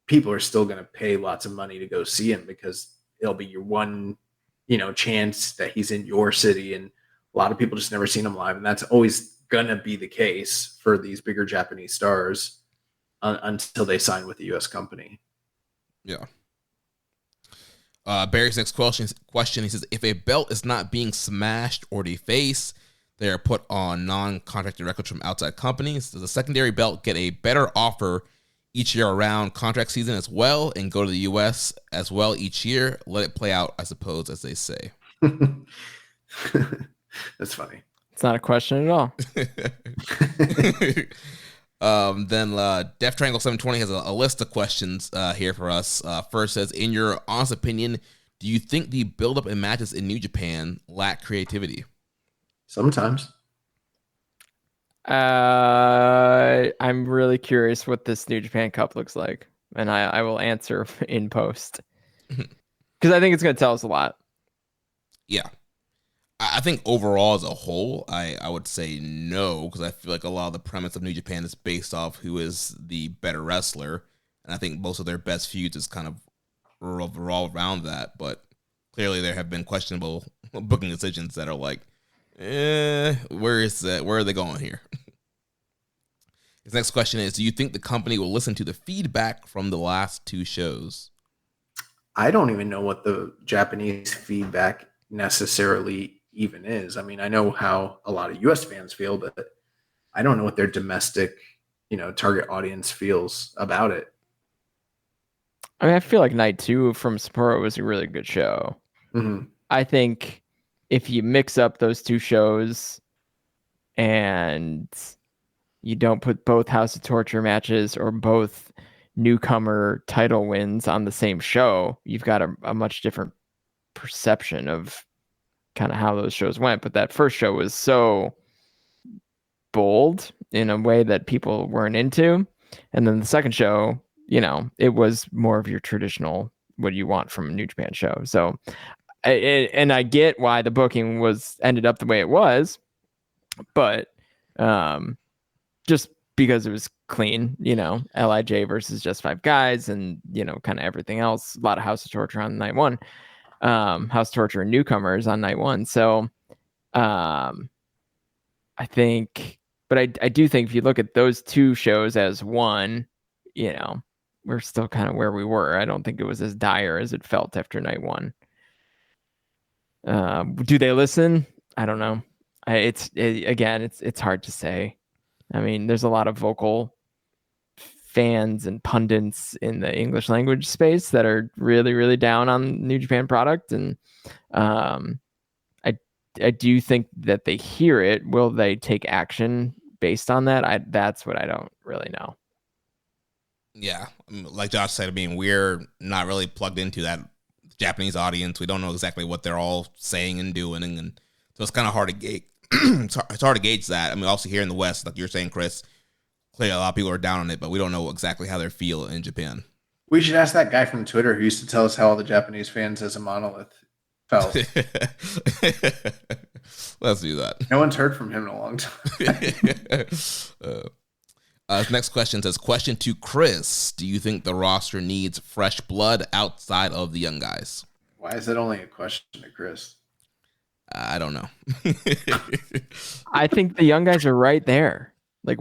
people are still going to pay lots of money to go see him because it'll be your one, chance that he's in your city. And a lot of people just never seen him live. And that's always going to be the case for these bigger Japanese stars until they sign with a U.S. company. Yeah. Barry's next question, he says, if a belt is not being smashed or defaced, they are put on non-contracted records from outside companies. Does a secondary belt get a better offer each year around contract season as well and go to the U.S. as well each year? Let it play out, I suppose, as they say. That's funny. It's not a question at all. Then Def Triangle 720 has a list of questions here for us. First says, in your honest opinion, do you think the build-up in matches in New Japan lack creativity? Sometimes. I'm really curious what this New Japan Cup looks like, and I will answer in post because I think it's going to tell us a lot. Yeah. I think overall as a whole, I would say no, because I feel like a lot of the premise of New Japan is based off who is the better wrestler, and I think most of their best feuds is kind of revolve around that, but clearly there have been questionable booking decisions that are like, where is that? Where are they going here? His next question is, do you think the company will listen to the feedback from the last two shows? I don't even know what the Japanese feedback necessarily even is. I mean, I know how a lot of US fans feel, but I don't know what their domestic, target audience feels about it. I mean, I feel like night 2 from Sapporo was a really good show. Mm-hmm. I think if you mix up those two shows and you don't put both House of Torture matches or both newcomer title wins on the same show, you've got a much different perception of kind of how those shows went. But that first show was so bold in a way that people weren't into. And then the second show, it was more of your traditional, what you want from a New Japan show. So, and I get why the booking ended up the way it was, but just because it was clean, LIJ versus Just Five Guys and, kind of everything else, a lot of House of Torture on night 1, House of Torture and newcomers on night 1. So I think, but I do think if you look at those two shows as one, we're still kind of where we were. I don't think it was as dire as it felt after night 1. Do they listen? I don't know. It's hard to say. I mean, there's a lot of vocal fans and pundits in the English language space that are really, really down on New Japan product. And I do think that they hear it. Will they take action based on that? That's what I don't really know. Yeah. Like Josh said, we're not really plugged into that Japanese audience. We don't know exactly what they're all saying and doing. And so it's kind of hard to gauge. It's hard to gauge that. Also here in the West, like you're saying, Chris, clearly a lot of people are down on it, but we don't know exactly how they feel in Japan. We should ask that guy from Twitter who used to tell us how all the Japanese fans as a monolith felt. Let's do that. No one's heard from him in a long time. Next question says, question to Chris. Do you think the roster needs fresh blood outside of the young guys? Why is it only a question to Chris? I don't know. I think the young guys are right there. Like,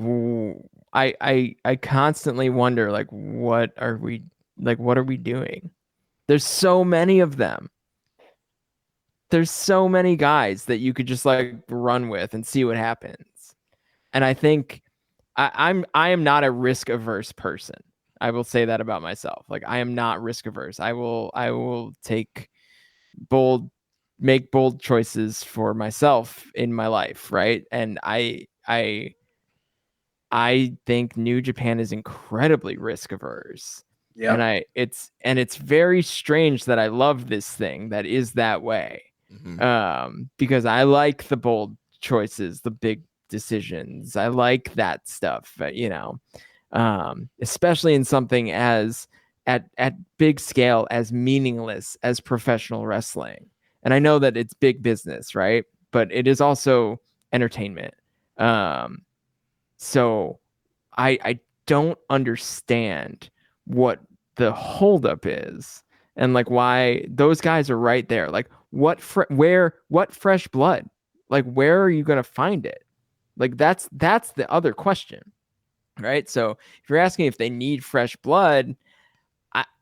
I constantly wonder, like, what are we doing? There's so many of them. There's so many guys that you could just like run with and see what happens. And I think I am not a risk averse person. I will say that about myself. Like, I am not risk averse. I will make bold choices for myself in my life, right? And I think New Japan is incredibly risk averse. Yeah. And it's very strange that I love this thing that is that way. Because I like the bold choices, the big decisions. I like that stuff, but, especially in something as at big scale as meaningless as professional wrestling. And I know that it's big business, right? But it is also entertainment. So I don't understand what the holdup is and like why those guys are right there. Like what fresh blood? Like where are you going to find it? Like that's the other question, right? So if you're asking if they need fresh blood,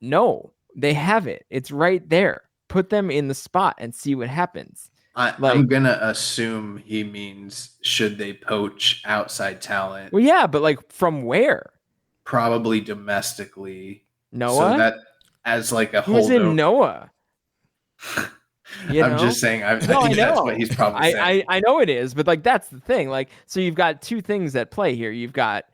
no, they have it. It's right there. Put them in the spot and see what happens. I'm gonna assume he means should they poach outside talent? Well, yeah, but like from where? Probably domestically. Noah? So that as like a Who's holdover. in Noah? I'm just saying. I think that's what he's probably saying. I know it is, but like that's the thing. Like, so you've got two things at play here. You've got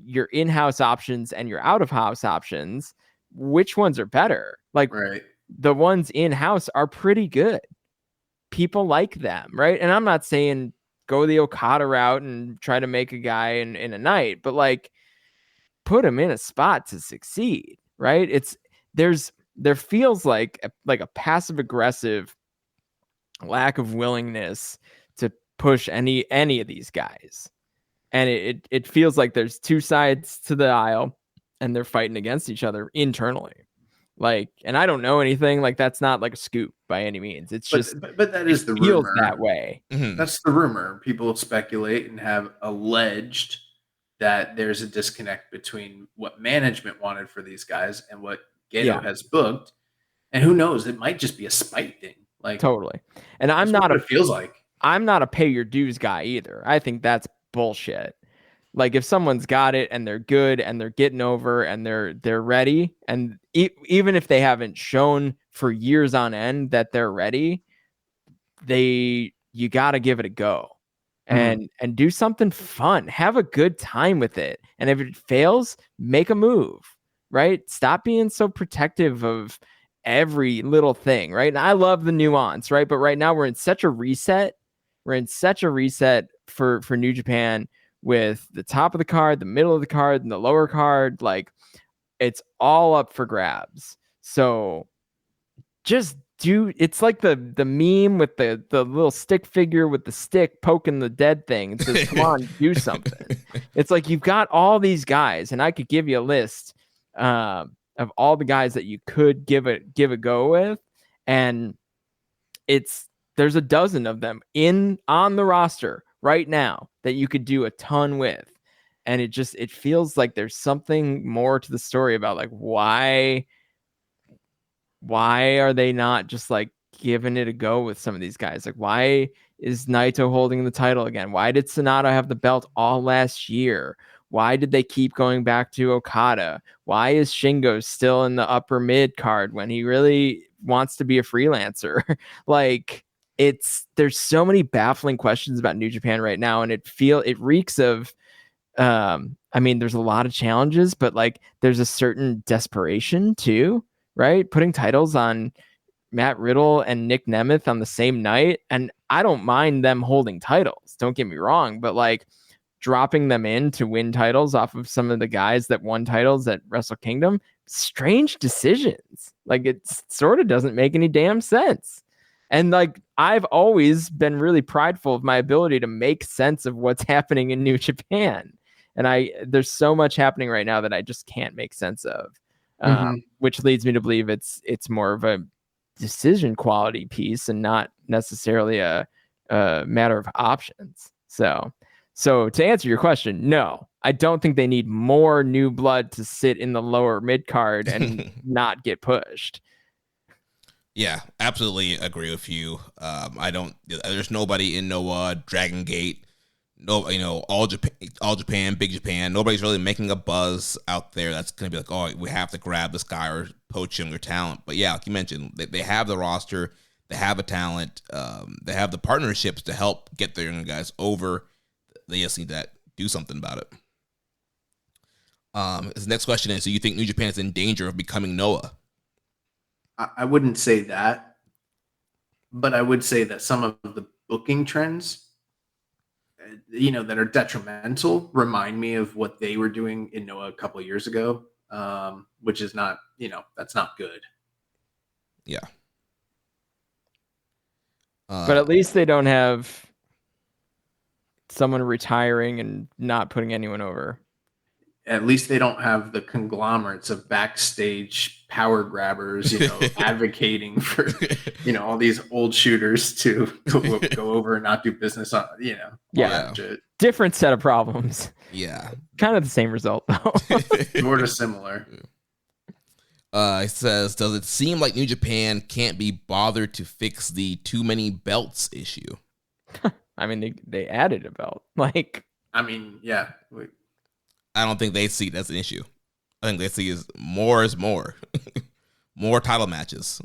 your in-house options and your out-of-house options. Which ones are better? Like, right. The ones in-house are pretty good. People like them, right? And I'm not saying go the Okada route and try to make a guy in a night, but like put him in a spot to succeed, right? There feels like a passive aggressive lack of willingness to push any of these guys. And it feels like there's two sides to the aisle and they're fighting against each other internally. Like, and I don't know anything, like that's not like a scoop by any means. It's but that is the feels rumor that way. Mm-hmm. That's the rumor. People speculate and have alleged that there's a disconnect between what management wanted for these guys and what Gato has booked. And who knows, it might just be a spite thing. Like totally. And it feels like. I'm not a pay your dues guy either. I think that's bullshit. Like if someone's got it and they're good and they're getting over and they're ready, and even if they haven't shown for years on end that they're ready, you got to give it a go and do something fun. Have a good time with it. And if it fails, make a move, right? Stop being so protective of every little thing, right? And I love the nuance, right? But right now we're in such a reset. We're in such a reset for New Japan, with the top of the card, the middle of the card, and the lower card. Like it's all up for grabs. So just it's like the meme with the little stick figure with the stick poking the dead thing. It says, come on, do something. It's like you've got all these guys, and I could give you a list of all the guys that you could give a go with. And there's a dozen of them on the roster right now that you could do a ton with. And it feels like there's something more to the story about like why are they not just like giving it a go with some of these guys? Like why is Naito holding the title again? Why did Sonata have the belt all last year? Why did they keep going back to Okada? Why is Shingo still in the upper mid card when he really wants to be a freelancer? Like there's so many baffling questions about New Japan right now, and it reeks of I mean, there's a lot of challenges, but like there's a certain desperation too, right? Putting titles on Matt Riddle and Nick Nemeth on the same night, and I don't mind them holding titles, don't get me wrong, but like dropping them in to win titles off of some of the guys that won titles at Wrestle Kingdom, strange decisions. Like it sort of doesn't make any damn sense. And like I've always been really prideful of my ability to make sense of what's happening in New Japan. And there's so much happening right now that I just can't make sense of, which leads me to believe it's more of a decision quality piece and not necessarily a matter of options. So to answer your question, no, I don't think they need more new blood to sit in the lower mid card and not get pushed. Yeah, absolutely agree with you. There's nobody in Noah, Dragon Gate, all Japan, Big Japan. Nobody's really making a buzz out there that's going to be like, oh, we have to grab this guy or poach him or talent. But yeah, like you mentioned, they have the roster, they have a talent, they have the partnerships to help get their young guys over. They just need to do something about it. His next question is, do you think New Japan is in danger of becoming Noah? I wouldn't say that, but I would say that some of the booking trends, that are detrimental, remind me of what they were doing in Noah a couple of years ago, which is not, that's not good. Yeah. But at least they don't have someone retiring and not putting anyone over. At least they don't have the conglomerates of backstage power grabbers, advocating for, all these old shooters to go over and not do business on, different set of problems. Yeah. Kind of the same result, though. Sort of similar. It says, does it seem like New Japan can't be bothered to fix the too many belts issue? I mean, they added a belt. Yeah. I don't think they see it as an issue. I think they see it as more is more. More title matches.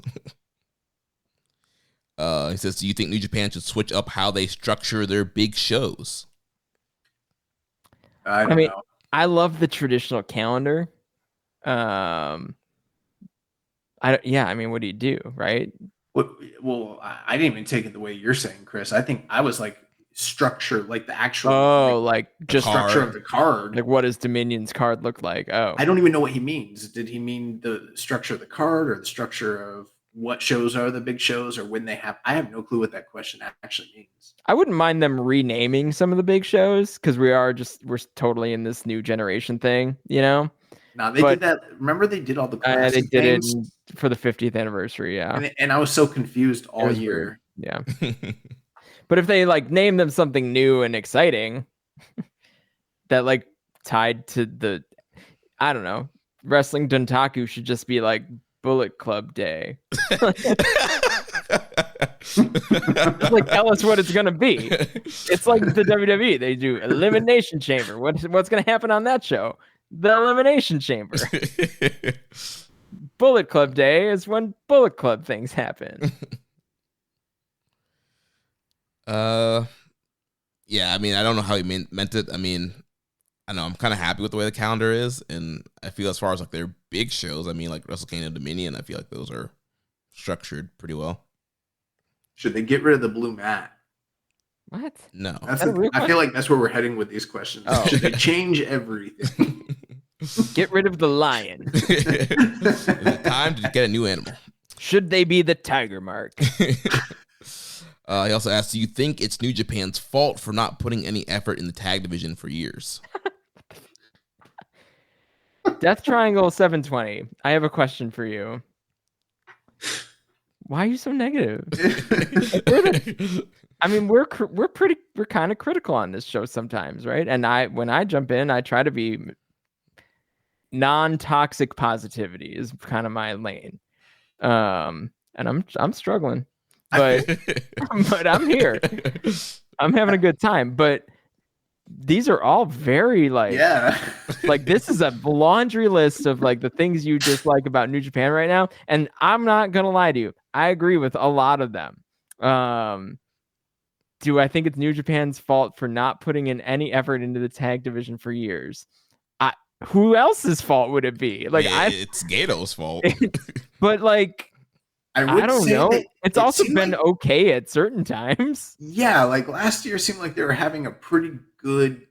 He says, do you think New Japan should switch up how they structure their big shows? I don't know. I love the traditional calendar. What do you do, right? Well, I didn't even take it the way you're saying, Chris. I think I was like structure, like the actual just structure of the card. Like, what does Dominion's card look like? Oh, I don't even know what he means. Did he mean the structure of the card or the structure of what shows are the big shows or when they have? I have no clue what that question actually means. I wouldn't mind them renaming some of the big shows because we're totally in this new generation thing, Now they did that. Remember, they did all the classic they did things? it for the 50th anniversary. Yeah, and I was so confused all year. Weird. Yeah. But if they name them something new and exciting that tied to the, I don't know, Wrestling Dontaku should just be Bullet Club Day. Tell us what it's gonna be. It's like the WWE. They do Elimination Chamber. What's gonna happen on that show? The Elimination Chamber. Bullet Club Day is when Bullet Club things happen. Yeah, I don't know how he meant it. I know I'm kind of happy with the way the calendar is, and I feel as far as their big shows, like Wrestle Kingdom Dominion, I feel like those are structured pretty well. Should they get rid of the blue mat? What? No. I feel like that's where we're heading with these questions. Oh. Should they change everything? Get rid of the lion. It's time to get a new animal. Should they be the tiger mark? He also asked, do you think it's New Japan's fault for not putting any effort in the tag division for years? Death Triangle 720. I have a question for you. Why are you so negative? We're kind of critical on this show sometimes, right? And when I jump in, I try to be non-toxic positivity is kind of my lane. And I'm struggling. But I'm here. I'm having a good time. But these are all very this is a laundry list of the things you dislike about New Japan right now. And I'm not gonna lie to you. I agree with a lot of them. Do I think it's New Japan's fault for not putting in any effort into the tag division for years? Who else's fault would it be? It's Gato's fault. But I don't know. It's also been okay at certain times. Yeah, last year seemed like they were having a pretty good,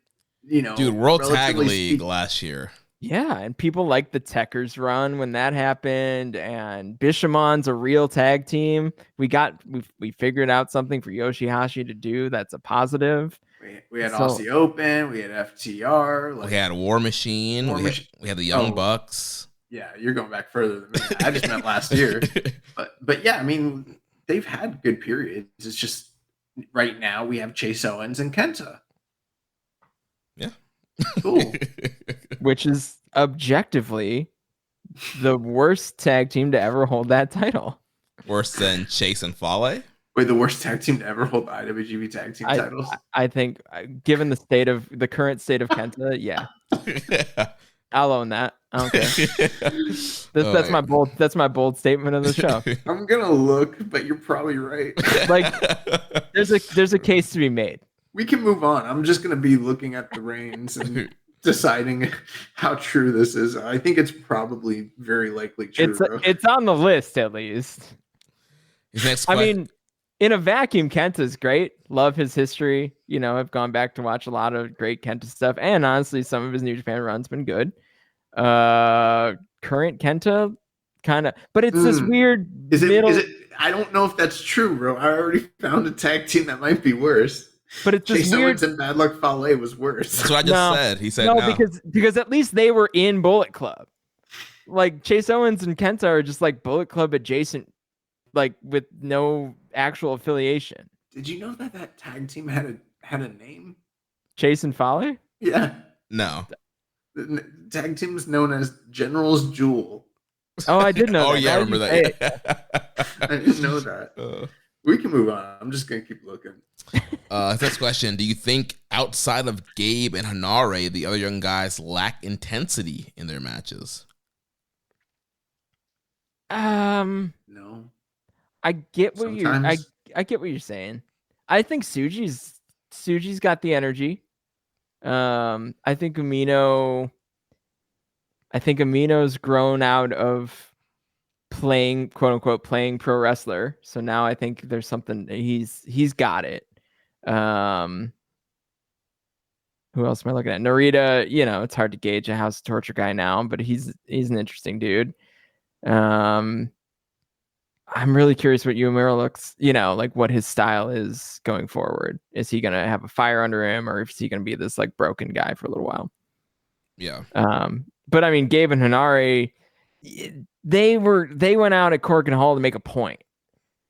dude, World Tag League last year. Yeah, and people like the Techers run when that happened, and Bishamon's a real tag team. We figured out something for Yoshihashi to do that's a positive. We had Aussie Open, we had FTR, we had War Machine, we had the Young Bucks. Yeah, you're going back further than me. I just meant last year. But yeah, they've had good periods. It's just right now we have Chase Owens and Kenta. Yeah. Cool. which is objectively the worst tag team to ever hold that title. Worse than Chase and Fale? Wait, the worst tag team to ever hold the IWGP tag team titles? I think, given the current state of Kenta, yeah, I'll own that. I don't care. That's my bold statement of the show. I'm gonna look, but you're probably right. Like, there's a case to be made. We can move on. I'm just gonna be looking at the reigns and deciding how true this is. I think it's probably very likely true. It's on the list at least. His next I mean, in a vacuum, Kenta's great. Love his history. You know, I've gone back to watch a lot of great Kenta stuff, and honestly, some of his New Japan run's been good. Current Kenta, kind of, but it's this weird. Is it? I don't know if that's true, bro. I already found a tag team that might be worse. But it's Chase this weird. Owens and Bad Luck Fale was worse. That's what I just said. He said no. because at least they were in Bullet Club. Like Chase Owens and Kenta are just like Bullet Club adjacent, like with no actual affiliation. Did you know that tag team had a name? Chase and Fale? Yeah. No. The tag team is known as General's Jewel. Oh, I did know. Oh yeah, I remember that. I didn't know that. We can move on. I'm just gonna keep looking. Next question: do you think outside of Gabe and Hanare, the other young guys lack intensity in their matches? No. I get what I get what you're saying. I think Suji's got the energy. I think Amino's grown out of playing, quote unquote, playing pro wrestler. So now I think there's something he's got it. Who else am I looking at? Narita, you know, it's hard to gauge a House of Torture guy now, but he's an interesting dude. I'm really curious what Uemura looks, you know, like what his style is going forward. Is he gonna have a fire under him, or is he gonna be this like broken guy for a little while? Yeah. But I mean, Gabe and Hanare, they went out at Cork and Hall to make a point,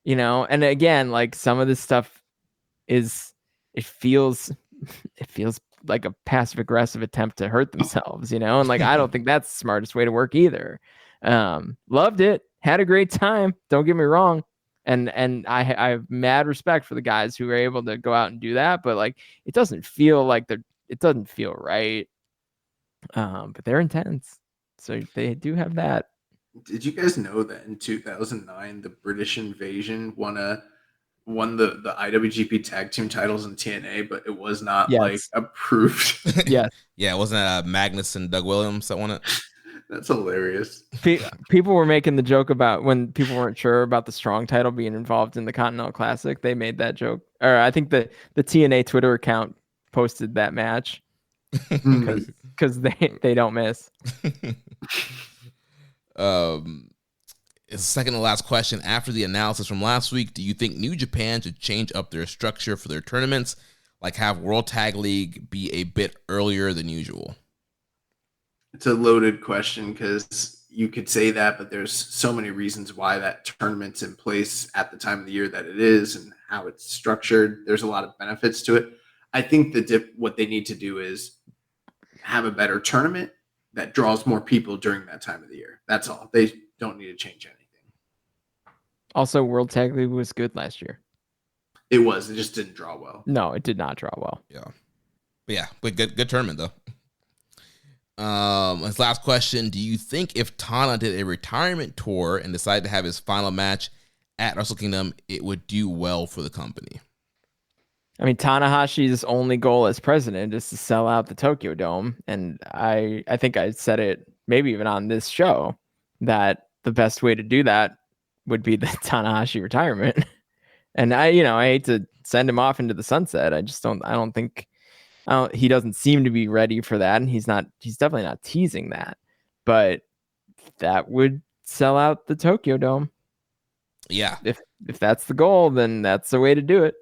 you know. And again, like some of this stuff it feels like a passive aggressive attempt to hurt themselves, you know. And like I don't think that's the smartest way to work either. Loved it. Had a great time. Don't get me wrong. And I have mad respect for the guys who were able to go out and do that. But like, it doesn't feel right. But they're intense. So they do have that. Did you guys know that in 2009, the British Invasion won the IWGP tag team titles in TNA, but it was not like approved. Yes. Yeah. Wasn't it Magnus and Doug Williams that won it? That's hilarious. People were making the joke about when people weren't sure about the Strong title being involved in the Continental Classic. They made that joke. Or I think the TNA Twitter account posted that match because they don't miss. It's second to last question. After the analysis from last week, do you think New Japan should change up their structure for their tournaments, like have World Tag League be a bit earlier than usual? It's a loaded question because you could say that, but there's so many reasons why that tournament's in place at the time of the year that it is and how it's structured. There's a lot of benefits to it. I think what they need to do is have a better tournament that draws more people during that time of the year. That's all. They don't need to change anything. Also, World Tag League was good last year. It was. It just didn't draw well. No, it did not draw well. Yeah. But good tournament though. His last question: do you think if Tana did a retirement tour and decided to have his final match at Wrestle Kingdom, it would do well for the company? I mean, Tanahashi's only goal as president is to sell out the Tokyo Dome, and I think I said it maybe even on this show that the best way to do that would be the Tanahashi retirement. And I hate to send him off into the sunset. He doesn't seem to be ready for that, and he's definitely not teasing that, but that would sell out the Tokyo Dome. Yeah. If that's the goal, then that's the way to do it.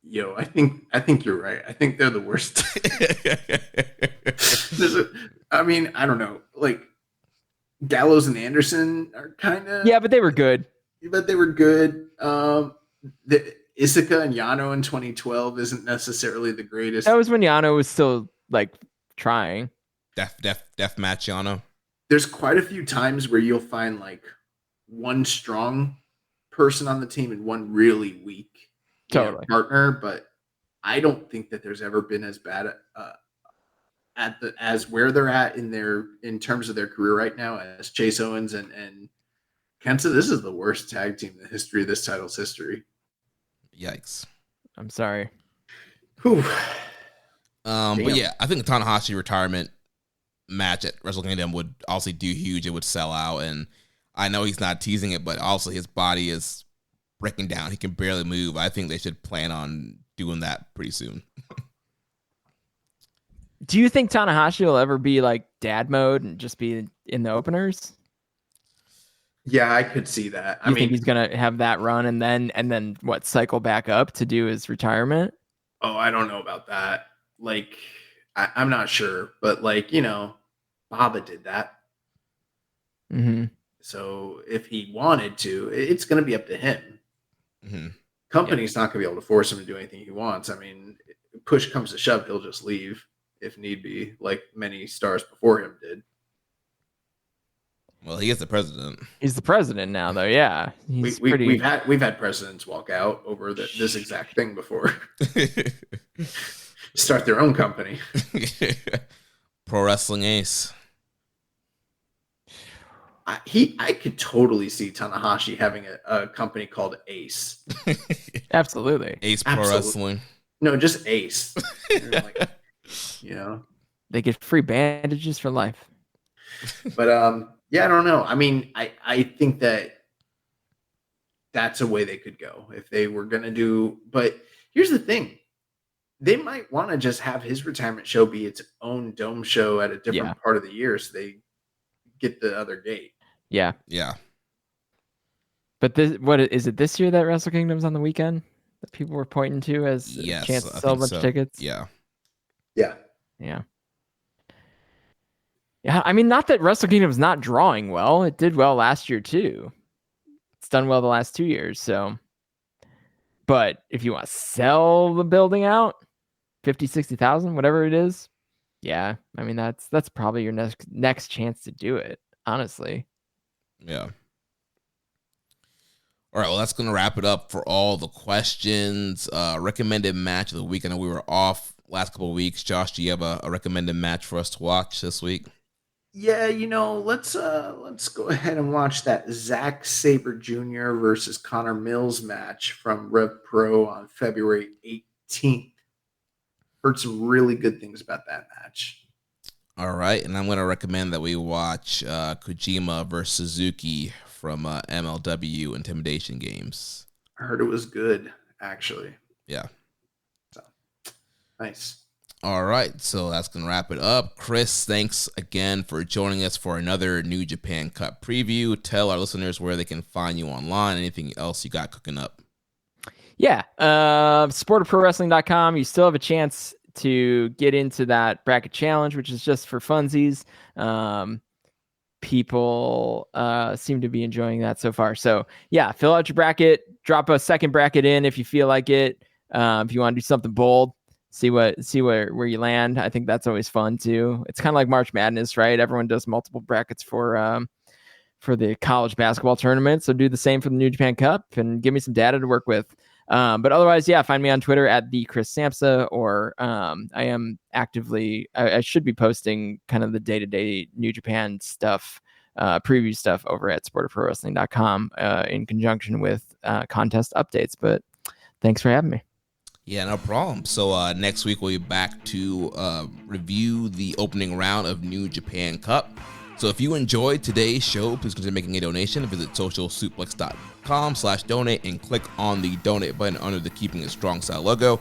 Yo, I think you're right. I think they're the worst. I don't know. Like Gallows and Anderson are kind of but they were good. The Isaka and Yano in 2012 isn't necessarily the greatest. That was when Yano was still like trying. Def match Yano. There's quite a few times where you'll find like one strong person on the team and one really weak partner, but I don't think that there's ever been as bad as where they're at in terms of their career right now as Chase Owens and Kenta. This is the worst tag team in the history of this title's history. Yikes. I'm sorry. Whew. But yeah, I think the Tanahashi retirement match at Wrestle Kingdom would also do huge. It would sell out, and I know he's not teasing it, but also his body is breaking down. He can barely move. I think they should plan on doing that pretty soon. Do you think Tanahashi will ever be like dad mode and just be in the openers? Yeah, I could see that. I think he's gonna have that run and then what, cycle back up to do his retirement? Oh, I don't know about that. Like, I'm not sure, but like, you know, Baba did that. Mm-hmm. So if he wanted to, it's going to be up to him. Mm-hmm. Company's not going to be able to force him to do anything he wants. I mean, push comes to shove, he'll just leave if need be, like many stars before him did. Well, he is the president. He's the president now, though. Yeah, we've had presidents walk out over this exact thing before. Start their own company. Pro Wrestling Ace. I could totally see Tanahashi having a company called Ace. Absolutely. Ace Pro Wrestling. No, just Ace. Like, you know, they get free bandages for life. But yeah, I don't know. I mean, I think that's a way they could go if they were gonna do. But here's the thing. They might want to just have his retirement show be its own dome show at a different part of the year, so they get the other gate. Yeah. Yeah. But what is it this year that Wrestle Kingdom's on the weekend that people were pointing to as a chance to sell a bunch of tickets? Yeah. Yeah. Yeah. Yeah. I mean, not that Wrestle Kingdom's not drawing well. It did well last year too. It's done well the last 2 years. So, but if you want to sell the building out, 50, 60,000, whatever it is. Yeah. I mean, that's probably your next chance to do it, honestly. Yeah. All right, well, that's going to wrap it up for all the questions. Recommended match of the week. I know we were off last couple of weeks. Josh, do you have a recommended match for us to watch this week? Yeah, you know, let's go ahead and watch that Zack Sabre Jr. versus Connor Mills match from Rev Pro on February 18th. Heard some really good things about that match. All right, and I'm going to recommend that we watch Kojima versus Suzuki from MLW Intimidation Games. I heard it was good, actually. Yeah. So, nice. All right, so that's going to wrap it up. Chris, thanks again for joining us for another New Japan Cup preview. Tell our listeners where they can find you online. Anything else you got cooking up? Yeah, supportofprowrestling.com. You still have a chance to get into that bracket challenge, which is just for funsies. People seem to be enjoying that so far. So yeah, fill out your bracket, drop a second bracket in if you feel like it. If you want to do something bold, see where you land. I think that's always fun too. It's kind of like March Madness, right? Everyone does multiple brackets for the college basketball tournament. So do the same for the New Japan Cup and give me some data to work with. But otherwise, yeah, find me on Twitter at the Chris Samsa, or I am actively, I should be posting kind of the day-to-day New Japan stuff, preview stuff over at sportofprowrestling.com in conjunction with contest updates. But thanks for having me. Yeah, no problem. So next week we'll be back to review the opening round of New Japan Cup. So if you enjoyed today's show, please consider making a donation. Visit socialsuplex.com/donate and click on the donate button under the Keeping It Strong Style logo.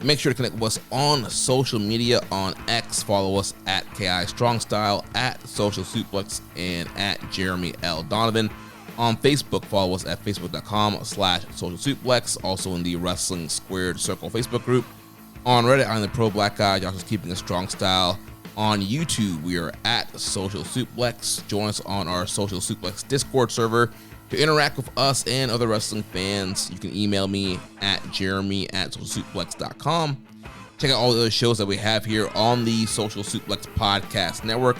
And make sure to connect with us on social media. On X, follow us at KI Strong Style, at Social Suplex, and at Jeremy L. Donovan. On Facebook, follow us at facebook.com/Social Suplex, also in the Wrestling Squared Circle Facebook group. On Reddit, I'm the Pro Black Guy. Josh is Keeping It Strong Style. On YouTube, we are at Social Suplex. Join us on our Social Suplex Discord server to interact with us and other wrestling fans. You can email me at jeremy@socialsuplex.com. Check out all the other shows that we have here on the Social Suplex Podcast Network.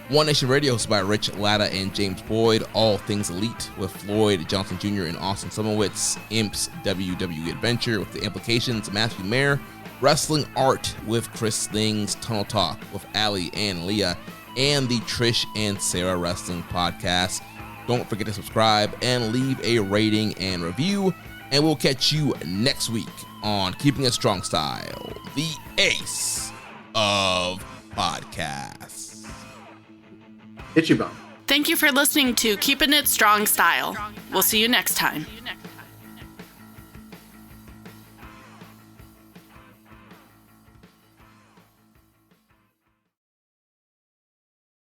One Nation Radio is by Rich Latta and James Boyd. All Things Elite with Floyd Johnson Jr. and Austin Sumowitz. Imp's WWE Adventure with The Implications, Matthew Mayer. Wrestling Art with Chris Sling's Tunnel Talk with Allie and Leah. And the Trish and Sarah Wrestling Podcast. Don't forget to subscribe and leave a rating and review. And we'll catch you next week on Keeping It Strong Style, the ace of podcasts. Itchy bum. Thank you for listening to Keepin' It Strong Style. We'll see you next time.